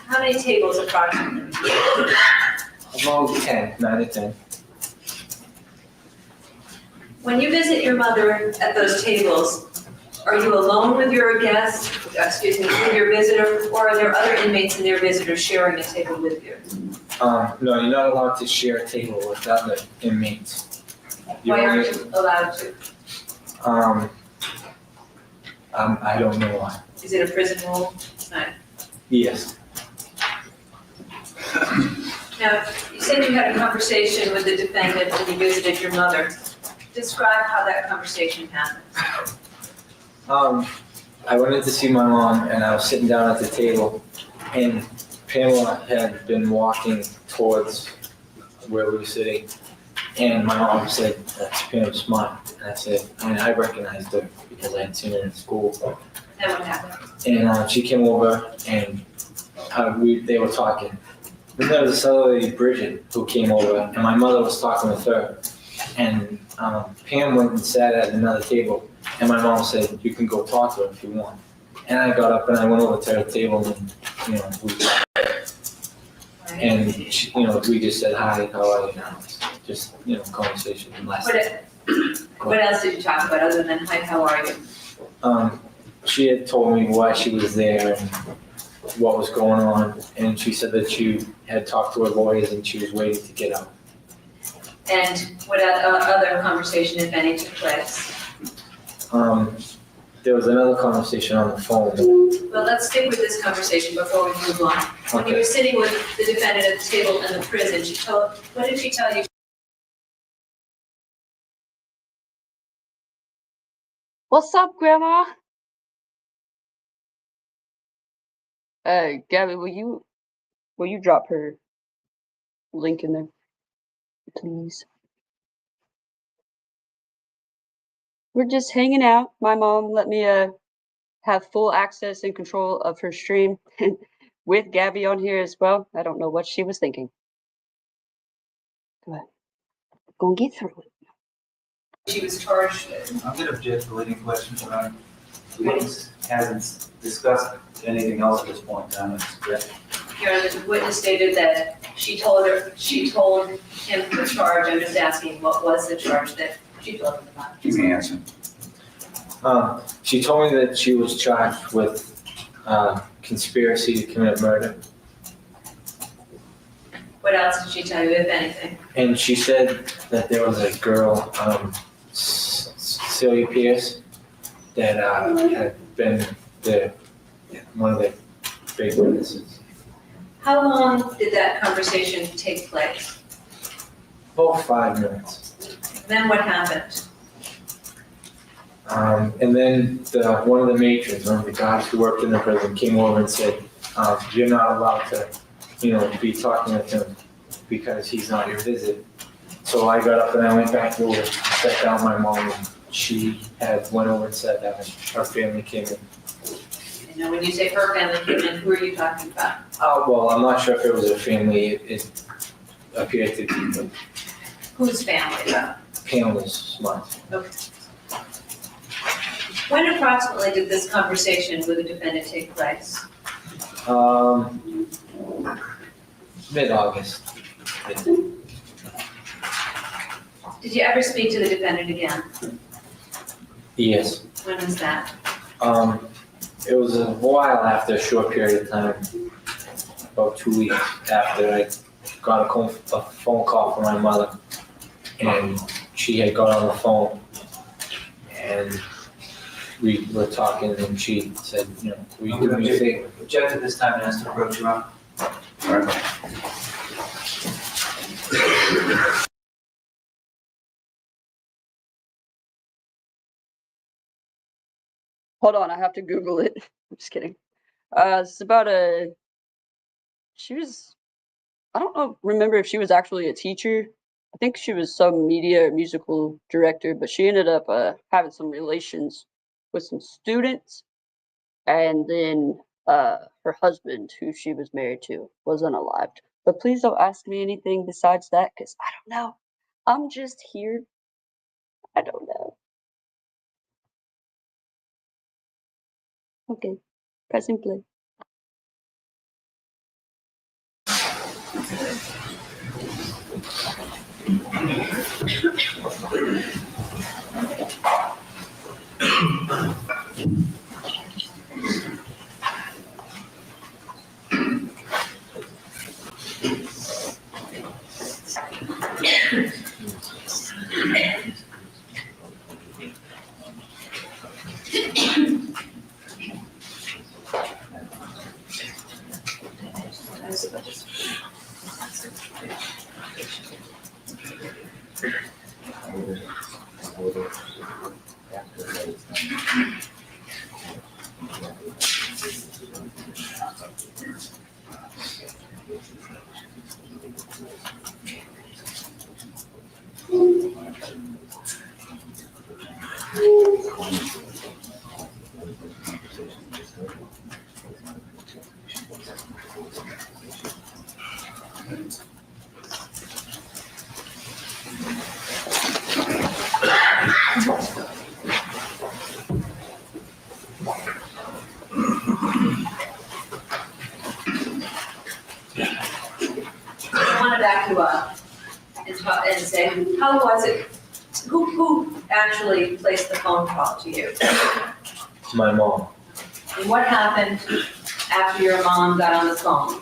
How many tables approximately? About 9 to 10. When you visit your mother at those tables, are you alone with your guest, with your visitor, or are there other inmates and their visitors sharing a table with you? No, you're not allowed to share a table with other inmates. Why aren't you allowed to? I don't know why. Is it a prison rule? It's not. Yes. Now, you said you had a conversation with the defendant when you visited your mother. Describe how that conversation happened. I went in to see my mom, and I was sitting down at the table, and Pamela had been walking towards where we were sitting, and my mom said, "That's Pamela Smart." And I said, I recognized her because I had seen her in school. And what happened? And she came over, and they were talking. Then there was this other lady, Bridget, who came over, and my mother was talking with her. And Pam went and sat at another table, and my mom said, "You can go talk to her if you want." And I got up and I went over to her table, and we talked. And she, we just said, "Hi, how are you now?" Just conversation and last. What else did you talk about other than "Hi, how are you"? She had told me why she was there and what was going on, and she said that she had talked to her lawyers and she was waiting to get out. And what other conversation, if any, took place? There was another conversation on the phone. Well, let's stick with this conversation before we move on. When you were sitting with the defendant at the table in the prison, what did she tell you? What's up, Grandma? Gabby, will you drop her link in there, please? We're just hanging out. My mom let me have full access and control of her stream with Gabby on here as well. I don't know what she was thinking. But gonna get through it. She was charged with. I'm gonna object to leading questions around. The witness hasn't discussed anything else at this point in time. Your witness stated that she told him the charge. I'm just asking, what was the charge that she told him about? You can answer. She told me that she was charged with conspiracy to commit murder. What else did she tell you, if anything? And she said that there was a girl, Celia Pierce, that had been one of the big witnesses. How long did that conversation take place? About 5 minutes. Then what happened? And then one of the matrons, one of the guys who worked in the prison, came over and said, "You're not allowed to, be talking with him because he's not your visit." So I got up and I went back over, sat down with my mom, and she went over and said that her family came in. And now, when you say her family came in, who are you talking about? Well, I'm not sure if it was a family. It appeared to be Whose family, though? Pamela Smart. Okay. When approximately did this conversation with the defendant take place? Mid-August. Did you ever speak to the defendant again? Yes. When was that? It was a while after, a short period of time, about 2 weeks after I got a phone call from my mother, and she had got on the phone, and we were talking, and she said, "Will you do me a favor?" Object at this time and ask to approach your honor. All right. Hold on, I have to Google it. I'm just kidding. It's about I don't know, remember if she was actually a teacher. I think she was some media or musical director, but she ended up having some relations with some students. And then her husband, who she was married to, was unalived. But please don't ask me anything besides that, because I don't know. I'm just here. I don't know. Okay, pressing play. I want to back you up and say, how was it? Who actually placed the phone call to you? My mom. And what happened after your mom got on the phone?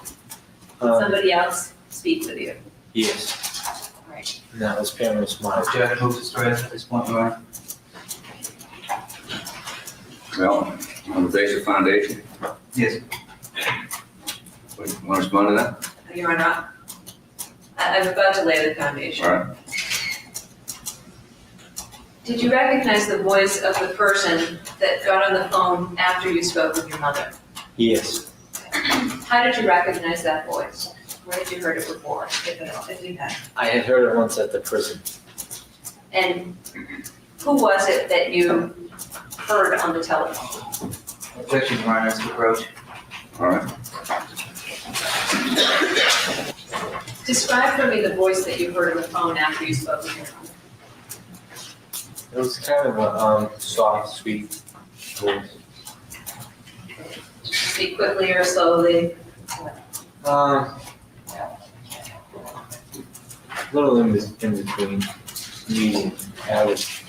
Did somebody else speak with you? Yes. Right. And that was Pamela Smart. Object, move to strike at this point, your honor. Well, on the basic foundation, Yes. want to respond to that? Your Honor, I'm about to lay the foundation. All right. Did you recognize the voice of the person that got on the phone after you spoke with your mother? Yes. How did you recognize that voice? Where had you heard it before, if you had? I had heard it once at the prison. And who was it that you heard on the telephone? Objection, your honor, ask to approach. All right. Describe for me the voice that you heard on the phone after you spoke with your mother. It was kind of a soft, sweet voice. Speak quickly or slowly? little in between, medium, average.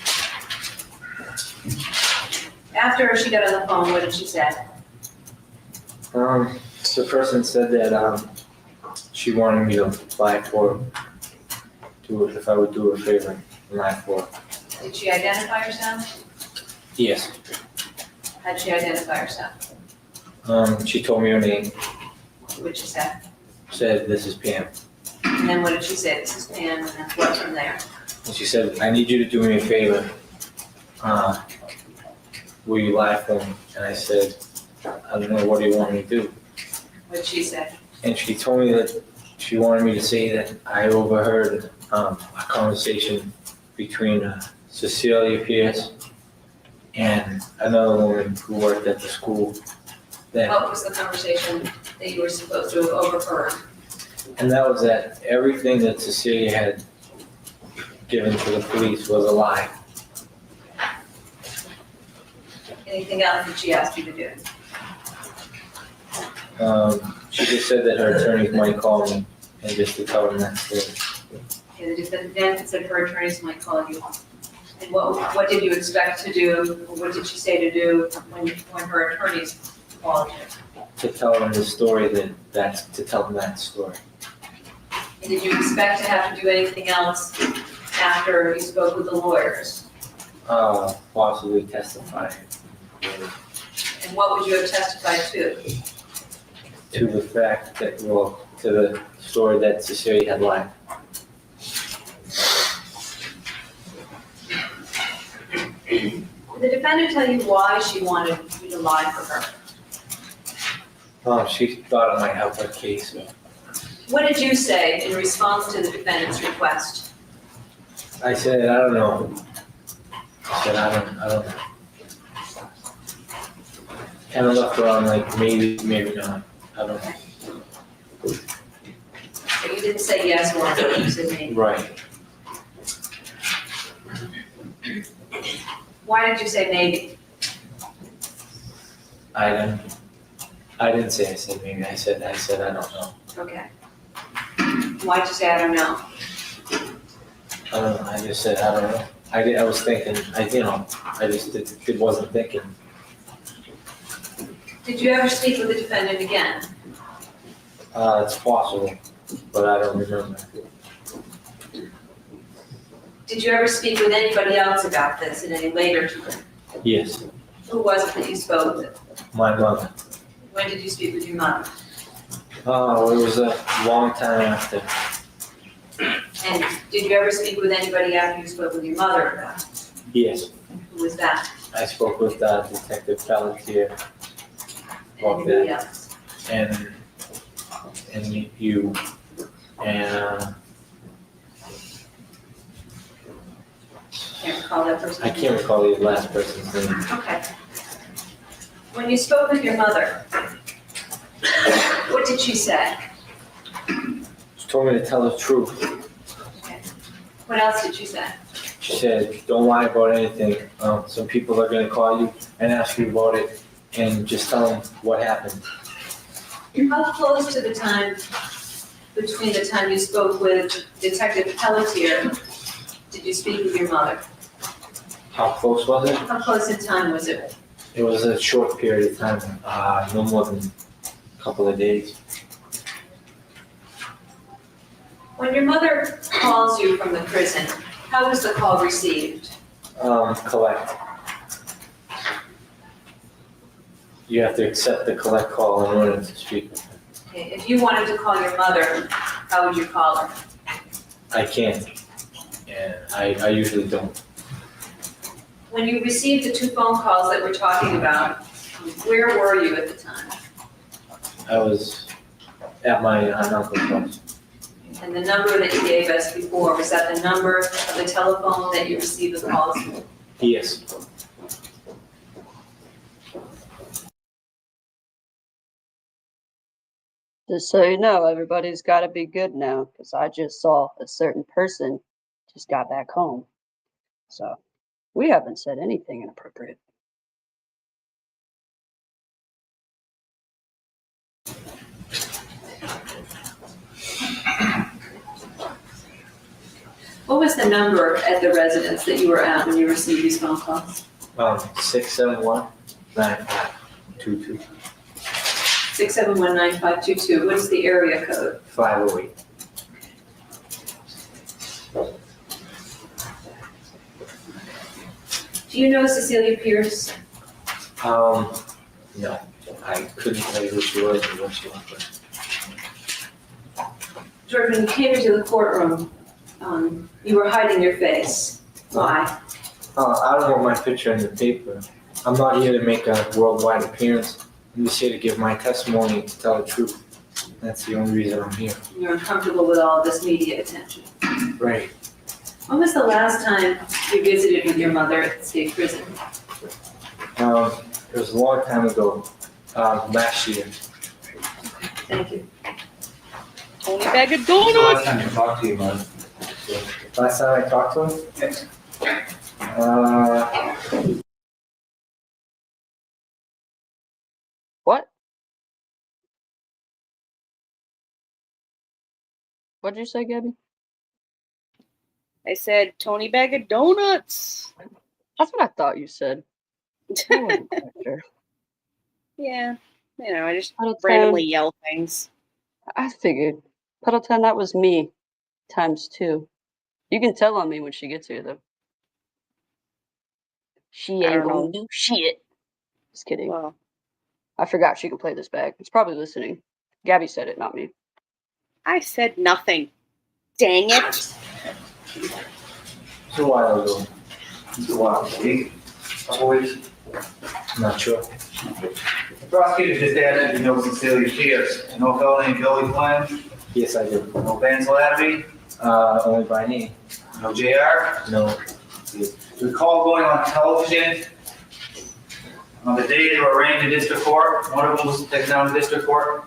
After she got on the phone, what did she say? The person said that she wanted me to apply for, if I would do her a favor, apply for. Did she identify herself? Yes. How did she identify herself? She told me her name, What did she say? said, "This is Pam." And then what did she say? This is Pam, and then what from there? And she said, "I need you to do me a favor. Will you lie for me?" And I said, "I don't know, what do you want me to do?" What did she say? And she told me that she wanted me to say that I overheard a conversation between Cecilia Pierce and another woman who worked at the school. What was the conversation that you were supposed to have overheard? And that was that everything that Cecilia had given to the police was a lie. Anything else that she asked you to do? She just said that her attorneys might call me and just to tell them that story. Okay, the defendant said her attorneys might call you. And what did you expect to do, or what did she say to do when her attorneys called you? To tell them the story to tell them that story. And did you expect to have to do anything else after you spoke with the lawyers? Possibly testify. And what would you have testified to? To the fact that, well, to the story that Cecilia had lied. Did the defendant tell you why she wanted you to lie for her? She thought it might help her case. What did you say in response to the defendant's request? I said, I don't know. I said, I don't know. Kind of left around like maybe not. I don't know. So you didn't say yes or no, you said maybe. Right. Why did you say maybe? I didn't say I said maybe. I said I don't know. Okay. Why'd you say I don't know? I don't know. I just said I don't know. I was thinking. I just wasn't thinking. Did you ever speak with the defendant again? It's possible, but I don't remember. Did you ever speak with anybody else about this in any later time? Yes, Who was it that you spoke with? my mother. When did you speak with your mother? Oh, it was a long time after. And did you ever speak with anybody after you spoke with your mother about it? Yes, Who was that? I spoke with Detective Pelletier about Anybody that, else? and you, and Can't recall that person. I can't recall the last person's name. Okay. When you spoke with your mother, what did she say? She told me to tell the truth. Okay. What else did she say? She said, "Don't lie about anything. Some people are going to call you and ask you about it, and just tell them what happened." How close to the time, between the time you spoke with Detective Pelletier, did you speak with your mother? How close was it? How close in time was it? It was a short period of time, no more than a couple of days. When your mother calls you from the prison, how was the call received? Collect. You have to accept the collect call in order to speak with her. Okay, if you wanted to call your mother, how would you call her? I can't, and I usually don't. When you received the 2 phone calls that we're talking about, where were you at the time? I was at my uncle's house. And the number that you gave us before, was that the number of the telephone that you received the calls? Yes. Just so you know, everybody's got to be good now, because I just saw a certain person just got back home. So we haven't said anything inappropriate. What was the number at the residence that you were at when you received these phone calls? 671-9522. 6719522. What is the area code? 508. Do you know Cecilia Pierce? No, I couldn't tell you who she was or what she looked like. George, when you came into the courtroom, you were hiding your face. Why? I don't want my picture in the paper. I'm not here to make a worldwide appearance. I'm just here to give my testimony to tell the truth. That's the only reason I'm here. You're uncomfortable with all this media attention. Right. When was the last time you visited with your mother at the state prison? It was a long time ago, last year. Thank you. Only bag of The last donuts. time you talked to your mother? Last time I talked to him? Yes. What? What'd you say, Gabby? I said Tony bag of donuts. That's what I thought you said. I wasn't quite sure. Yeah, I just Puddleton, randomly yell things. I figured. Puddleton, that was me, ×2. You can tell on me when she gets here, though. She I ain't don't gonna know. do shit. Just kidding. Well, I forgot she can play this back. It's probably listening. Gabby said it, not me. I said nothing. Dang it. It's a while ago. It's a while, a week, couple weeks. I'm not sure. The prosecutor just asked if you know Cecilia Pierce. You know a fellow named Billy Flynn? Yes, I do. No Vance Lattime? Only by name. No JR? No. Do you recall going on television on the day they were arraigned in district court? One of them was taken down to district court.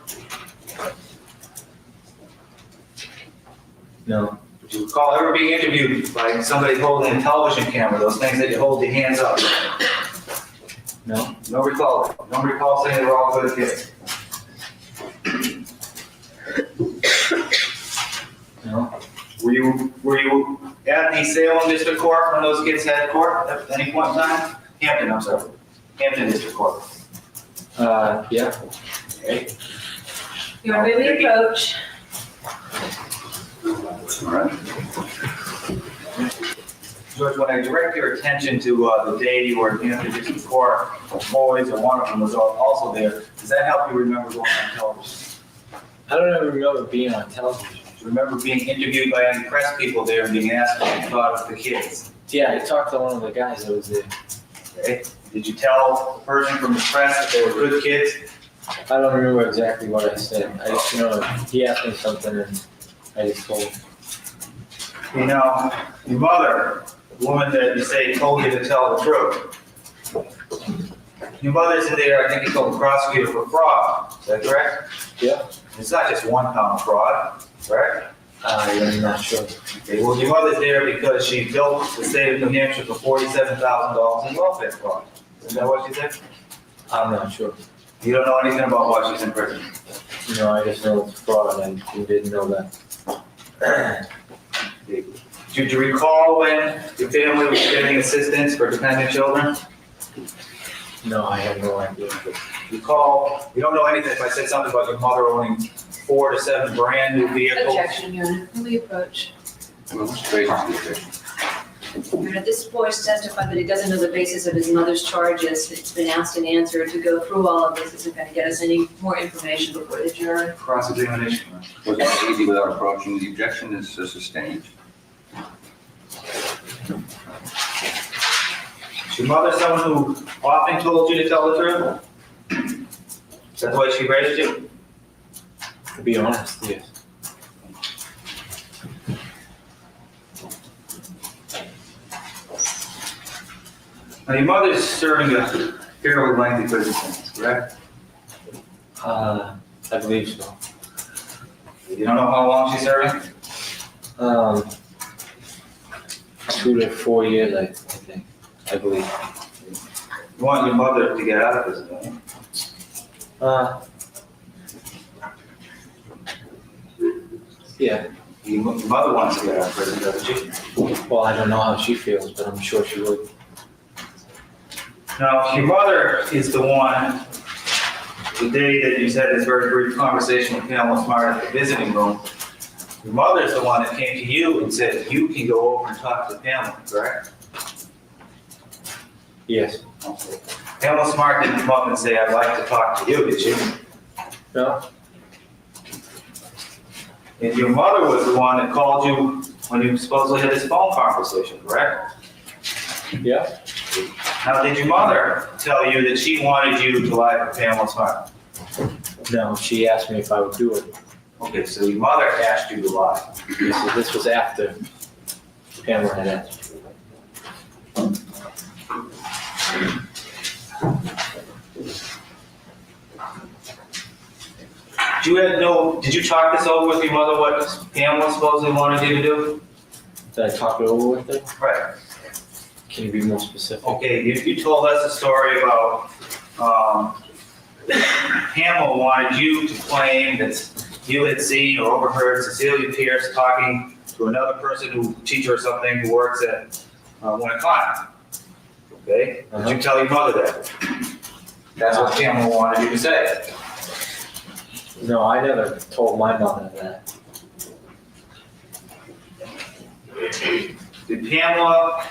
No. Do you recall ever being interviewed by somebody holding a television camera, those things that you hold your hands up? No. No recall. Don't recall saying they were all good kids. No. Were you at the Salem District Court when those kids had court at any point in time? Hampton, I'm sorry. Hampton District Court. Yeah. Okay. You want to move the approach? All right. George, when I direct your attention to the day you were in the district court, boys or one of them was also there, does that help you remember going on television? I don't ever remember being on television. Do you remember being interviewed by any press people there and being asked what you thought of the kids? Yeah, I talked to one of the guys that was there. Okay. Did you tell the person from the press that they were good kids? I don't remember exactly what I said. I just, he asked me something and I just told him. You know, your mother, the woman that you say told you to tell the truth. Your mother's in there, I think you told the prosecutor for fraud. Is that correct? Yeah. It's not just 1 pound of fraud, correct? I'm not sure. Okay, well, your mother's there because she built the state of New Hampshire for $47,000 in welfare fraud. Is that what she said? I'm not sure. You don't know anything about why she's in prison? No, I just know it's fraud and you didn't know that. Do you recall when your family was getting assistance for dependent children? No, I have no idea. You don't know anything if I said something about your mother owning 4 to 7 brand new vehicles? Objection, Your Honor. Will you approach? Well, what's the basis of the objection? Your Honor, this boy's testified that he doesn't know the basis of his mother's charges. It's been asked and answered. To go through all of this isn't going to get us any more information before the jury. Cross-examination. Was it easy without approaching? The objection is sustained. Is your mother someone who often told you to tell the truth? Is that the way she raised you? To be honest, yes. Now, your mother's serving a fairly lengthy prison sentence, correct? I believe so. You don't know how long she's serving? 2 to 4 years, I think. I believe. You want your mother to get out of prison, don't you? Yeah. Your mother wants to get out of prison, doesn't she? Well, I don't know how she feels, but I'm sure she would. Now, your mother is the one, the day that you had this very brief conversation with Pamela Smart at the visiting room, your mother is the one that came to you and said, you can go over and talk to Pamela, correct? Yes. Pamela Smart didn't come up and say, I'd like to talk to you, did she? No? And your mother was the one that called you when you supposedly had this phone conversation, correct? Yeah. Now, did your mother tell you that she wanted you to lie for Pamela Smart? No, she asked me if I would do it. Okay, so your mother asked you to lie. Yes, so this was after Pamela had asked. Did you talk this over with your mother, what Pamela supposedly wanted you to do? Did I talk it over with her? Right. Can you be more specific? Okay, you told us a story about, Pamela wanted you to claim that you had seen or overheard Cecilia Pierce talking to another person who, teacher or something, who works at, Winnicott. Okay? Did you tell your mother that? That's what Pamela wanted you to say. No, I never told my mother that. Did Pamela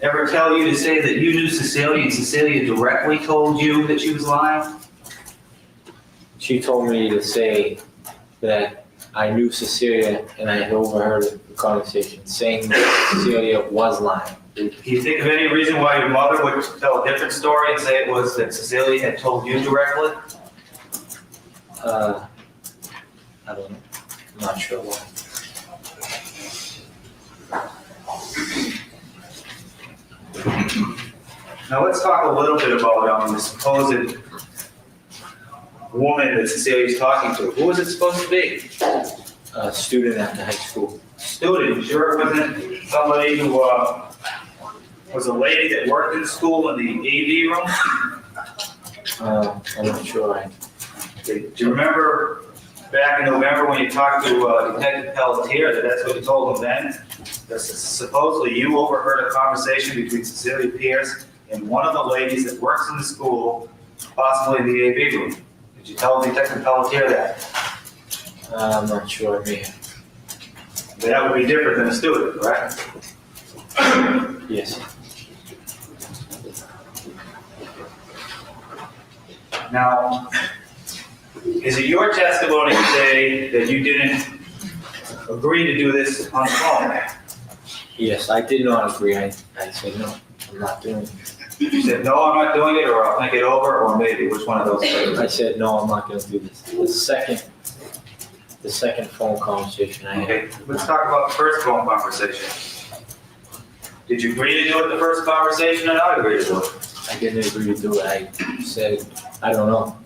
ever tell you to say that you knew Cecilia and Cecilia directly told you that she was lying? She told me to say that I knew Cecilia and I had overheard the conversation saying that Cecilia was lying. Can you think of any reason why your mother would tell a different story and say it was that Cecilia had told you directly? I don't know. I'm not sure why. Now let's talk a little bit about the supposed woman that Cecilia's talking to. Who was it supposed to be? A student at the high school. Student, sure it wasn't somebody who was a lady that worked in school in the AV room? I'm not sure. Do you remember back in November when you talked to Detective Pelletier that that's what you told him then? That supposedly you overheard a conversation between Cecilia Pierce and one of the ladies that works in the school, possibly in the AV room. Did you tell Detective Pelletier that? I'm not sure, man. That would be different than a student, right? Yes. Now, is it your testimony today that you didn't agree to do this on the phone? Yes, I did not agree. I said no, I'm not doing it. You said, no, I'm not doing it, or I'll think it over, or maybe, which one of those two? I said no, I'm not going to do this. The second phone conversation I had. Okay, let's talk about the first phone conversation. Did you agree to do it the first conversation or not agree to do it? I didn't agree to do it. I said, I don't know.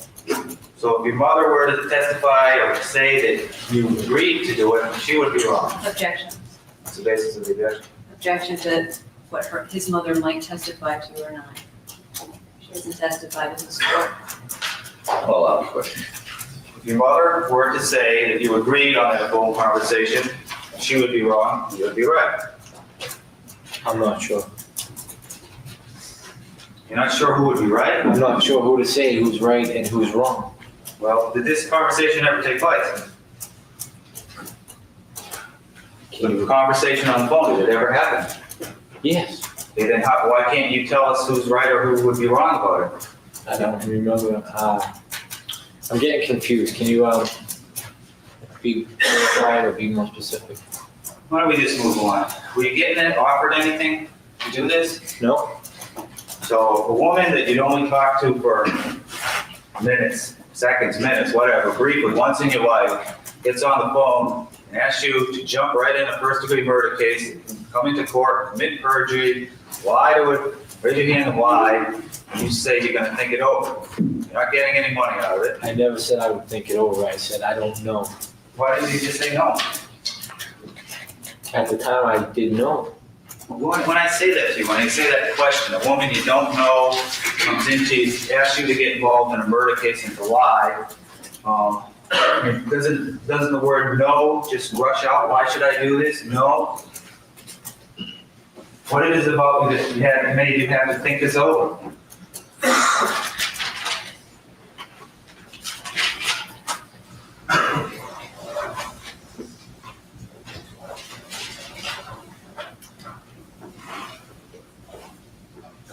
So if your mother were to testify or say that you agreed to do it, she would be wrong. Objection. That's the basis of the objection. Objection to what his mother might testify to or not. She hasn't testified in this court. Hold on, question. If your mother were to say that you agreed on that phone conversation, she would be wrong, you would be right. I'm not sure. You're not sure who would be right? I'm not sure who to say who's right and who's wrong. Well, did this conversation ever take place? The conversation on the phone, did it ever happen? Yes. Okay, then why can't you tell us who's right or who would be wrong about it? I don't remember. I'm getting confused. Can you be clarified or be more specific? Why don't we just move on? Were you offered anything to do this? No. So a woman that you'd only talk to for minutes, seconds, minutes, whatever, briefly, once in your life, gets on the phone and asks you to jump right in a first-degree murder case, come into court, commit perjury, lie to it, raise your hand and lie, and you say you're going to think it over. You're not getting any money out of it. I never said I would think it over. I said I don't know. Why did you just say no? At the time, I didn't know. When I say that to you, when I say that question, a woman you don't know comes in to ask you to get involved in a murder case and to lie, Doesn't the word no just rush out? Why should I do this? No. What it is about you that made you have to think this over? I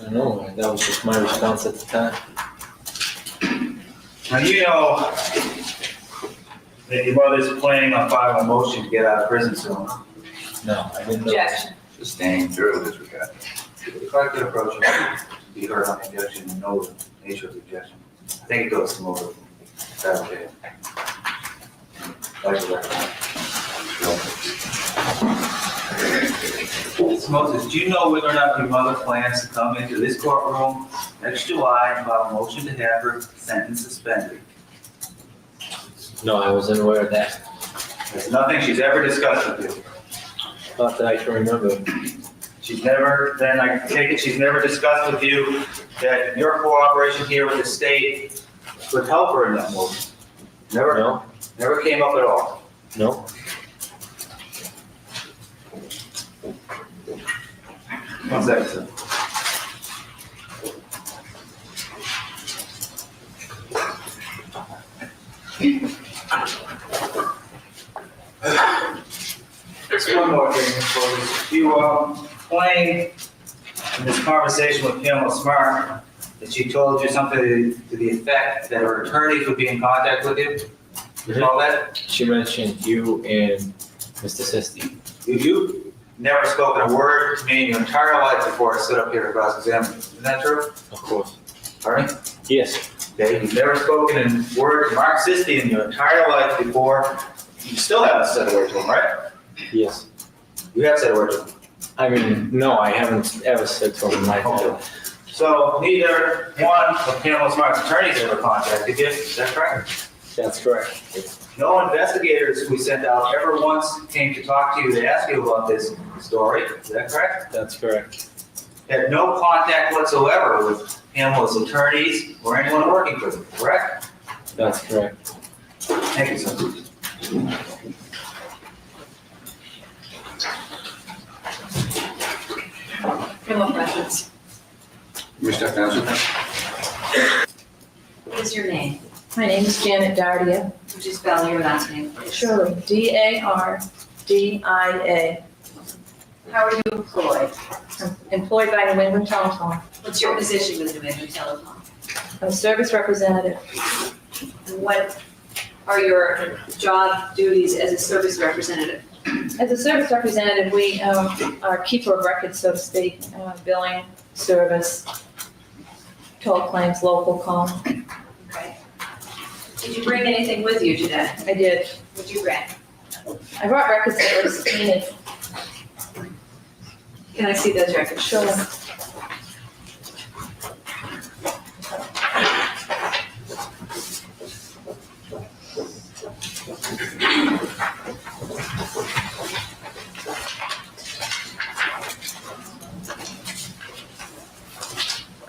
don't know, that was just my response at the time. Now, you know that your mother's planning on filing a motion to get out of prison soon. No, I didn't know. Objection. Sustained through this regard. If I could approach him, be heard on the objection and know the nature of the objection. I think it goes smoothly. Is that okay? Like the record. Ms. Moses, do you know whether or not your mother plans to come into this courtroom next July and file a motion to have her sentence suspended? No, I wasn't aware of that. There's nothing she's ever discussed with you. Not that I can remember. She's never, then I take it she's never discussed with you that your cooperation here with the state would help her in that motion? Never? No. Never came up at all? No. One second, sir. Just one more thing, Ms. Moses. You claimed in this conversation with Pamela Smart that she told you something to the effect that her attorneys would be in contact with you? You recall that? She mentioned you and Mr. Sisti. You've never spoken a word to me in your entire life before I stood up here to cross-examine. Isn't that true? Of course. Pardon me? Yes. Okay, you've never spoken a word to Mark Sisti in your entire life before. You still haven't said a word to him, right? Yes. You have said a word to him. I mean, no, I haven't ever said to him in my life. So neither one of Pamela Smart's attorneys ever contacted you, is that correct? That's correct. No investigators we sent out ever once came to talk to you to ask you about this story, is that correct? That's correct. Had no contact whatsoever with Pamela's attorneys or anyone working for them, correct? That's correct. Thank you, sir. No more questions. Mr. Counsel? What is your name? My name is Janet Dardia. Would you spell your last name, please? Surely, D-A-R-D-I-A. How are you employed? I'm employed by New England Telephone. What's your position with New England Telephone? I'm a service representative. And what are your job duties as a service representative? As a service representative, we are keeper of records, so to speak, billing, service, toll claims, local call. Okay. Did you bring anything with you today? I did. What'd you bring? I brought records that were subpoenaed. Can I see those records? Sure.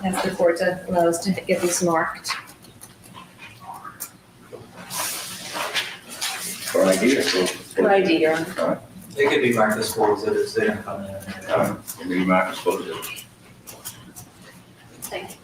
Ask the court to allow us to get these marked. For ID or so? For ID, Your Honor. They could be marked as full exhibits, they don't come in. Maybe Mark is supposed to. Thank you.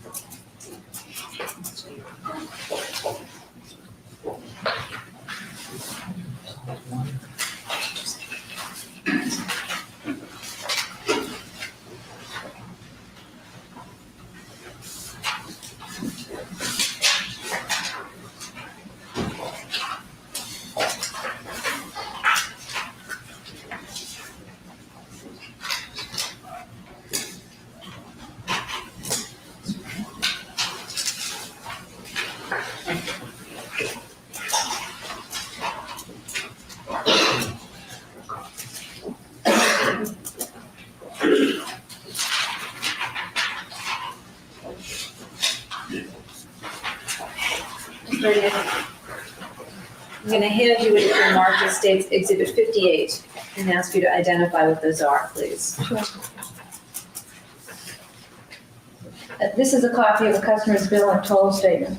I'm going to hand you a different mark that states Exhibit 58 and ask you to identify what those are, please. Sure. This is a copy of a customer's bill and toll statement.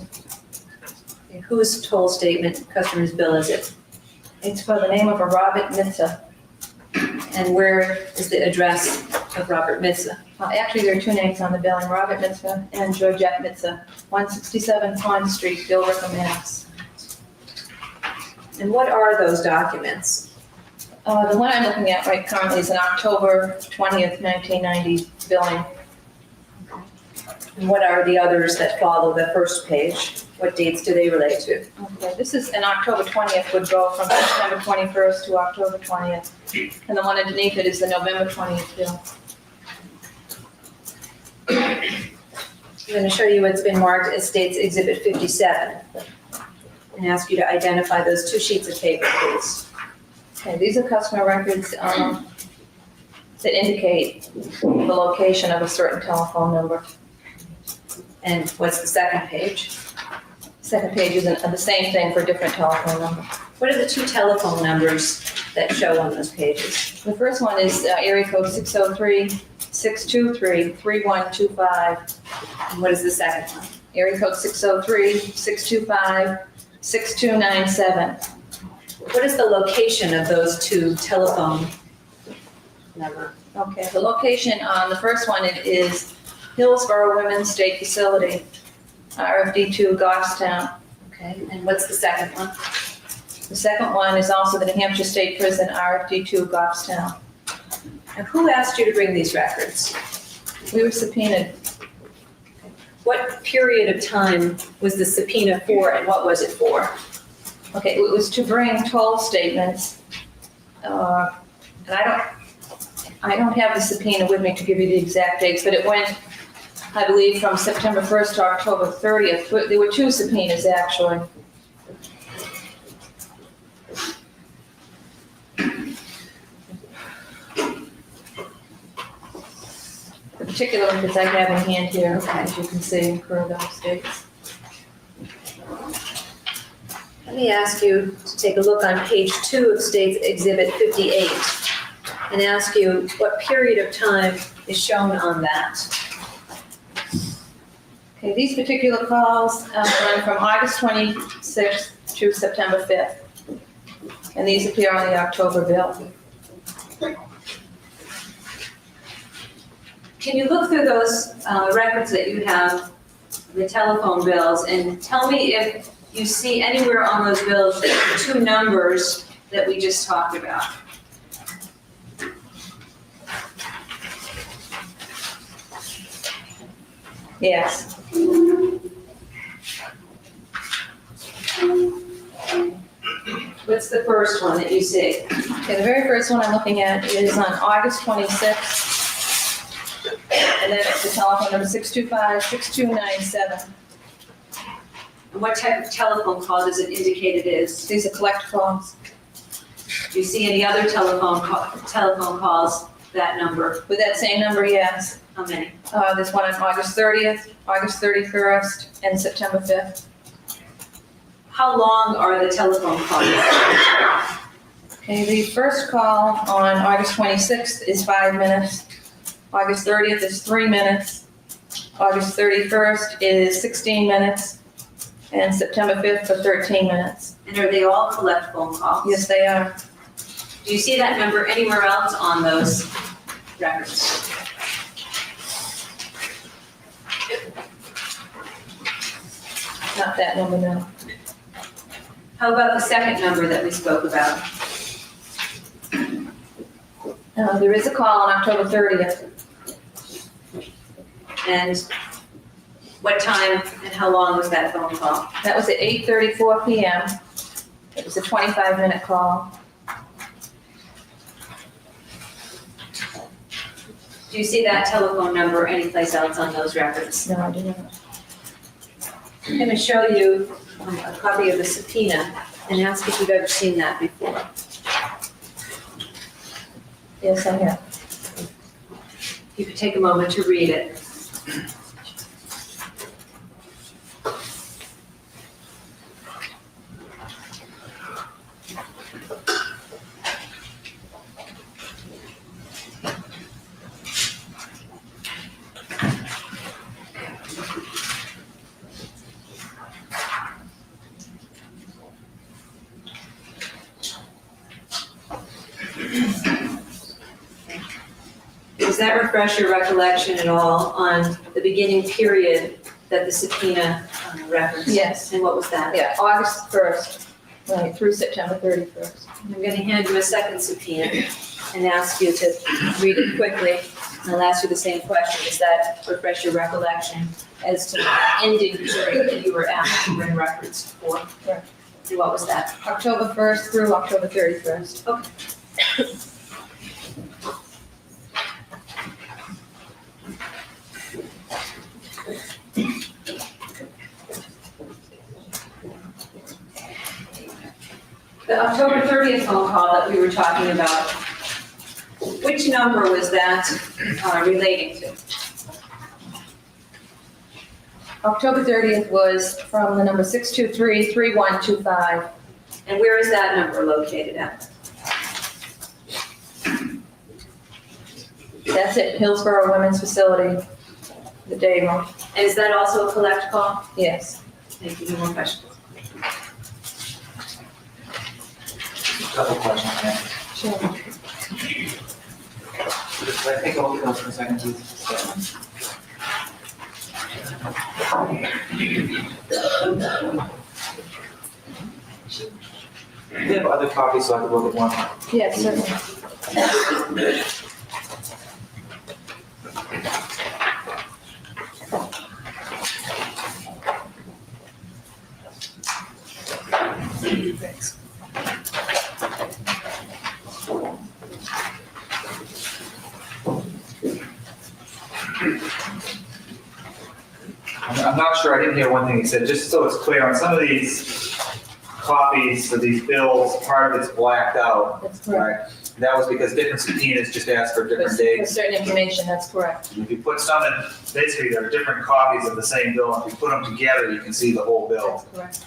Whose toll statement, customer's bill is it? It's for the name of a Robert Mitza. And where is the address of Robert Mitza? Actually, there are two names on the billing, Robert Mitza and Georgette Mitza, 167 Pond Street, Billerica, Mass. And what are those documents? The one I'm looking at right currently is an October 20th, 1990 billing. And what are the others that follow the first page? What dates do they relate to? Okay, this is an October 20th would go from September 21st to October 20th. And the one underneath it is the November 20th bill. I'm going to show you what's been marked as State's Exhibit 57 and ask you to identify those two sheets of paper, please. Okay, these are customer records that indicate the location of a certain telephone number. And what's the second page? Second page is the same thing for a different telephone number. What are the two telephone numbers that show on those pages? The first one is area code 603-623-3125. And what is the second one? Area code 603-625-6297. What is the location of those two telephone numbers? Okay, the location on the first one is Hillsborough Women's State Facility, RFD2 Goffstown. Okay, and what's the second one? The second one is also the New Hampshire State Prison, RFD2 Goffstown. And who asked you to bring these records? We were subpoenaed. What period of time was the subpoena for and what was it for? Okay, it was to bring toll statements. And I don't have the subpoena with me to give you the exact dates, but it went, I believe, from September 1st to October 30th. There were two subpoenas, actually. The particular records I have in hand here, as you can see, incur those dates. Let me ask you to take a look on page 2 of State's Exhibit 58 and ask you what period of time is shown on that. Okay, these particular calls run from August 26th to September 5th. And these appear on the October bill. Can you look through those records that you have, the telephone bills, and tell me if you see anywhere on those bills the two numbers that we just talked about? Yes. What's the first one that you see? Okay, the very first one I'm looking at is on August 26th. And then it's the telephone number 625-6297. And what type of telephone call does it indicate it is? These are collect calls. Do you see any other telephone calls, that number? With that same number, yes. How many? There's one on August 30th, August 31st, and September 5th. How long are the telephone calls? Okay, the first call on August 26th is 5 minutes. August 30th is 3 minutes. August 31st is 16 minutes. And September 5th for 13 minutes. And are they all collect phone calls? Yes, they are. Do you see that number anywhere else on those records? Not that number, no. How about the second number that we spoke about? There is a call on October 30th. And what time and how long was that phone call? That was at 8:34 p.m. It was a 25-minute call. Do you see that telephone number anyplace else on those records? No, I do not. I'm going to show you a copy of the subpoena and ask if you've ever seen that before. Yes, I have. You could take a moment to read it. Does that refresh your recollection at all on the beginning period that the subpoena referenced? Yes. And what was that? Yeah, August 1st, right, through September 31st. I'm going to hand you a second subpoena and ask you to read it quickly. And I'll ask you the same question. Does that refresh your recollection as to the ending period that you were asked to bring records for? Correct. And what was that? October 1st through October 31st. Okay. The October 30th phone call that we were talking about, which number was that relating to? October 30th was from the number 623-3125. And where is that number located at? That's at Hillsborough Women's Facility, the day room. And is that also a collect call? Yes. Thank you. No more questions. Couple questions, man. Sure. Just let me take a look at those for a second, please. Do you have other copies so I can look at one? Yes, certainly. Thanks. I'm not sure, I didn't hear one thing he said, just so it's clear, on some of these copies of these bills, part of it's blacked out. That's correct. Right? That was because different subpoenas just asked for different For dates. certain information, that's correct. If you put some in, basically there are different copies of the same bill, and if you put them together, you can see the whole bill. That's correct.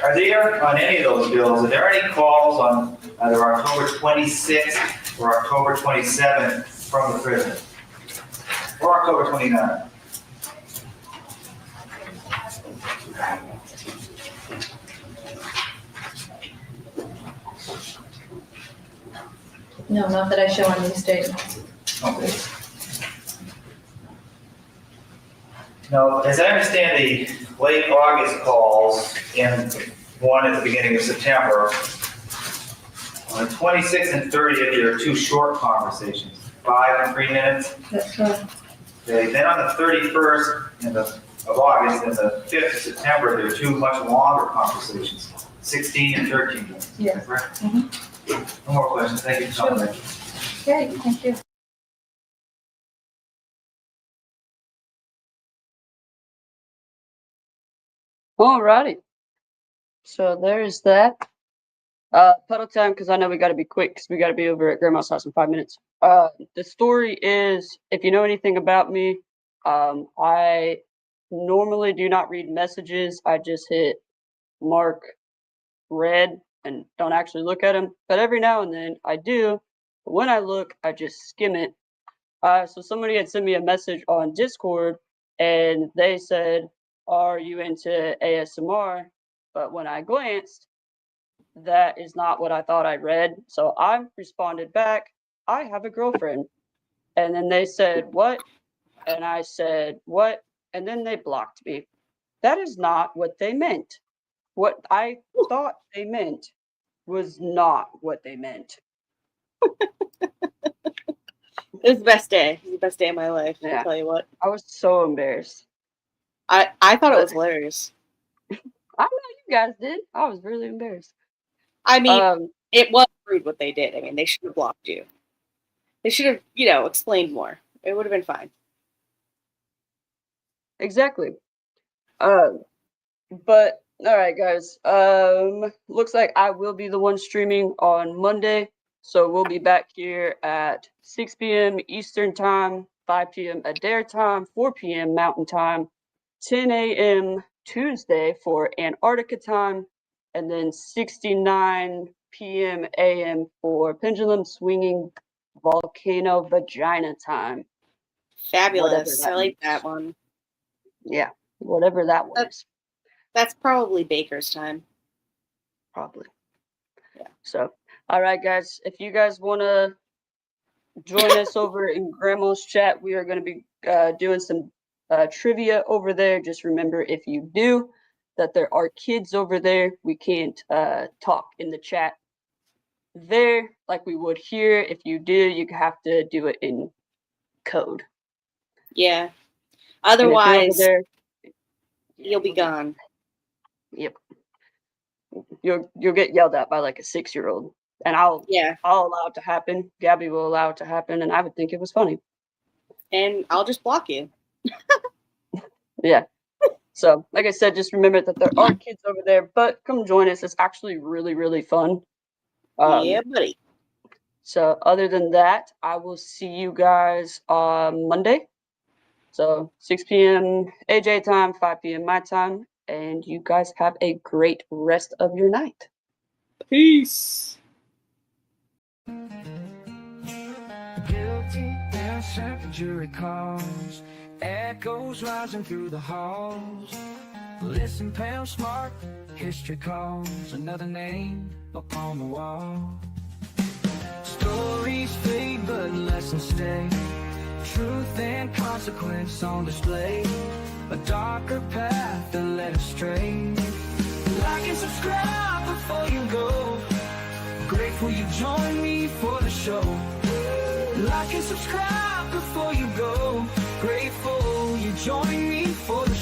Are there, on any of those bills, are there any calls on either October 26th or October 27th from the prison? Or October 29th? No, not that I show on these statements. Okay. Now, as I understand the late August calls and one at the beginning of September, on the 26th and 30th, there are two short conversations, 5 and 3 minutes. That's correct. Okay, then on the 31st of August and the 5th of September, there are two much longer conversations, 16 and 13 minutes. Yeah. Is that correct? Mhm. No more questions. Thank you for coming. Okay, thank you. Alrighty. So there's that. Puddle time, because I know we got to be quick, because we got to be over at Grandma's house in 5 minutes. The story is, if you know anything about me, I normally do not read messages. I just hit mark read and don't actually look at them. But every now and then I do. But when I look, I just skim it. So somebody had sent me a message on Discord, and they said, "Are you into ASMR?" But when I glanced, that is not what I thought I read. So I responded back, "I have a girlfriend." And then they said, "What?" And I said, "What?" And then they blocked me. That is not what they meant. What I thought they meant was not what they meant. It was the best day. It was the best day of my life. Yeah. I'll tell you what. I was so embarrassed. I thought it was hilarious. I know you guys did. I was really embarrassed. I mean, it was rude what they did. I mean, they should have blocked you. They should have, explained more. It would have been fine. Exactly. But all right, guys. Looks like I will be the one streaming on Monday. So we'll be back here at 6 p.m. Eastern Time, 5 p.m. Adair Time, 4 p.m. Mountain Time, 10 a.m. Tuesday for Antarctica Time, and then 69 p.m. a.m. for Pendulum Swinging Volcano Vagina Time. Fabulous. I like means. that one. Yeah, whatever that one is. That's probably Baker's time. probably. Yeah. So, all right, guys, if you guys want to join us over in Grandma's chat, we are going to be doing some trivia over there. Just remember, if you do, that there are kids over there. We can't talk in the chat there like we would here. If you do, you have to do it in code. Yeah. And if you're over Otherwise, there, you'll be gone. yep, you'll get yelled at by like a 6-year-old, and I'll allow it to happen. Gabby will allow it to happen, and I would think it was funny. And I'll just block you. Yeah. So, like I said, just remember that there are kids over there, but come join us. It's actually really, really fun. Yeah, buddy. So, other than that, I will see you guys on Monday. So, 6 p.m. AJ time, 5 p.m. my time. And you guys have a great rest of your night. Peace. Guilty and the jury calls, echoes rising through the halls. Listen, Pam Smart, history calls, another name upon the wall. Stories fade, but lessons stay. Truth and consequence on display. A darker path that led astray. Like and subscribe before you go. Grateful you joined me for the show. Like and subscribe before you go. Grateful you joined me for the show.